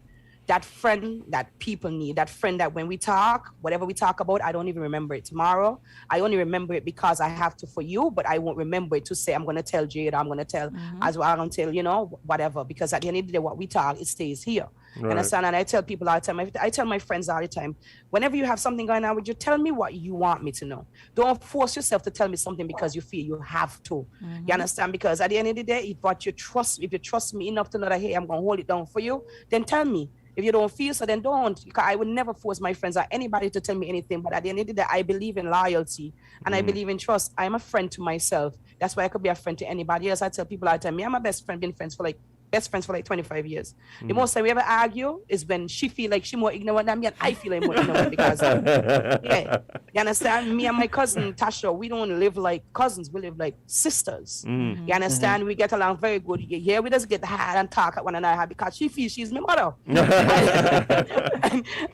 friend that people need, that friend that when we talk, whatever we talk about, I don't even remember it tomorrow. I only remember it because I have to for you, but I won't remember it to say, I'm going to tell Jade, I'm going to tell as well, I'm going to tell, whatever, because at the end of the day, what we talk, it stays here. Right. You understand? And I tell people all the time, I tell my friends all the time, whenever you have something going on with you, tell me what you want me to know. Don't force yourself to tell me something because you feel you have to. You understand? Because at the end of the day, if you trust me enough to know that, hey, I'm going to hold it down for you, then tell me. If you don't feel so, then don't. Because I would never force my friends or anybody to tell me anything. But at the end of the day, I believe in loyalty and I believe in trust. I'm a friend to myself. That's why I could be a friend to anybody else. I tell people all the time, me and my best friend been friends for like 25 years. The most time we ever argue is when she feel like she more ignorant than me and I feel like more ignorant because you understand? Me and my cousin Tasha, we don't live like cousins, we live like sisters. You understand? We get along very good. Yeah, we just get hard and talk at one another because she feels she's my mother.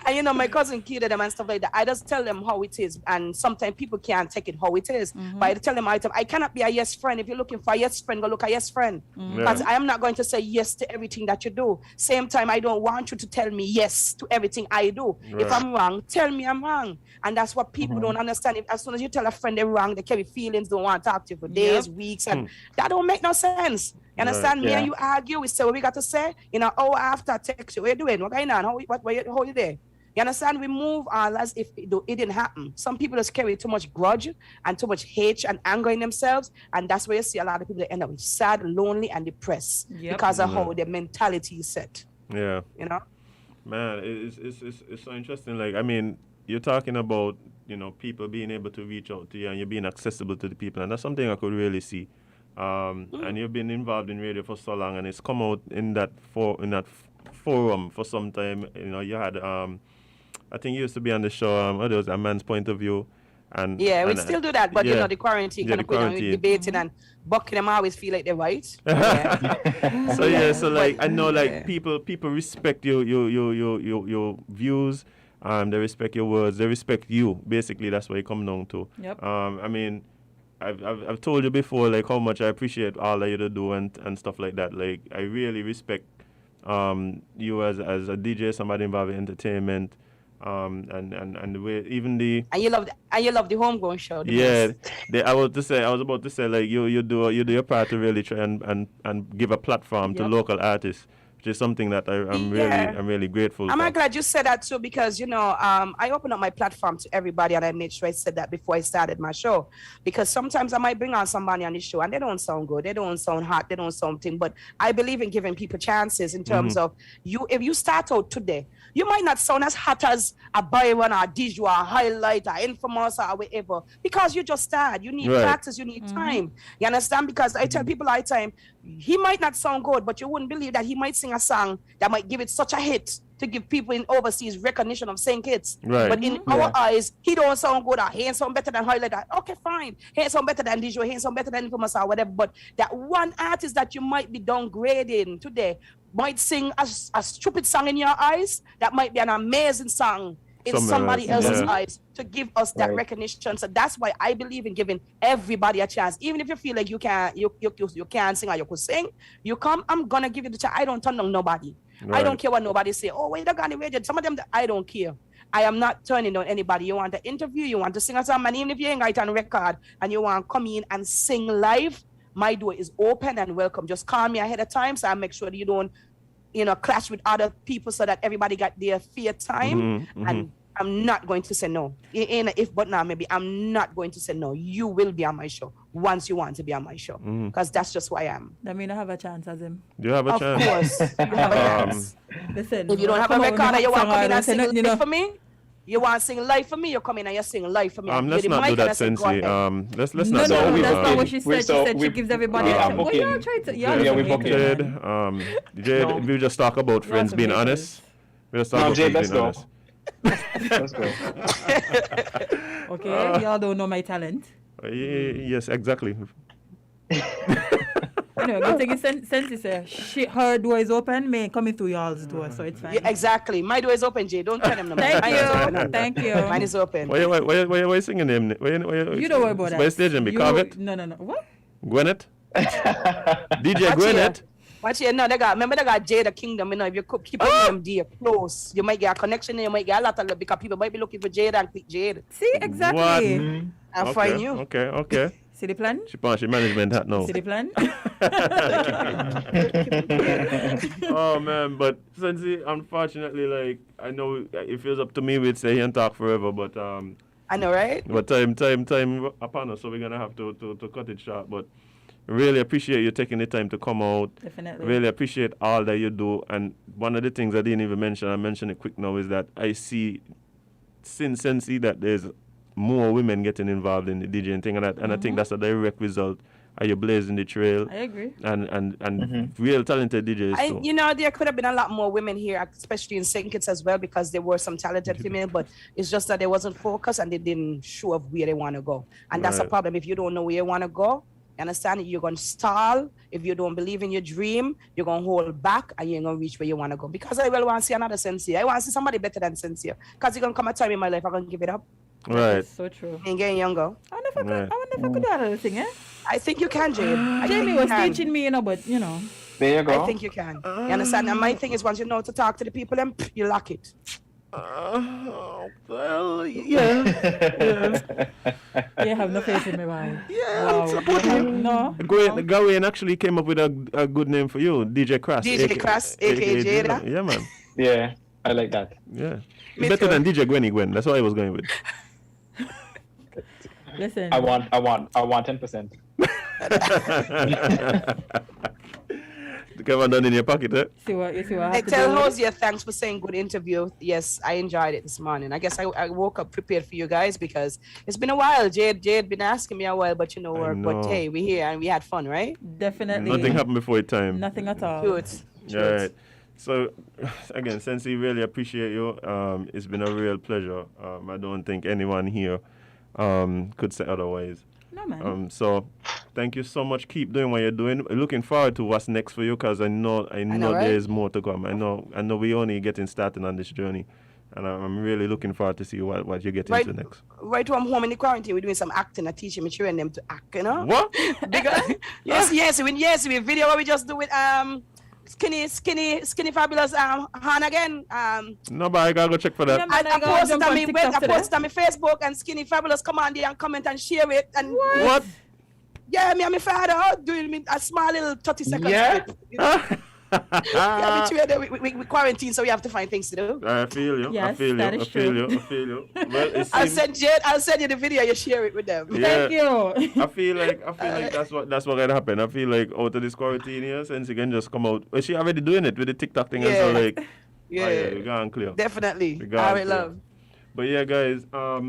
and my cousin kidded them and stuff like that. I just tell them how it is, and sometimes people can't take it how it is. But I tell them all the time, I cannot be a yes friend. If you're looking for a yes friend, go look a yes friend. Because I am not going to say yes to everything that you do. Same time, I don't want you to tell me yes to everything I do. Right. If I'm wrong, tell me I'm wrong. And that's what people don't understand. As soon as you tell a friend they're wrong, they carry feelings, don't want to talk to you for days, weeks, and that don't make no sense. You understand? Me and you argue, we say what we got to say. In an hour after I text you, what you doing? What going on? How you there? You understand? We move on as if it didn't happen. Some people just carry too much grudge and too much hate and anger in themselves. And that's where you see a lot of people that end up sad, lonely, and depressed because of how their mentality is set. Yeah. You know? Man, it's so interesting. Like, I mean, you're talking about, people being able to reach out to you and you're being accessible to the people. And that's something I could really see. And you've been involved in radio for so long and it's come out in that forum for some time. You had... I think you used to be on the show, there was A Man's Point of View, And we still do that, but yeah. you know, the quarantine kind of put on debating and Buckingham always feel like they're right. So like I know like people respect your views, they respect your words, they respect you. Basically, that's what you come down to. Yep. I mean, I've told you before like how much I appreciate all that you do and stuff like that. Like I really respect you as a DJ, somebody involved in entertainment. And the way even the and you love the homegrown show. I was about to say like you do your part to really try and give a platform to local artists, which is something that I'm really grateful. I'm glad you said that too, because you know I open up my platform to everybody, and I made sure I said that before I started my show, because sometimes I might bring on somebody on the show and they don't sound good, they don't sound hot, they don't sound thing, but I believe in giving people chances in terms of if you start out today, you might not sound as hot as a Byron or a DJ or a Highlight or Infamous or whatever, because you just start. You need practice, you need time. You understand? Because I tell people all the time, he might not sound good, but you wouldn't believe that he might sing a song that might give it such a hit to give people in overseas recognition of St Kitts. Right. But in our eyes, he don't sound good, or he ain't sound better than Highlight. Okay, fine. He ain't sound better than DJ, he ain't sound better than Infamous or whatever. But that one artist that you might be downgrading today might sing a stupid song in your eyes that might be an amazing song in somebody else's eyes to give us that recognition. So that's why I believe in giving everybody a chance. Even if you feel like you can't sing or you could sing, you come, I'm gonna give you the chance. I don't turn on nobody. I don't care what nobody say. Oh, wait, they're gonna radio. Some of them, I don't care. I am not turning on anybody. You want to interview, you want to sing a song, and even if you ain't got it on record and you want to come in and sing live, my door is open and welcome. Just call me ahead of time so I make sure that you don't, clash with other people, so that everybody got their fair time. And I'm not going to say no. If but now, maybe I'm not going to say no. You will be on my show once you want to be on my show, because that's just who I am. That mean I have a chance, Azem. Do you have a chance? Of course, you have a chance. Listen, if you don't have a record and you want to come in and sing live for me, you want to sing live for me, you come in and you sing live for me. Let's not do that, Sensie. Let's not. No, that's not what she said. She said she gives everybody a chance. What y'all trying to? Jade, we just talk about friends being honest. We just talk about friends being honest. Let's go. Okay, y'all don't know my talent. Yes, exactly. Anyway, good thing is Sensie said her door is open, me coming through y'all's door, so it's fine. Yeah, exactly. My door is open, Jay. Don't tell them no. Thank you. Mine is open. Why you singing them? You don't worry about that. Why staging me? Carvet? No. What? Gwyneth? DJ Gwyneth? Watch here. No, they got Jade the Kingdom. If you keep them there close, you might get a connection. You might get a lot of love, because people might be looking for Jade and pick Jade. See, exactly. I'll find you. Okay. See the plan? She management hat now. See the plan? Oh man, but Sensie, unfortunately, like I know it feels up to me, we'd say and talk forever, but I know, right? But time upon us, so we're gonna have to cut it short. But really appreciate you taking the time to come out. Definitely. Really appreciate all that you do. And one of the things I didn't even mention, I mentioned it quick now, is that I see since Sensie that there's more women getting involved in the DJing thing, and I think that's a direct result. Are you blazing the trail? I agree. And real talented DJs too. There could have been a lot more women here, especially in St. Kitts as well, because there were some talented females, but it's just that they wasn't focused and they didn't show up where they want to go. And that's a problem. If you don't know where you want to go, you understand? You're going to stall. If you don't believe in your dream, you're going to hold back and you're going to reach where you want to go. Because I will want to see another Sensia. I want to see somebody better than Sensia. Because you're going to come a time in my life, I'm going to give it up. Right. That's so true. And getting younger. I wonder if I could do another thing, eh? I think you can, Jade. Jamie was teaching me, but There you go. I think you can. You understand? And my thing is, once you know to talk to the people, then you lock it. Well, yeah. You have no faith in me, man. Yeah. Wow. No. Gawain actually came up with a good name for you, DJ Crass. DJ Crass, aka Jade. Yeah, man. Yeah, I like that. Yeah. Better than DJ Gwen. That's what I was going with. Listen. I want 10%. Kevon done in your pocket, eh? See what I tell Hosier, thanks for saying good interview. Yes, I enjoyed it this morning. I guess I woke up prepared for you guys because it's been a while. Jade been asking me a while, but but hey, we're here and we had fun, right? Definitely. Nothing happened before time. Nothing at all. Good. Right. So, again, Sensie, really appreciate you. It's been a real pleasure. I don't think anyone here could say otherwise. No, man. So, thank you so much. Keep doing what you're doing. Looking forward to what's next for you, because I know right? there's more to come. I know we only getting started on this journey, and I'm really looking forward to see what you get into next. Right when I'm home in the quarantine, we're doing some acting. I teaching my children them to act, you know. What? Because, yes, we video what we just do with skinny fabulous Han again. No, but I gotta go check for that. I posted on my Facebook, and Skinny Fabulous come on there and comment and share it. And what? Yeah, me and my father doing a small little 30-second clip. You know? we quarantine, so we have to find things to do. I feel you. Yes, I feel you. Well, I'll send you the video. You share it with them. Yeah, Thank you. I feel like that's what gonna happen. I feel like out of this quarantine here, since you can just come out. Well, she already doing it with the TikTok thing, and so like, we gone clear. Definitely. All right, love. But yeah, guys, I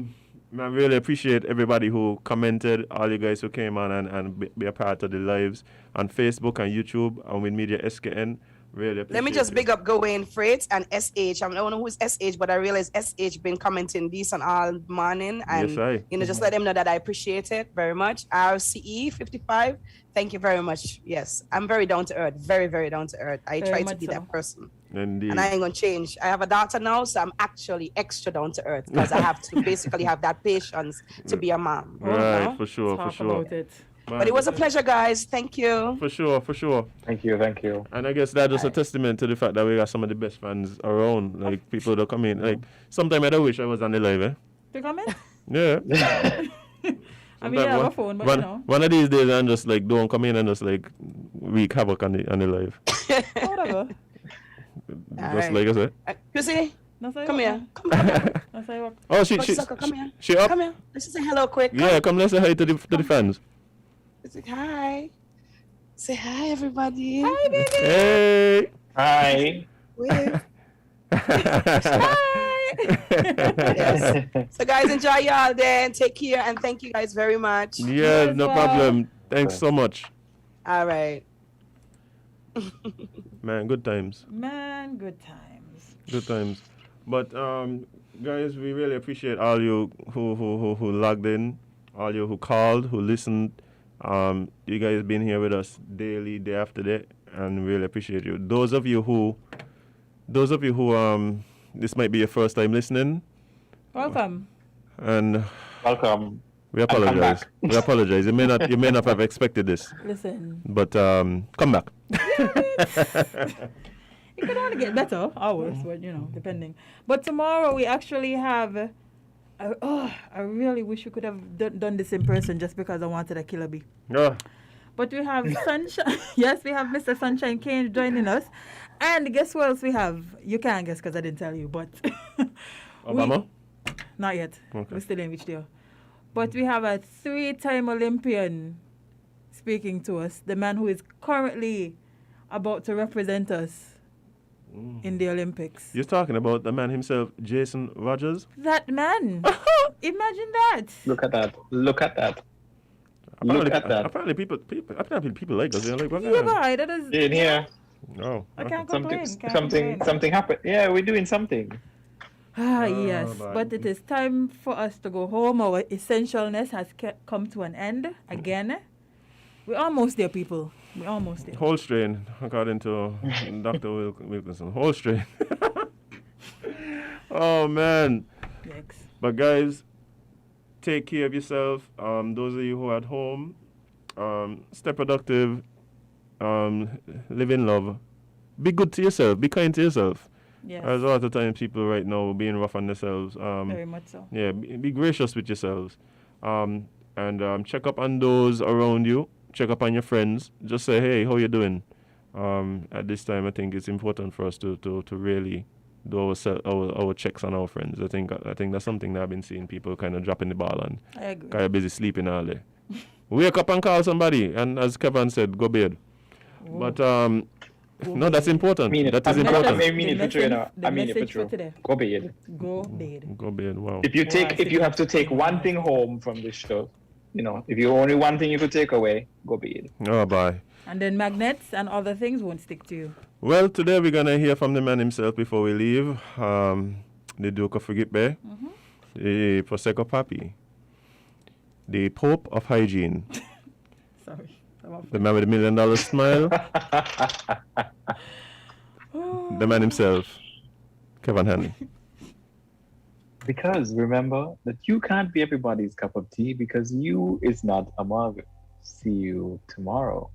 really appreciate everybody who commented, all you guys who came on and be a part of the lives on Facebook and YouTube and WINNMedia SKN. Really appreciate Let me just big up Gawain Freight and SH. I don't know who's SH, but I realize SH been commenting decent all morning. And, just let them know that I appreciate it very much. RCE 55, thank you very much. Yes, I'm very down to earth, very, very down to earth. I try to be that person. Indeed. And I ain't going to change. I have a daughter now, so I'm actually extra down to earth because I have to basically have that patience to be a mom. Right, you know? for sure. But it was a pleasure, guys. Thank you. For sure. Thank you. And I guess that's just a testament to the fact that we got some of the best fans around. Like, people that come in. Like, sometimes I wish I was on the live, eh? To come in? Yeah. I mean, I have a phone, but you know. One of these days, I'm just like, don't come in and just like wreak havoc on the live. Whatever. Just like I said. Chrissy, come here. Oh, she come here. She up? Come here. Let's just say hello quick. Yeah, come let's say hi to the fans. Say hi. Say hi, everybody. Hi, baby. Hey. Hi. Wave. Yes. So guys, enjoy y'all day and take care, and thank you guys very much. Yeah, no problem. Thanks so much. All right. Man, good times. Good times. But guys, we really appreciate all you who logged in, all you who called, who listened. You guys been here with us daily, day after day, and really appreciate you. Those of you who this might be your first time listening. Welcome. And welcome. We apologize. You may not have expected this. Listen. But come back. It could only get better or worse, but depending. But tomorrow we actually have. I really wish we could have done this in person just because I wanted a killer bee. Yeah. But we have Sunshine. Yes, we have Mr. Sunshine Kane joining us. And guess what else we have? You can't guess because I didn't tell you, but... Obama? Not yet. Okay. We're still in which deal. But we have a 3-time Olympian speaking to us. The man who is currently about to represent us in the Olympics. You're talking about the man himself, Jason Rogers? That man. Imagine that. Look at that. Apparently people like us. They're like, yeah, boy, that is... In here. Oh. I can't complain. Something happened. Yeah, we're doing something. Yes, but it is time for us to go home. Our essentialness has come to an end again. We're almost there, people. We're almost there. Whole strain, according to Dr. Wilkinson. Whole strain. Oh, man. Yikes. But, guys, take care of yourself. Those of you who are at home, stay productive, live in love. Be good to yourself. Be kind to yourself. Yes. There's a lot of times people right now being rough on themselves. Very much so. Yeah, be gracious with yourselves. And check up on those around you. Check up on your friends. Just say, hey, how you doing? At this time, I think it's important for us to really do our checks on our friends. I think that's something that I've been seeing people kind of dropping the ball on. I agree. Kind of busy sleeping all day. Wake up and call somebody. And as Kevon said, go bed. Whoa. But no, that's important. That is important. I mean it for true. Go bed. Go bed. Go bed. Wow. If you have to take one thing home from this show, if you only one thing you could take away, go bed. Oh, bye. And then magnets and other things won't stick to you. Well, today we're gonna hear from the man himself before we leave. The Duke of Forget Bay, the Prosecco Papi. the Pope of Hygiene. Sorry. The man with the $1 million smile. The man himself, Kevon Hanley. Because remember that you can't be everybody's cup of tea because you is not a mug. See you tomorrow.